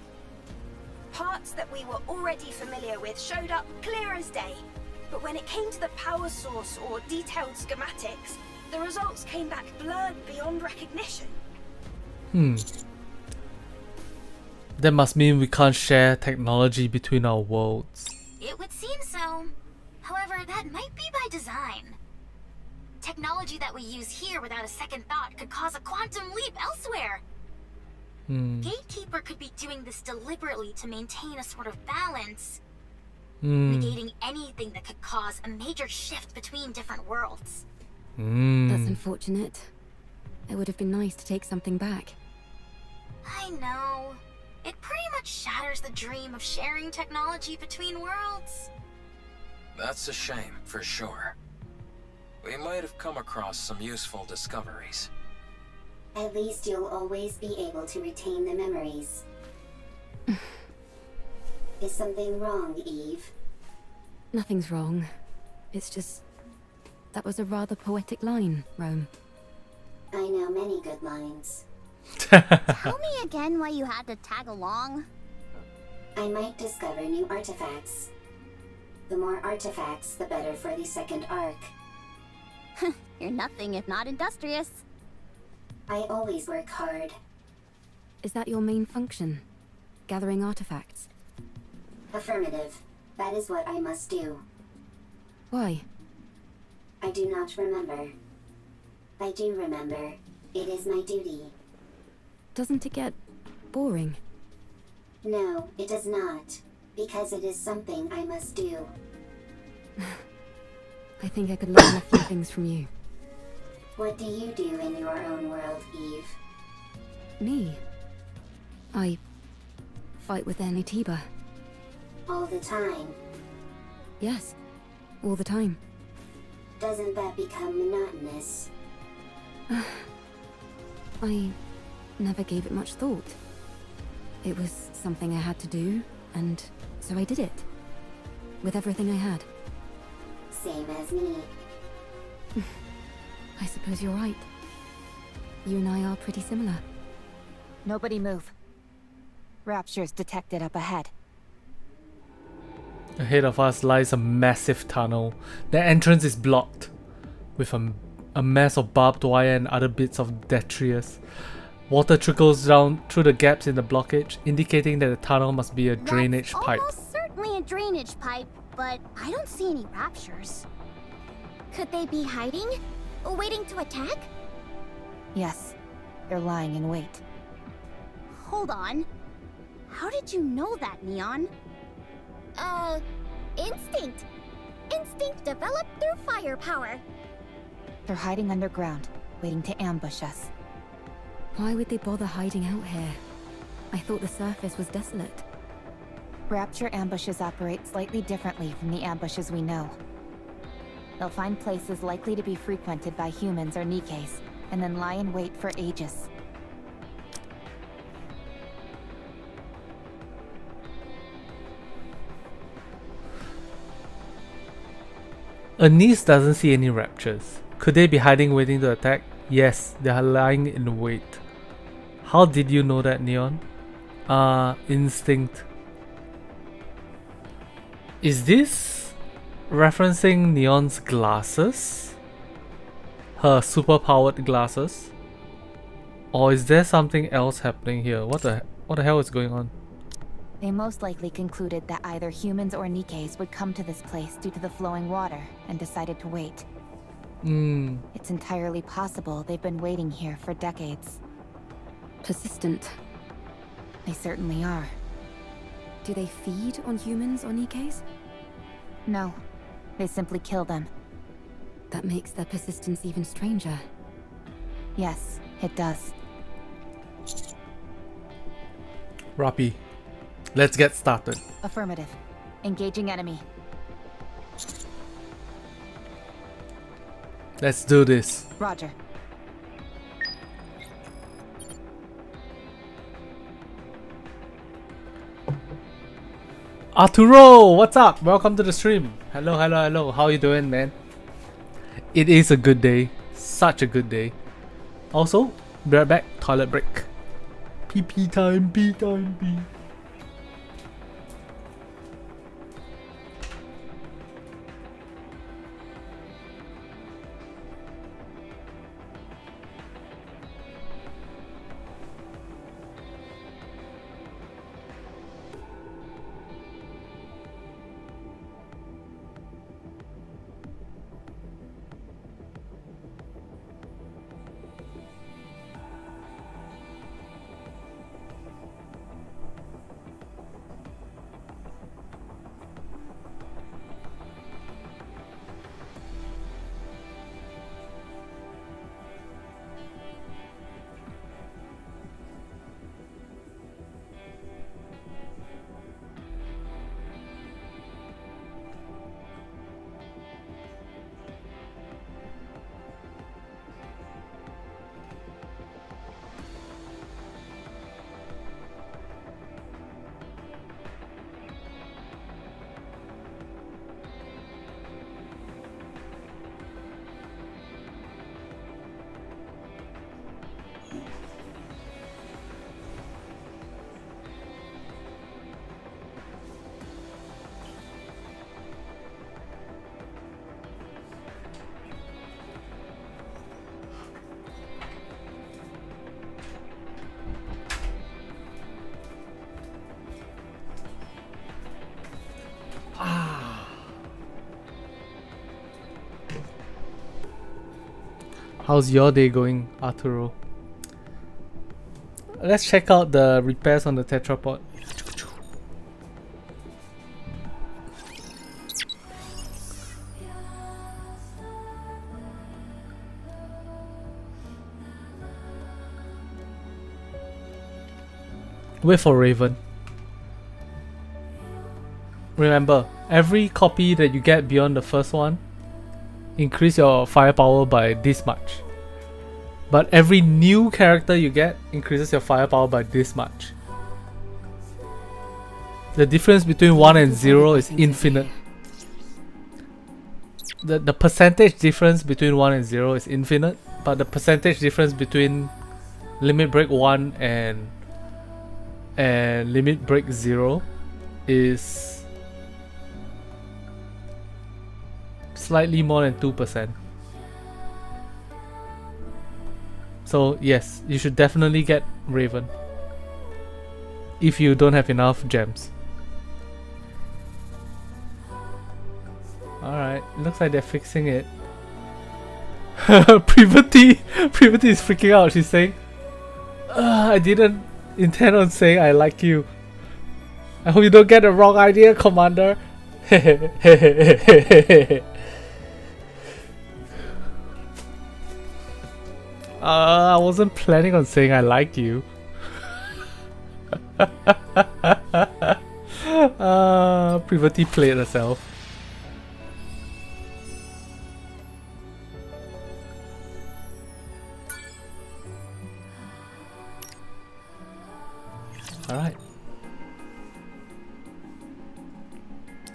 Parts that we were already familiar with showed up clear as day. But when it came to the power source or detailed schematics, the results came back blurred beyond recognition. That must mean we can't share technology between our worlds. It would seem so. However, that might be by design. Technology that we use here without a second thought could cause a quantum leap elsewhere. Gatekeeper could be doing this deliberately to maintain a sort of balance, negating anything that could cause a major shift between different worlds. That's unfortunate. It would have been nice to take something back. I know. It pretty much shatters the dream of sharing technology between worlds. That's a shame, for sure. We might have come across some useful discoveries. At least you'll always be able to retain the memories. Is something wrong, Eve? Nothing's wrong. It's just... that was a rather poetic line, Rome. I know many good lines. Tell me again why you had to tag along. I might discover new artifacts. The more artifacts, the better for the second arc. You're nothing if not industrious. I always work hard. Is that your main function? Gathering artifacts? Affirmative. That is what I must do. Why? I do not remember. I do remember. It is my duty. Doesn't it get boring? No, it does not. Because it is something I must do. I think I could learn a few things from you. What do you do in your own world, Eve? Me? I fight with Anitiba. All the time. Yes, all the time. Doesn't that become monotonous? I never gave it much thought. It was something I had to do, and so I did it. With everything I had. Same as me. I suppose you're right. You and I are pretty similar. Nobody move. Raptures detected up ahead. Ahead of us lies a massive tunnel. The entrance is blocked with a mass of barbed wire and other bits of detritus. Water trickles down through the gaps in the blockage, indicating that the tunnel must be a drainage pipe. Almost certainly a drainage pipe, but I don't see any raptures. Could they be hiding? Waiting to attack? Yes, they're lying in wait. Hold on. How did you know that, Neon? Instinct. Instinct developed through firepower. They're hiding underground, waiting to ambush us. Why would they bother hiding out here? I thought the surface was desolate. Rapture ambushes operate slightly differently from the ambushes we know. They'll find places likely to be frequented by humans or Nikkes, and then lie in wait for ages. Anise doesn't see any raptures. Could they be hiding waiting to attack? Yes, they are lying in wait. How did you know that, Neon? Instinct. Is this referencing Neon's glasses? Her super-powered glasses? Or is there something else happening here? What the hell is going on? They most likely concluded that either humans or Nikkes would come to this place due to the flowing water, and decided to wait. It's entirely possible they've been waiting here for decades. Persistent. They certainly are. Do they feed on humans or Nikkes? No, they simply kill them. That makes their persistence even stranger. Yes, it does. Rapi, let's get started. Affirmative. Engaging enemy. Let's do this. Roger. Arturo, what's up? Welcome to the stream. Hello, hello, hello. How you doing, man? It is a good day. Such a good day. Also, be right back. Toilet break. PP time, pee time, pee. How's your day going, Arturo? Let's check out the repairs on the tetrapod. Wait for Raven. Remember, every copy that you get beyond the first one, increase your firepower by this much. But every new character you get increases your firepower by this much. The difference between 1 and 0 is infinite. The percentage difference between 1 and 0 is infinite, but the percentage difference between Limit Break 1 and Limit Break 0 is slightly more than 2%. So yes, you should definitely get Raven if you don't have enough gems. Alright, looks like they're fixing it. Privity is freaking out. She's saying, I didn't intend on saying I like you. I hope you don't get the wrong idea, Commander. I wasn't planning on saying I like you. Privity played herself. Alright.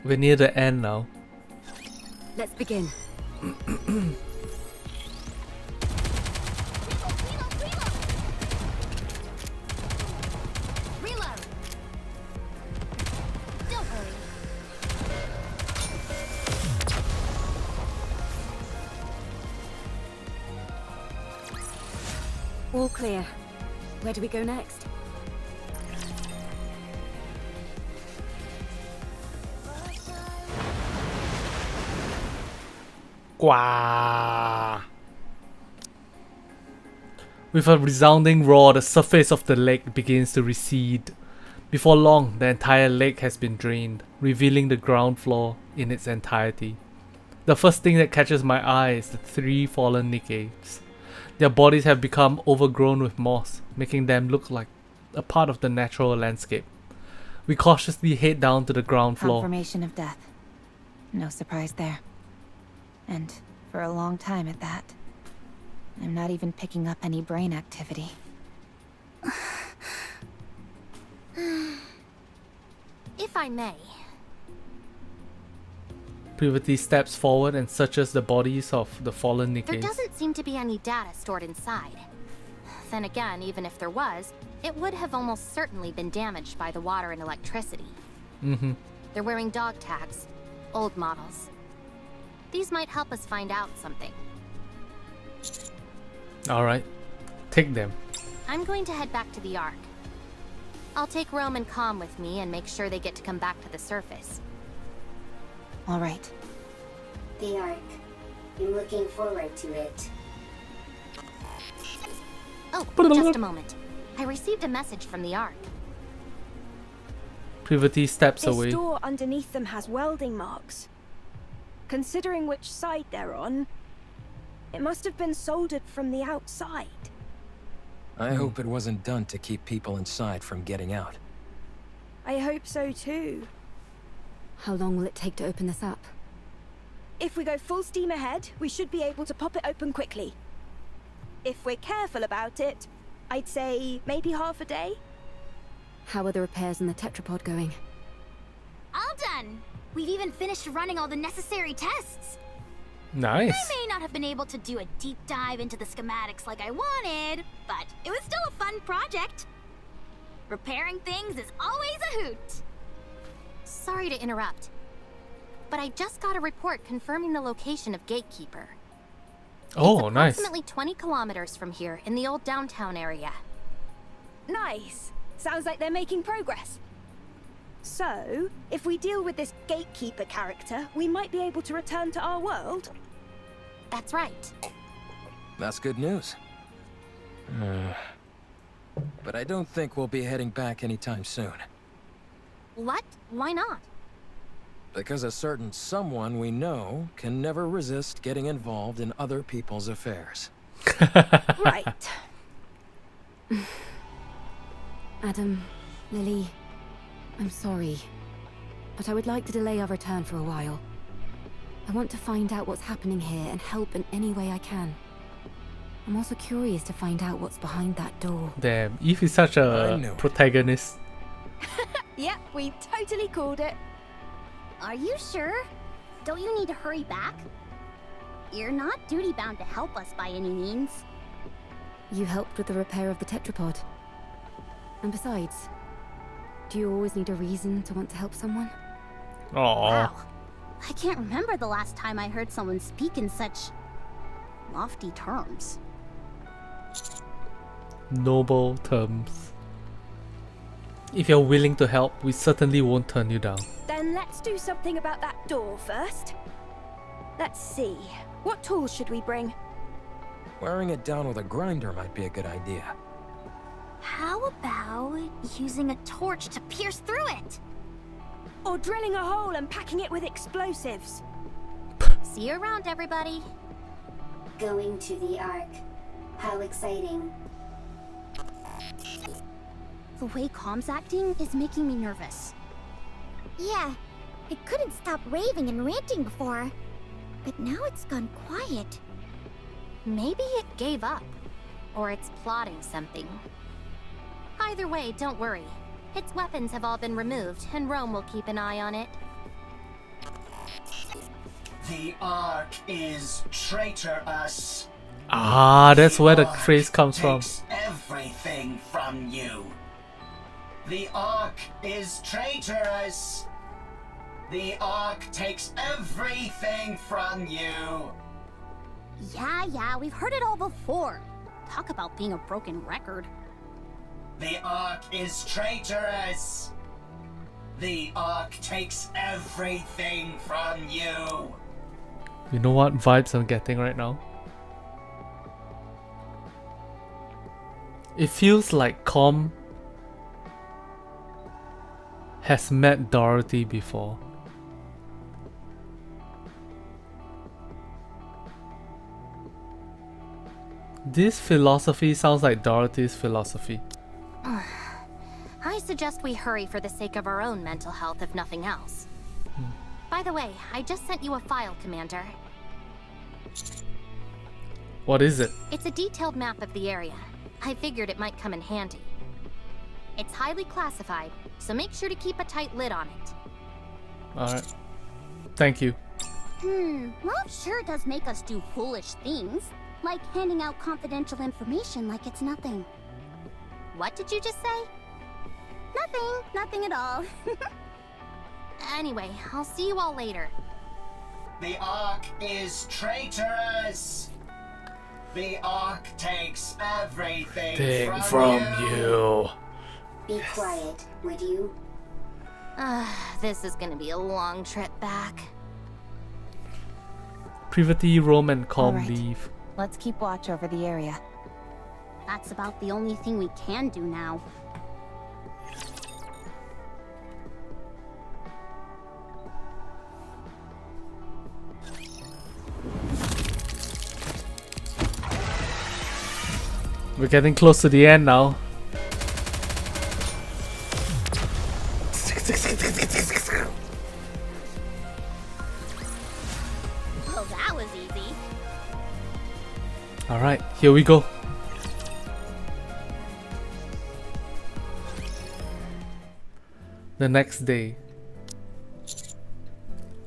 We're near the end now. Let's begin. All clear. Where do we go next? Gwah! With a resounding roar, the surface of the lake begins to recede. Before long, the entire lake has been drained, revealing the ground floor in its entirety. The first thing that catches my eye is the 3 fallen Nikkes. Their bodies have become overgrown with moss, making them look like a part of the natural landscape. We cautiously head down to the ground floor. Confirmation of death. No surprise there. And for a long time at that. I'm not even picking up any brain activity. If I may. Privity steps forward and searches the bodies of the fallen Nikkes. There doesn't seem to be any data stored inside. Then again, even if there was, it would have almost certainly been damaged by the water and electricity. They're wearing dog tags, old models. These might help us find out something. Alright, take them. I'm going to head back to the Ark. I'll take Rome and Com with me and make sure they get to come back to the surface. All right. The Ark. I'm looking forward to it. Oh, just a moment. I received a message from the Ark. Privity steps away. This door underneath them has welding marks. Considering which side they're on, it must have been soldered from the outside. I hope it wasn't done to keep people inside from getting out. I hope so too. How long will it take to open this up? If we go full steam ahead, we should be able to pop it open quickly. If we're careful about it, I'd say maybe half a day. How are the repairs in the tetrapod going? All done! We've even finished running all the necessary tests. Nice. I may not have been able to do a deep dive into the schematics like I wanted, but it was still a fun project. Repairing things is always a hoot. Sorry to interrupt, but I just got a report confirming the location of Gatekeeper. Oh, it's nice. approximately 20 kilometers from here in the old downtown area. Nice. Sounds like they're making progress. So, if we deal with this Gatekeeper character, we might be able to return to our world? That's right. That's good news. But I don't think we'll be heading back anytime soon. What? Why not? Because a certain someone we know can never resist getting involved in other people's affairs. Right. Adam, Lily, I'm sorry, but I would like to delay our return for a while. I want to find out what's happening here and help in any way I can. I'm also curious to find out what's behind that door. Damn, Eve is such a protagonist. Yep, we totally called it. Are you sure? Don't you need to hurry back? You're not duty-bound to help us by any means. You helped with the repair of the tetrapod. And besides, do you always need a reason to want to help someone? Aww. Wow. I can't remember the last time I heard someone speak in such lofty terms. Noble terms. If you're willing to help, we certainly won't turn you down. Then let's do something about that door first. Let's see. What tools should we bring? Wearing it down with a grinder might be a good idea. How about using a torch to pierce through it? Or drilling a hole and packing it with explosives? See you around, everybody. Going to the Ark. How exciting. The way Com's acting is making me nervous. Yeah, it couldn't stop raving and ranting before. But now it's gone quiet. Maybe it gave up. Or it's plotting something. Either way, don't worry. Its weapons have all been removed, and Rome will keep an eye on it. The Ark is traitorous. Ah, that's where the phrase comes from. Takes everything from you. The Ark is traitorous. The Ark takes everything from you. Yeah, we've heard it all before. Talk about being a broken record. The Ark is traitorous. The Ark takes everything from you. You know what vibes I'm getting right now? It feels like Com has met Dorothy before. This philosophy sounds like Dorothy's philosophy. I suggest we hurry for the sake of our own mental health, if nothing else. By the way, I just sent you a file, Commander. What is it? It's a detailed map of the area. I figured it might come in handy. It's highly classified, so make sure to keep a tight lid on it. Alright. Thank you. Love sure does make us do foolish things. Like handing out confidential information like it's nothing. What did you just say? Nothing at all. Anyway, I'll see you all later. The Ark is traitorous. The Ark takes everything from you. Be quiet, would you? This is gonna be a long trip back. Privity, Rome, and Com Alright. leave. Let's keep watch over the area. That's about the only thing we can do now. We're getting close to the end now. Oh, that was easy. Alright, here we go. The next day.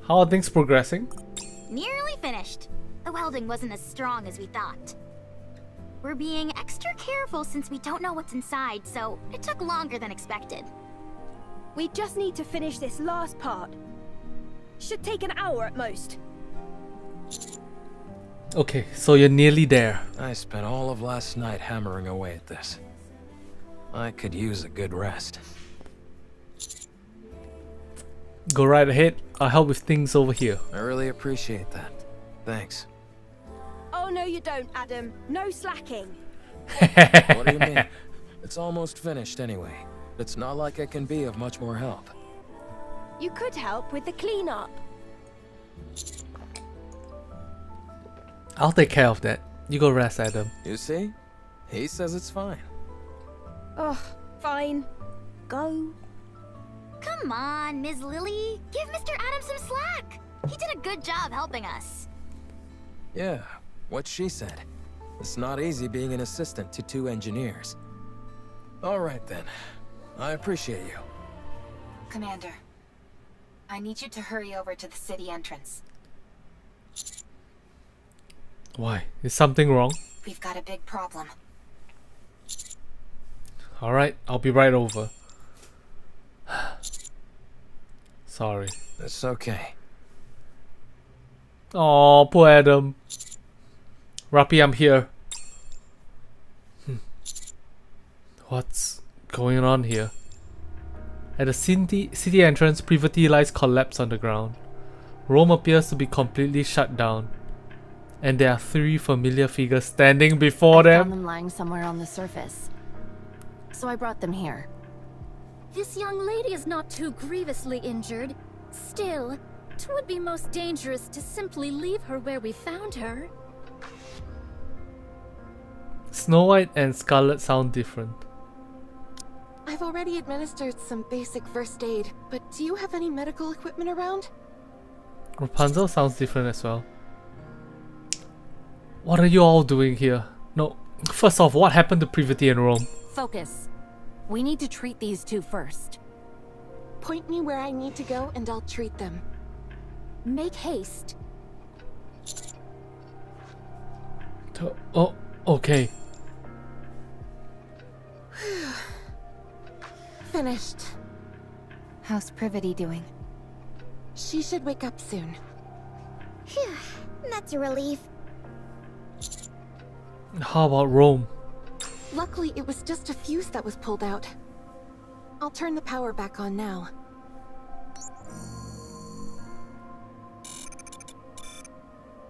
How are things progressing? Nearly finished. The welding wasn't as strong as we thought. We're being extra careful since we don't know what's inside, so it took longer than expected. We just need to finish this last part. Should take an hour at most. Okay, so you're nearly there. I spent all of last night hammering away at this. I could use a good rest. Go right ahead. I'll help with things over here. I really appreciate that. Thanks. Oh, no you don't, Adam. No slacking. What do you mean? It's almost finished anyway. It's not like I can be of much more help. You could help with the cleanup. I'll take care of that. You go rest, Adam. You see? He says it's fine. Oh, fine. Go. Come on, Ms. Lily. Give Mr. Adams some slack. He did a good job helping us. Yeah, what she said. It's not easy being an assistant to 2 engineers. All right then. I appreciate you. Commander, I need you to hurry over to the city entrance. Why? Is something wrong? We've got a big problem. Alright, I'll be right over. Sorry. It's okay. Oh, poor Adam. Rappy, I'm here. What's going on here? At the city entrance, privity lies collapsed on the ground. Rome appears to be completely shut down. And there are 3 familiar figures standing before I found them. them lying somewhere on the surface. So I brought them here. This young lady is not too grievously injured. Still, 'twould be most dangerous to simply leave her where we found her. Snow White and Scarlet sound different. I've already administered some basic first aid, but do you have any medical equipment around? Rapunzel sounds different as well. What are you all doing here? No, first off, what happened to Privity and Rome? Focus. We need to treat these 2 first. Point me where I need to go and I'll treat them. Make haste. Oh, okay. Finished. How's Privity doing? She should wake up soon. Phew, that's a relief. How about Rome? Luckily, it was just a fuse that was pulled out. I'll turn the power back on now.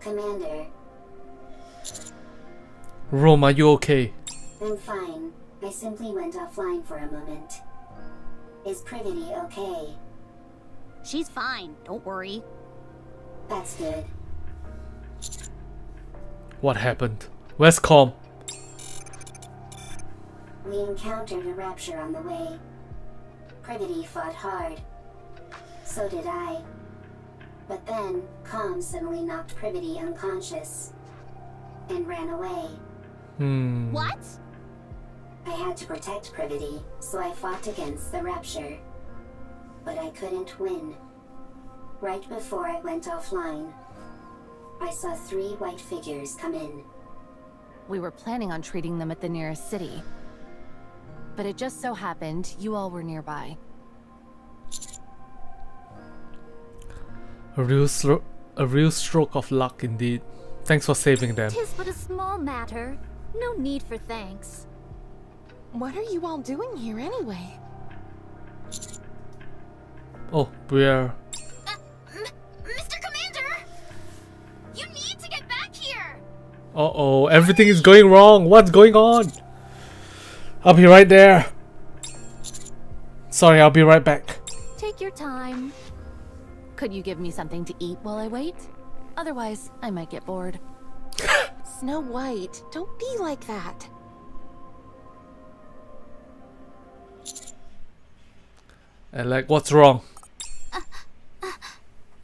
Commander, Rome, are you okay? I'm fine. I simply went offline for a moment. Is Privity okay? She's fine, don't worry. That's good. What happened? Where's Com? We encountered a rapture on the way. Privity fought hard. So did I. But then, Com suddenly knocked Privity unconscious. And ran away. What? I had to protect Privity, so I fought against the rapture. But I couldn't win. Right before I went offline, I saw 3 white figures come in. We were planning on treating them at the nearest city. But it just so happened you all were nearby. A real stroke of luck indeed. Thanks for saving them. 'Tis but a small matter. No need for thanks. What are you all doing here anyway? Oh, we're... Mr. Commander! You need to get back here! Uh-oh, everything is going wrong. What's going on? I'll be right there. Sorry, I'll be right back. Take your time. Could you give me something to eat while I wait? Otherwise, I might get bored. Snow White, don't be like that. And like, what's wrong?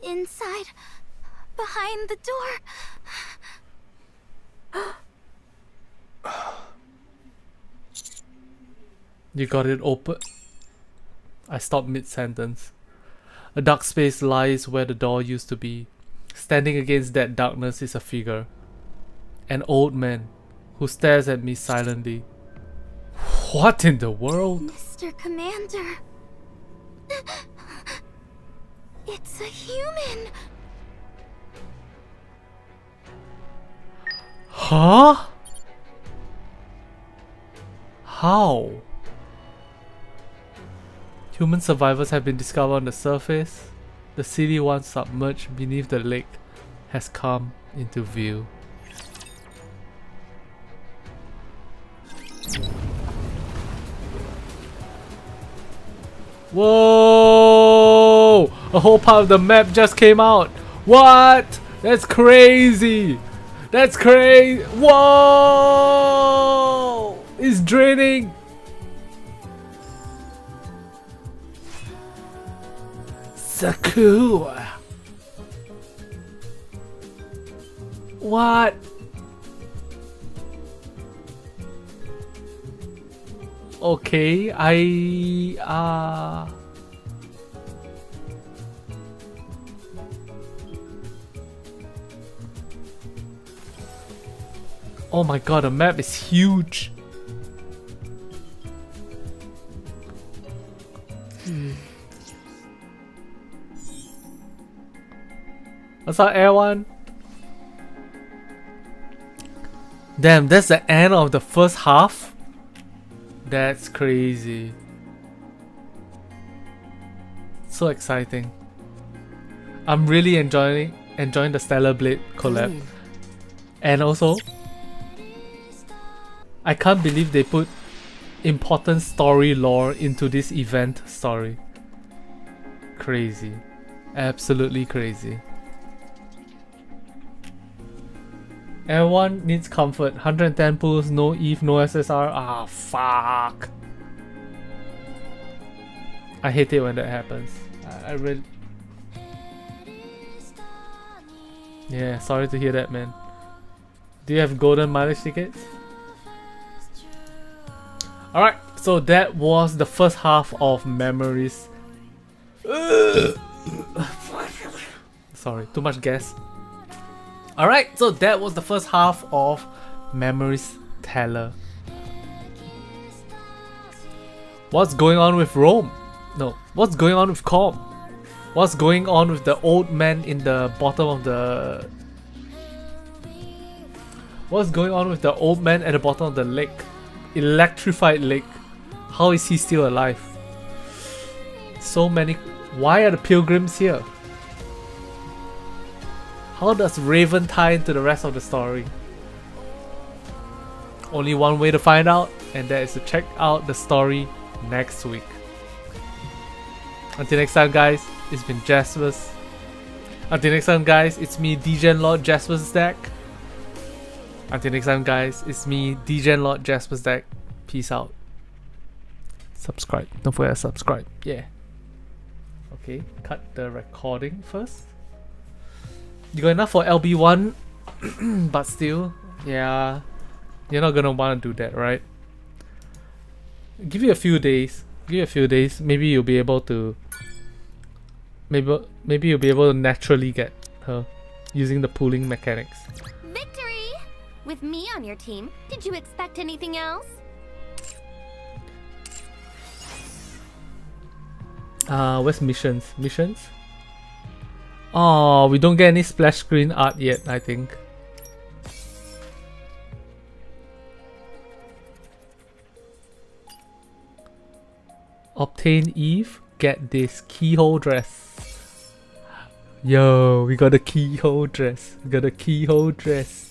Inside, behind the door. You got it open. I stopped mid-sentence. A dark space lies where the door used to be. Standing against that darkness is a figure. An old man who stares at me silently. What in the world? Mr. Commander. It's a human. Huh? How? Human survivors have been discovered on the surface. The city once submerged beneath the lake has come into view. Whoa! A whole part of the map just came out. What? That's crazy. That's crazy. Whoa! It's draining. So cool. What? Okay, oh my god, the map is huge. What's up, everyone? Damn, that's the end of the first half. That's crazy. So exciting. I'm really enjoying the Stellar Blade collab. And also, I can't believe they put important story lore into this event story. Crazy. Absolutely crazy. Everyone needs comfort. 110 pulls, no Eve, no SSR. Ah, fuck. I hate it when that happens. I really... Yeah, sorry to hear that, man. Do you have golden mileage tickets? Alright, so that was the first half of Memories. Sorry, too much gas. Alright, so that was the first half of Memories Teller. What's going on with Rome? No, what's going on with Com? What's going on with the old man in the bottom of the... What's going on with the old man at the bottom of the lake? Electrified lake. How is he still alive? So many... Why are the pilgrims here? How does Raven tie into the rest of the story? Only one way to find out, and that is to check out the story next week. Until next time, guys, it's been Jasper's. Until next time, guys, it's me, DGen Lord Jasper's Stack. Until next time, guys, it's me, DGen Lord Jasper's Stack. Peace out. Subscribe. Don't forget to subscribe. Yeah. Okay, cut the recording first. You got enough for LB1, but still, yeah, you're not gonna want to do that, right? Give it a few days. Give it a few days. Maybe you'll be able to. Maybe you'll be able to naturally get her using the pooling mechanics. Victory! With me on your team, did you expect anything else? Where's missions? Missions? Oh, we don't get any splash screen art yet, I think. Obtain Eve, get this keyhole dress. Yo, we got a keyhole dress. We got a keyhole dress.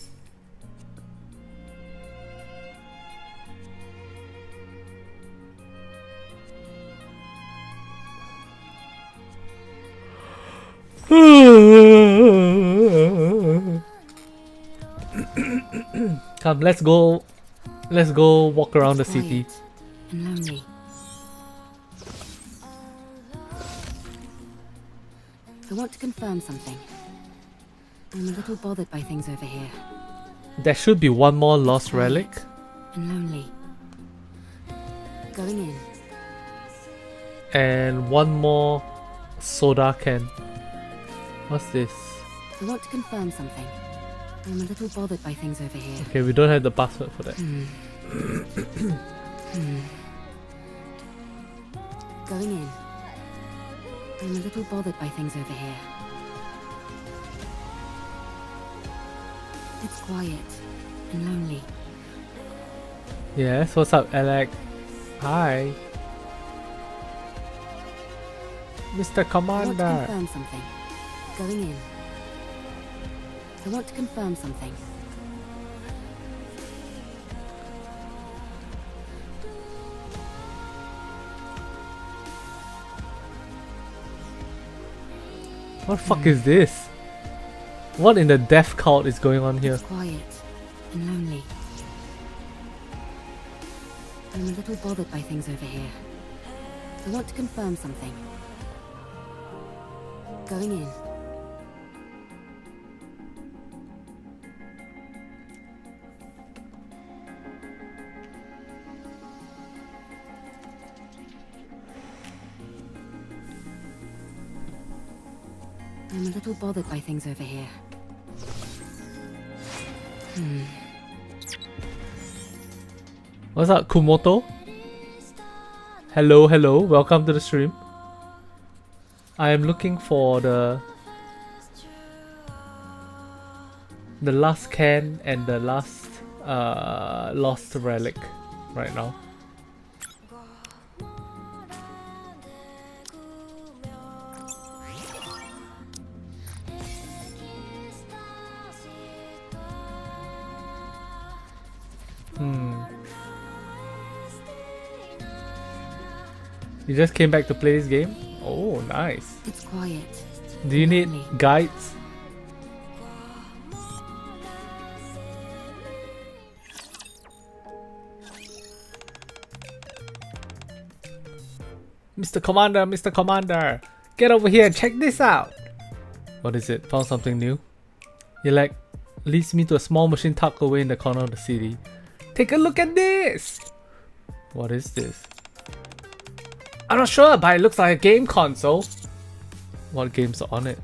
Come, let's go. Let's go walk around the city. And lonely. I want to confirm something. I'm a little bothered by things over here. There should be one more lost relic. And lonely. Going in. And one more soda can. What's this? I want to confirm something. I'm a little bothered by things over here. Okay, we don't have the password for that. Going in. I'm a little bothered by things over here. It's quiet and lonely. Yes, what's up, Alec? Hi. Mr. I Commander. want to confirm something. Going in. I want to confirm something. What the fuck is this? What in the death cult is going on here? It's quiet and lonely. I'm a little bothered by things over here. I want to confirm something. Going in. I'm a little bothered by things over here. What's up, Kumoto? Hello, hello, welcome to the stream. I am looking for the last can and the last lost relic right now. You just came back to play this game? Oh, nice. It's quiet. Do you need guides? Mr. Commander, get over here and check this out. What is it? Found something new? Elect leads me to a small machine tucked away in the corner of the city. Take a look at this! What is this? I'm not sure, but it looks like a game console. What games are on it?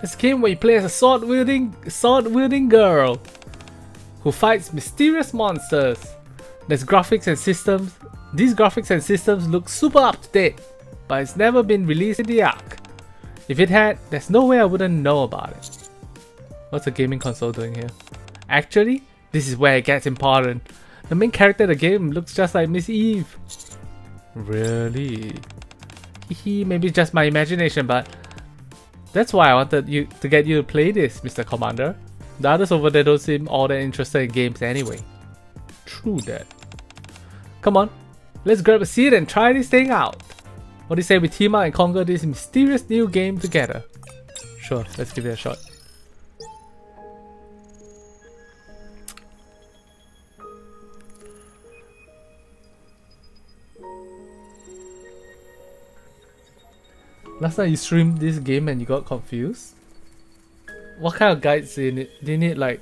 It's a game where you play as a sword-wielding girl who fights mysterious monsters. There's graphics and systems. These graphics and systems look super up to date, but it's never been released in the Ark. If it had, there's no way I wouldn't know about it. What's a gaming console doing here? Actually, this is where it gets important. The main character of the game looks just like Miss Eve. Really? Maybe it's just my imagination, but that's why I wanted to get you to play this, Mr. Commander. The others over there don't seem all that interested in games anyway. True that. Come on, let's grab a seat and try this thing out. What do you say we team up and conquer this mysterious new game together? Sure, let's give it a shot. Last time you streamed this game and you got confused? What kind of guides do you need? Do you need like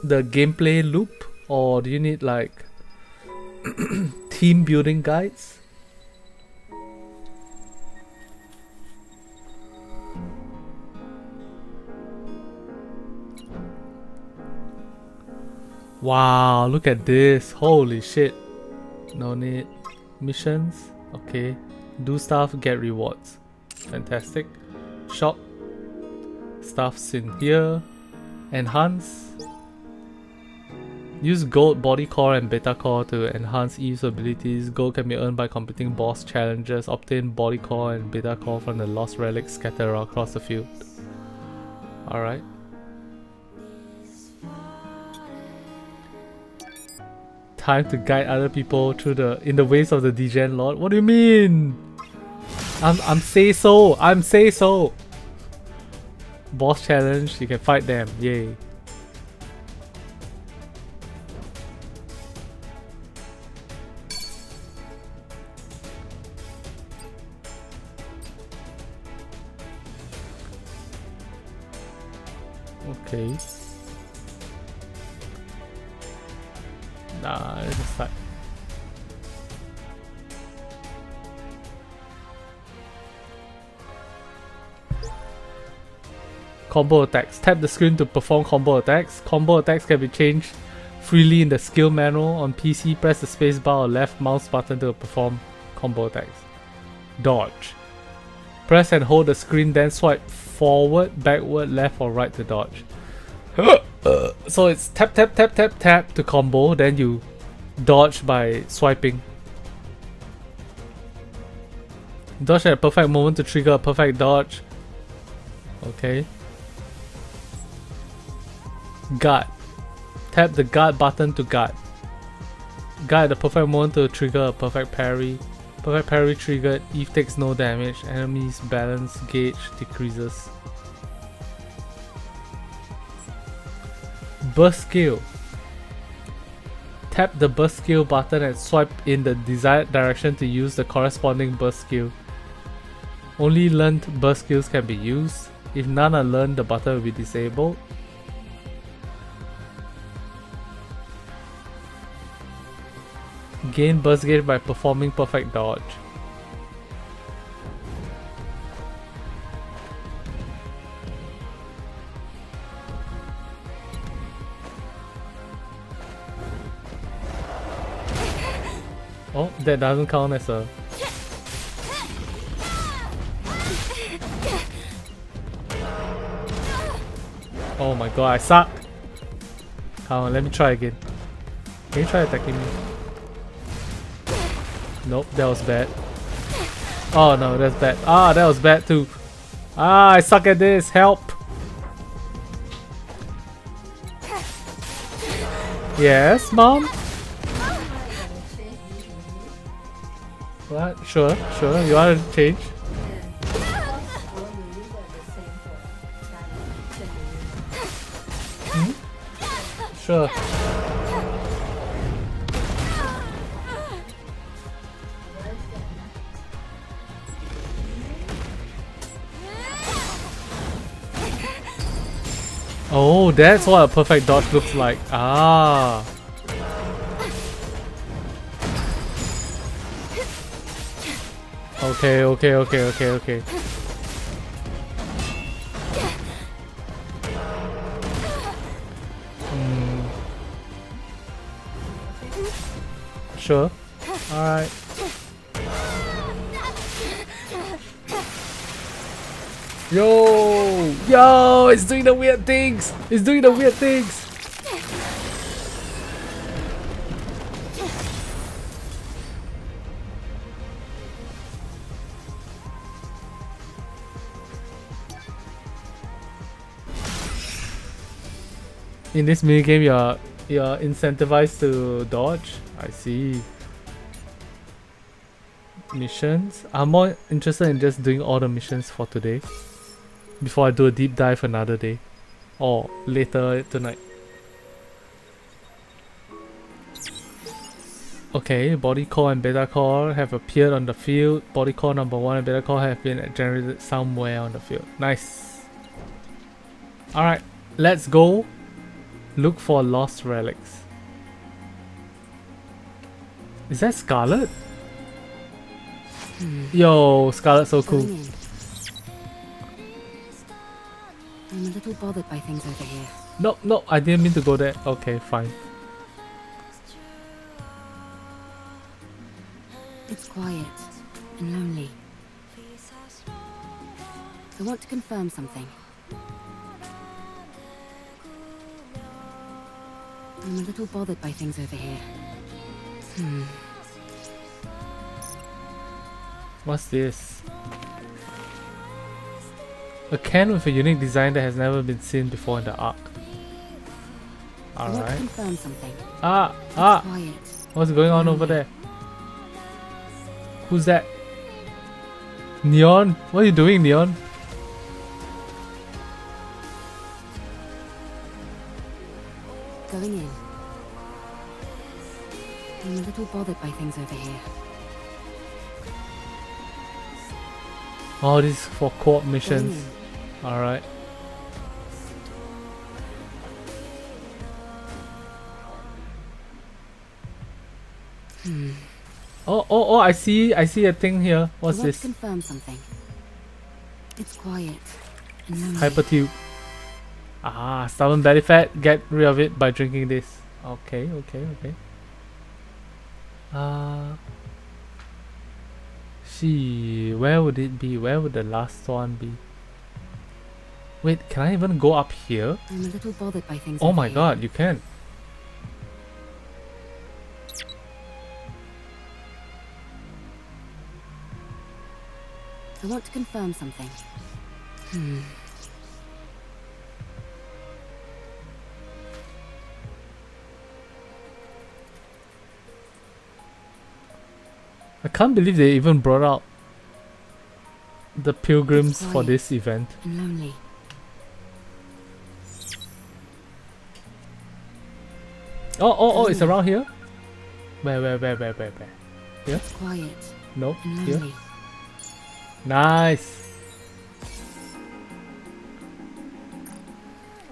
the gameplay loop, or do you need like team building guides? Wow, look at this. Holy shit. No need. Missions. Okay. Do stuff, get rewards. Fantastic. Shop. Stuff's in here. Enhance. Use gold, body core and beta core to enhance Eve's abilities. Gold can be earned by completing boss challenges. Obtain body core and beta core from the lost relics scattered across the field. Alright. Time to guide other people through in the ways of the Degen Lord. What do you mean? I'm say so. I'm say so. Boss challenge, you can fight them. Yay. Okay. Nah, let's just start. Combo attacks. Tap the screen to perform combo attacks. Combo attacks can be changed freely in the skill manual. On PC, press the spacebar or left mouse button to perform combo attacks. Dodge. Press and hold the screen, then swipe forward, backward, left or right to dodge. So it's tap tap tap tap tap to combo, then you dodge by swiping. Dodge at a perfect moment to trigger a perfect dodge. Okay. Guard. Tap the guard button to guard. Guard at the perfect moment to trigger a perfect parry. Perfect parry triggered. Eve takes no damage. Enemy's balance gauge decreases. Burst skill. Tap the burst skill button and swipe in the desired direction to use the corresponding burst skill. Only learned burst skills can be used. If none are learned, the button will be disabled. Gain burst gauge by performing perfect dodge. Oh, that doesn't count as a... Oh my god, I suck! Come on, let me try again. Can you try attacking me? Nope, that was bad. Oh no, that's bad. Ah, that was bad too. Ah, I suck at this. Help! Yes, mom? What? Sure, sure. You want to change? Sure. Oh, that's what a perfect dodge looks like. Ah. Okay, okay, okay, okay, okay. Sure. Alright. Yo! Yo! It's doing the weird things! It's doing the weird things! In this minigame, you're incentivized to dodge. I see. Missions. I'm more interested in just doing all the missions for today before I do a deep dive another day or later tonight. Okay, body core and beta core have appeared on the field. Body core number 1 and beta core have been generated somewhere on the field. Nice. Alright, let's go look for lost relics. Is that Scarlet? Yo, Scarlet's so cool. I'm a little bothered by things over here. No, no, I didn't mean to go there. Okay, fine. It's quiet and lonely. I want to confirm something. I'm a little bothered by things over here. What's this? A can with a unique design that has never been seen before in the Ark. I want to Alright. confirm something. Ah! Quiet. What's going on over there? Who's that? Neon? What are you doing, Neon? Going in. I'm a little bothered by things over here. Oh, this is for co-op missions. Alright. Oh, I see a thing here. What's I want this? to confirm something. It's quiet and lonely. Hypertube. Ah, stubborn belly fat. Get rid of it by drinking this. Okay. See, where would it be? Where would the last one be? Wait, can I even go up here? I'm a little bothered by things. Oh over my here. god, you can. I want to confirm something. I can't believe they even brought out the pilgrims It's for quiet this event. and lonely. Oh, it's around here? Where? Here? It's quiet Nope, and here. lonely. Nice.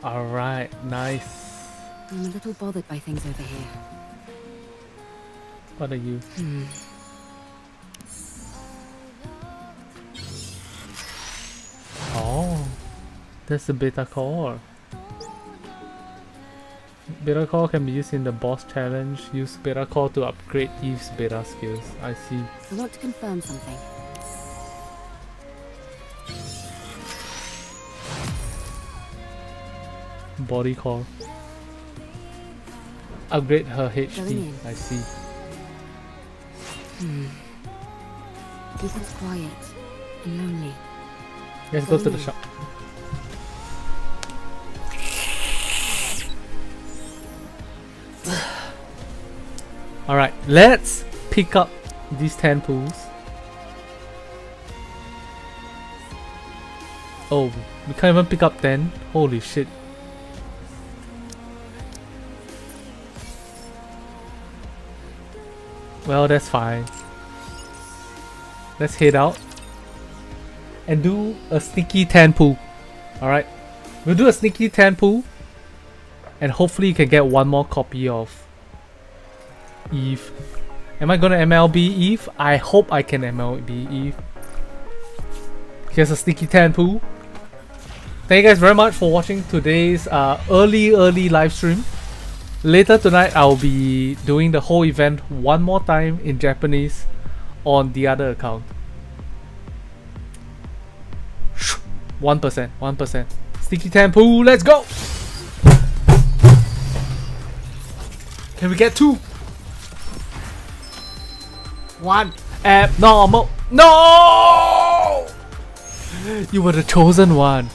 Alright, nice. I'm a little bothered by things over here. What are you? Oh, that's the beta core. Beta core can be used in the boss challenge. Use beta core to upgrade Eve's beta skills. I see. I want to confirm something. Body core. Upgrade her Going HD. in. I see. Keep it quiet and lonely. Let's go to the Going in. shop. Alright, let's pick up these 10 pools. Oh, we can't even pick up 10. Holy shit. Well, that's fine. Let's head out and do a sneaky 10 pool. Alright, we'll do a sneaky 10 pool and hopefully you can get one more copy of Eve. Am I gonna MLB Eve? I hope I can MLB Eve. Here's a sneaky 10 pool. Thank you guys very much for watching today's early live stream. Later tonight I'll be doing the whole event one more time in Japanese on the other account. 1%. Sneaky 10 pool, let's go! Can we get 2? 1 abnormal. No! You were the chosen one.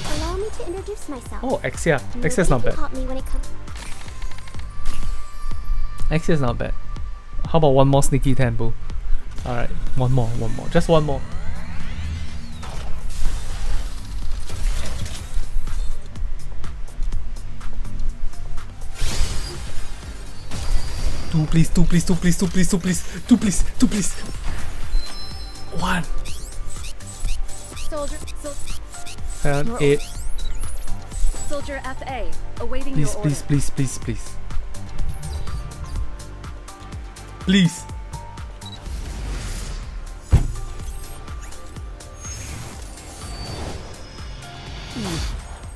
Allow me to introduce myself. Oh, Exia. Exia's not bad. Me when it comes. Exia's not bad. How about one more sneaky 10 pool? Alright, one more. Just one more. Two please. 1. Soldier, 7, 8. Soldier FA, awaiting Please, your order. please. Please.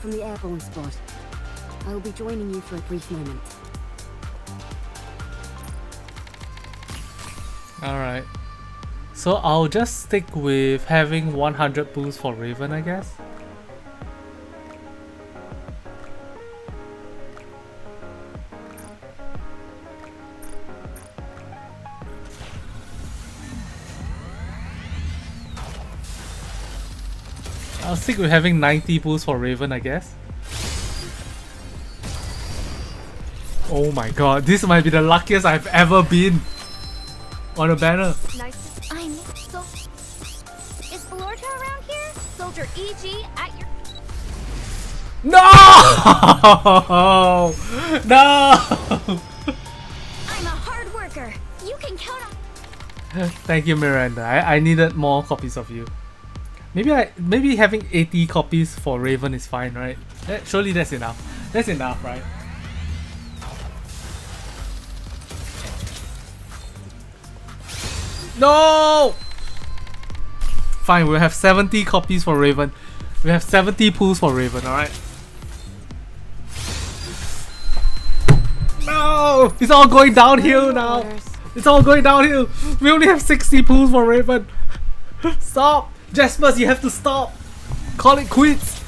From the airborne squad. I will be joining you for a brief moment. Alright. So I'll just stick with having 100 pools for Raven, I guess. I'll stick with having 90 pools for Raven, I guess. Oh my god, this might be the luckiest I've ever been on a banner. Nice. I'm so. Is Valorta around here? Soldier EG at your. No! No! I'm a hard worker. You can count on. Thank you, Miranda. I needed more copies of you. Maybe having 80 copies for Raven is fine, right? Surely that's enough. That's enough, right? No! Fine, we'll have 70 copies for Raven. We have 70 pools for Raven, alright? No! It's all going downhill now! It's all going downhill! We only have 60 pools for Raven! Stop! Jaspers, you have to stop! Call it quits!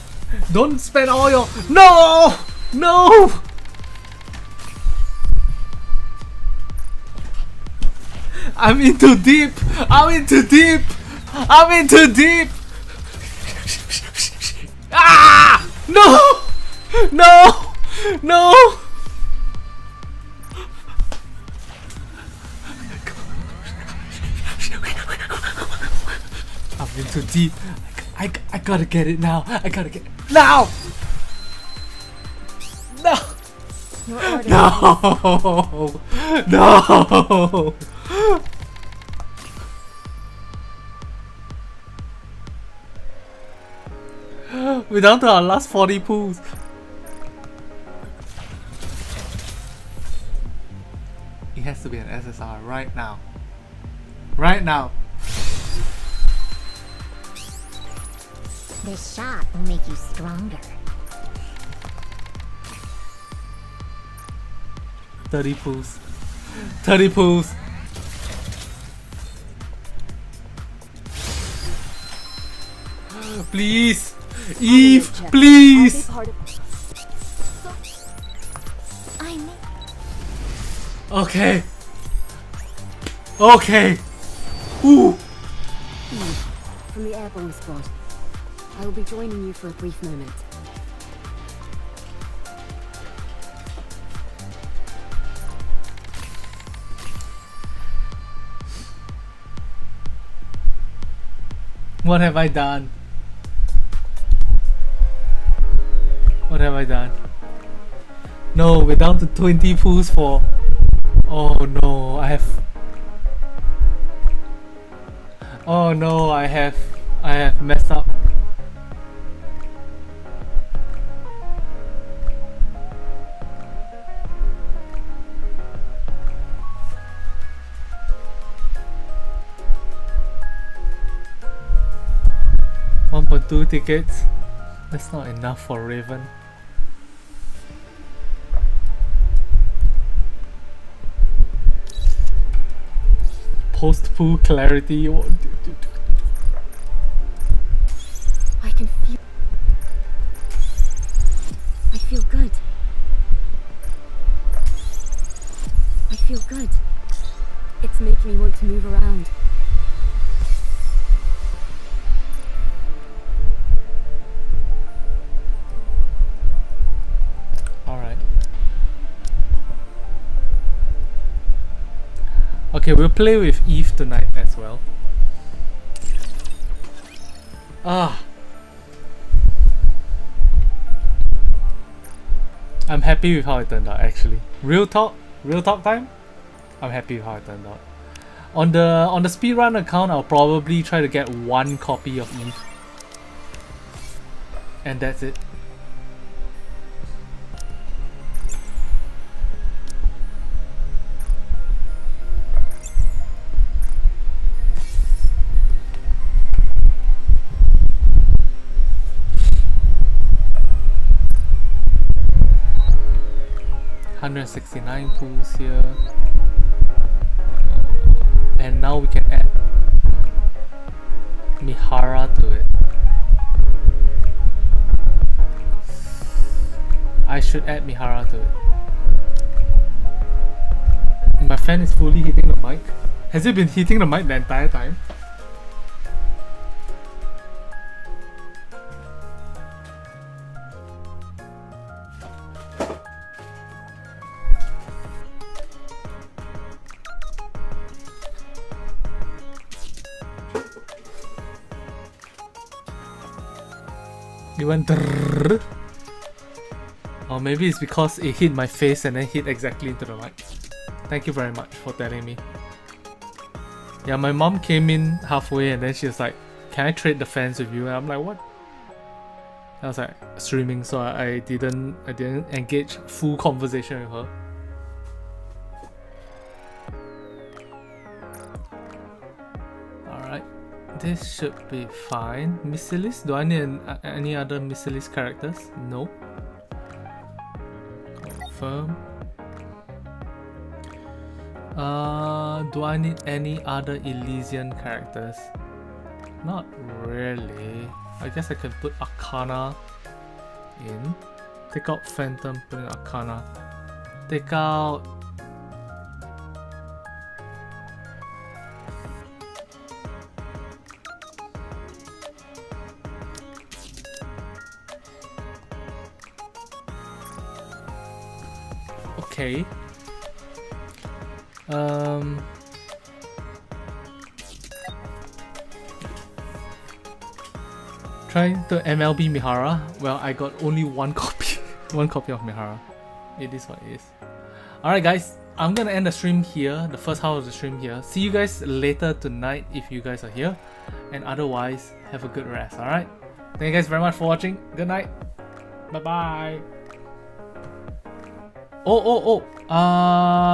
Don't spend all your... No! No! I'm in too deep! I'm in too deep! I'm in too deep! Ah! No! No! No! in too deep. I gotta get it now. I gotta get it now. No. No. No. We're down to our last 40 pools. It has to be an SSR right now. Right now. This shot will make you stronger. 30 pools. 30 pools. Please. Eve, please. Okay. Okay. Ooh. Eve, from the airborne squad. I will be joining you for a brief moment. What have I done? What have I done? No, we're down to 20 pools for... Oh no, I have... Oh no, I have messed up. $1.2 tickets. That's not enough for Raven. Post-pool clarity. I can feel... I feel good. I feel good. It's making me want to move around. Alright. Okay, we'll play with Eve tonight as well. Ah. I'm happy with how it turned out actually. Real talk time? I'm happy with how it turned out. On the speedrun account, I'll probably try to get 1 copy of Eve. And that's it. $169 pools here, and now we can add Mihara to it. I should add Mihara to it. My fan is fully hitting the mic. Has it been hitting the mic the entire time? It went drrrr. Or maybe it's because it hit my face and then hit exactly into the mic. Thank you very much for telling me. Yeah, my mom came in halfway and then she was like, "Can I trade the fans with you?" And I'm like, "What?" I was like streaming, so I didn't engage full conversation with her. Alright. This should be fine. Missilis? Do I need any other Missilis characters? No. Confirm. Do I need any other Elysian characters? Not really. I guess I can put Arcana in. Take out Phantom, put in Arcana. Take out... Okay. Trying to MLB Mihara. Well, I got only one copy. One copy of Mihara. It is what it is. Alright guys, I'm gonna end the stream here. The first half of the stream here. See you guys later tonight if you guys are here. And otherwise, have a good rest, alright? Thank you guys very much for watching. Good night. Bye-bye.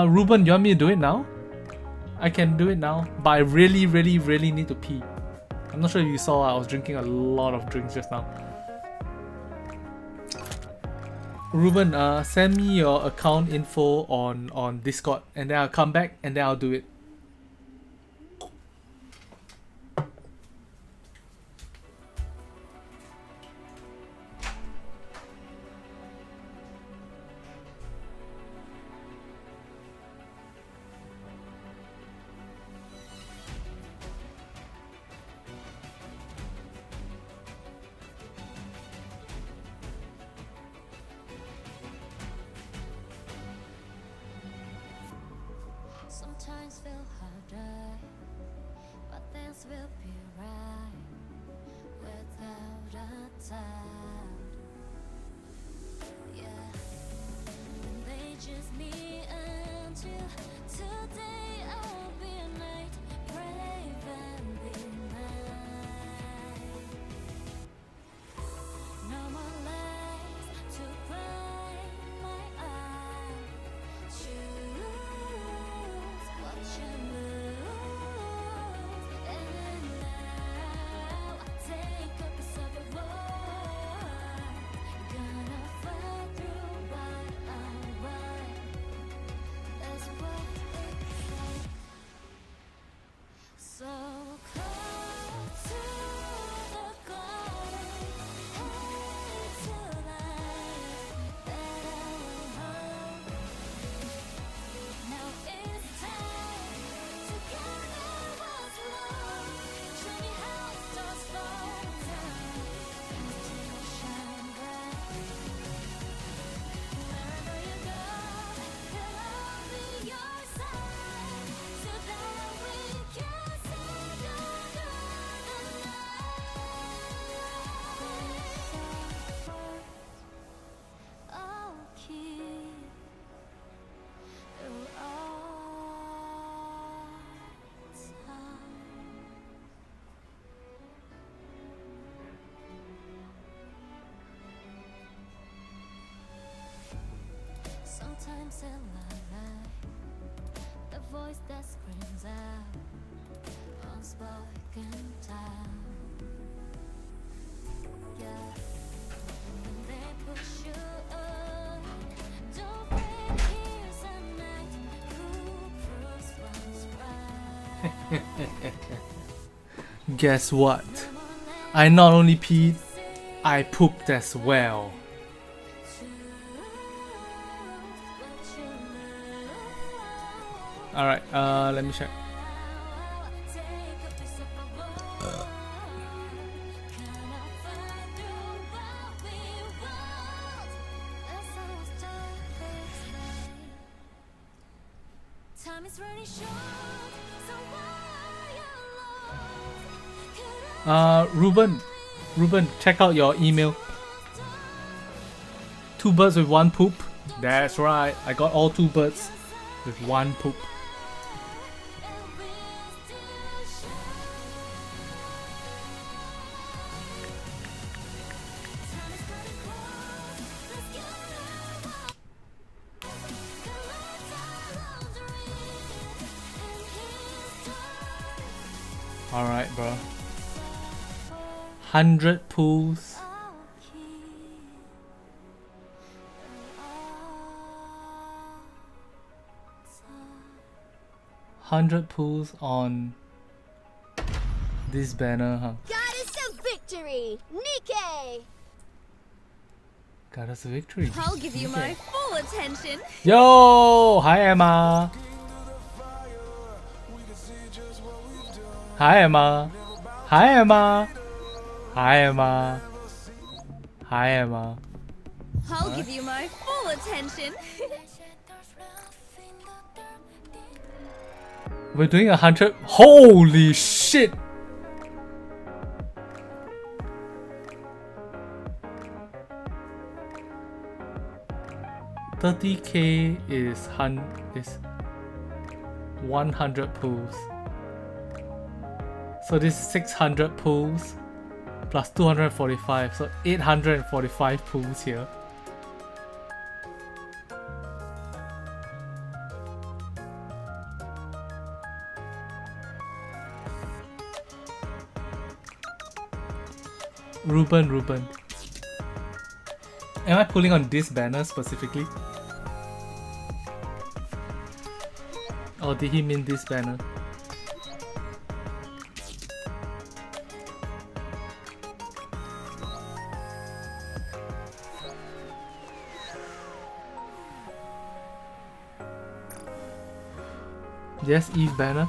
Ruben, you want me to do it now? I can do it now. But I really need to pee. I'm not sure if you saw, I was drinking a lot of drinks just now. Ruben, send me your account info on Discord, and then I'll come back and then I'll do it. Sometimes feel harder, but things will be right without a doubt. Yeah, when they choose me until today, I'll be a knight, brave and be mine. No more lies to blind my eye. Choose what you lose, and now take a piece of the world. Gonna fly through what I want. That's what it's like. So close to the garden, head to life that I will hold. Now it's time to gather what's lost. Show me how stars fall down until you shine bright. Wherever you go, that I'll be your side, so that we can stand under the light. I'll keep through all time. Sometimes in my life, the voice that screams out, unspoken time. Yeah, when they push you up, don't wait, here's a night who proves what's right. Guess what? I not only peed, I pooped as well. Alright, let me check. Time is running short, so why you lost? Ruben, check out your email. 2 birds with 1 poop. That's right, I got all 2 birds with 1 poop. Alright, bro. 100 pools. 100 pulls on this banner, huh? Goddess of victory, Nikke! Got us a victory. I'll give you my Okay. full attention. Yo! Hi, Emma. Hi, Emma. Hi, Emma. Hi, Emma. Hi, Emma. I'll give you my full attention. We're doing 100. Holy shit! 30k is 100 pools. So this is 600 pools plus 245, so 845 pools here. Ruben. Am I pulling on this banner specifically? Or did he mean this banner? Yes, Eve banner.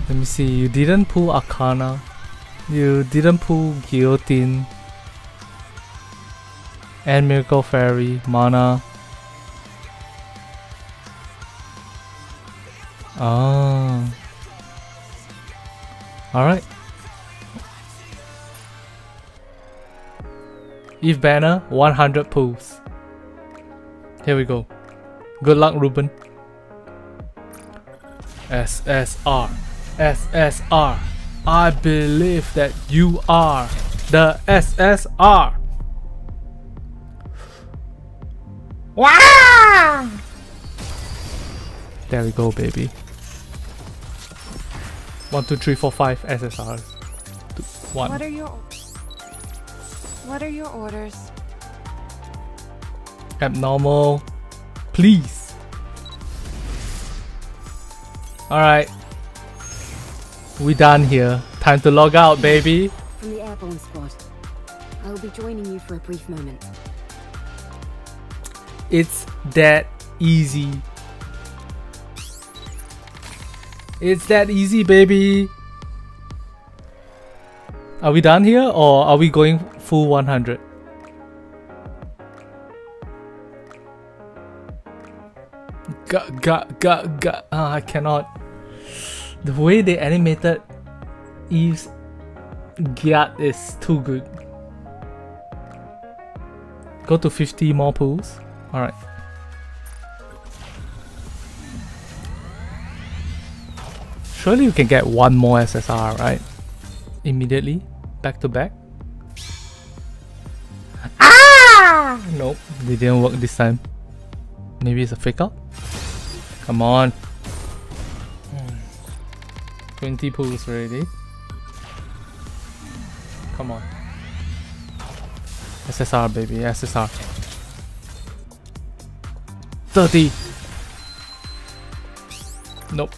Let me see, you didn't pull Arcana. You didn't pull Guillotine. And Miracle Fairy, Mana. Ah. Alright. Eve banner, 100 pulls. Here we go. Good luck, Ruben. SSR. SSR. I believe that you are the SSR. Wow! There we go, baby. 1, 2, 3, 4, 5 SSRs. 1. What are your orders? Abnormal. Please. Alright. We done here. Time to log out, baby. From the airborne squad. I will be joining you for a brief moment. It's that easy. It's that easy, baby. Are we done here or are we going full 100? I cannot. The way they animated Eve's Gyat is too good. Go to 50 more pools. Alright. Surely you can get one more SSR, right? Immediately? Back to back? Ah! Nope, they didn't work this time. Maybe it's a fake out? Come on. 20 pools already. Come on. SSR, baby, SSR. 30. Nope.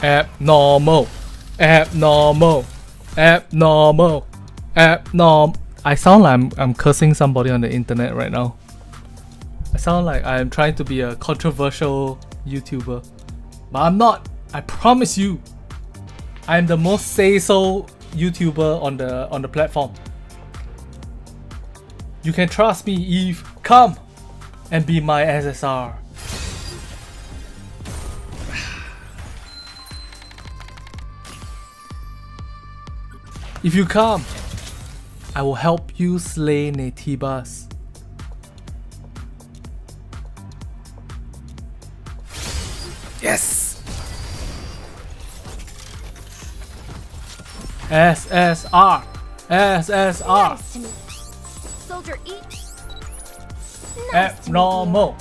Abnormal. Abnormal. Abnormal. Abnormal. I sound like I'm cursing somebody on the internet right now. I sound like I'm trying to be a controversial YouTuber. But I'm not. I promise you. I'm the most say-so YouTuber on the platform. You can trust me, Eve. Come and be my SSR. If you come, I will help you slay Netibas. Yes! SSR! SSR! Nice to meet you. Soldier E. Abnormal!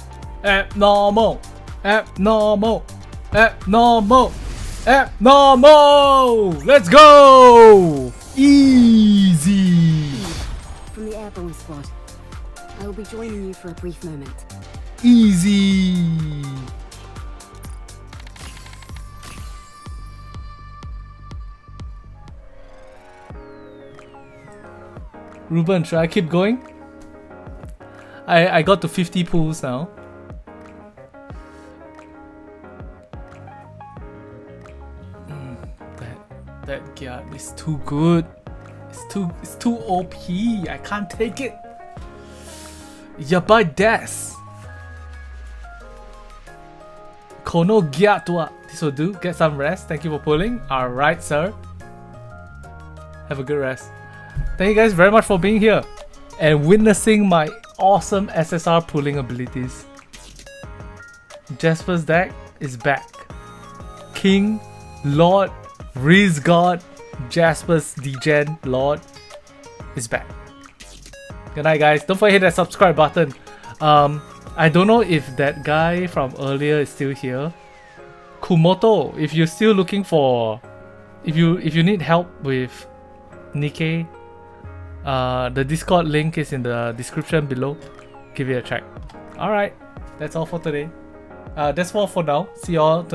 Abnormal! Abnormal! Abnormal! Abnormal! Let's go! Easy! From the airborne squad. I will be joining you for a brief moment. Easy! Ruben, should I keep going? I got to 50 pools now. That Gyat is too good. It's too OP. I can't take it. Yabai des. Kono gyatwa. This will do. Get some rest. Thank you for pulling. Alright, sir. Have a good rest. Thank you guys very much for being here and witnessing my awesome SSR pulling abilities. Jasper's deck is back. King, Lord, Riz God, Jasper's Degen Lord is back. Good night, guys. Don't forget to hit that subscribe button. I don't know if that guy from earlier is still here. Kumoto, if you're still looking for, if you need help with Nikke, the Discord link is in the description below. Give it a check. Alright, that's all for today. That's all for now. See y'all tonight.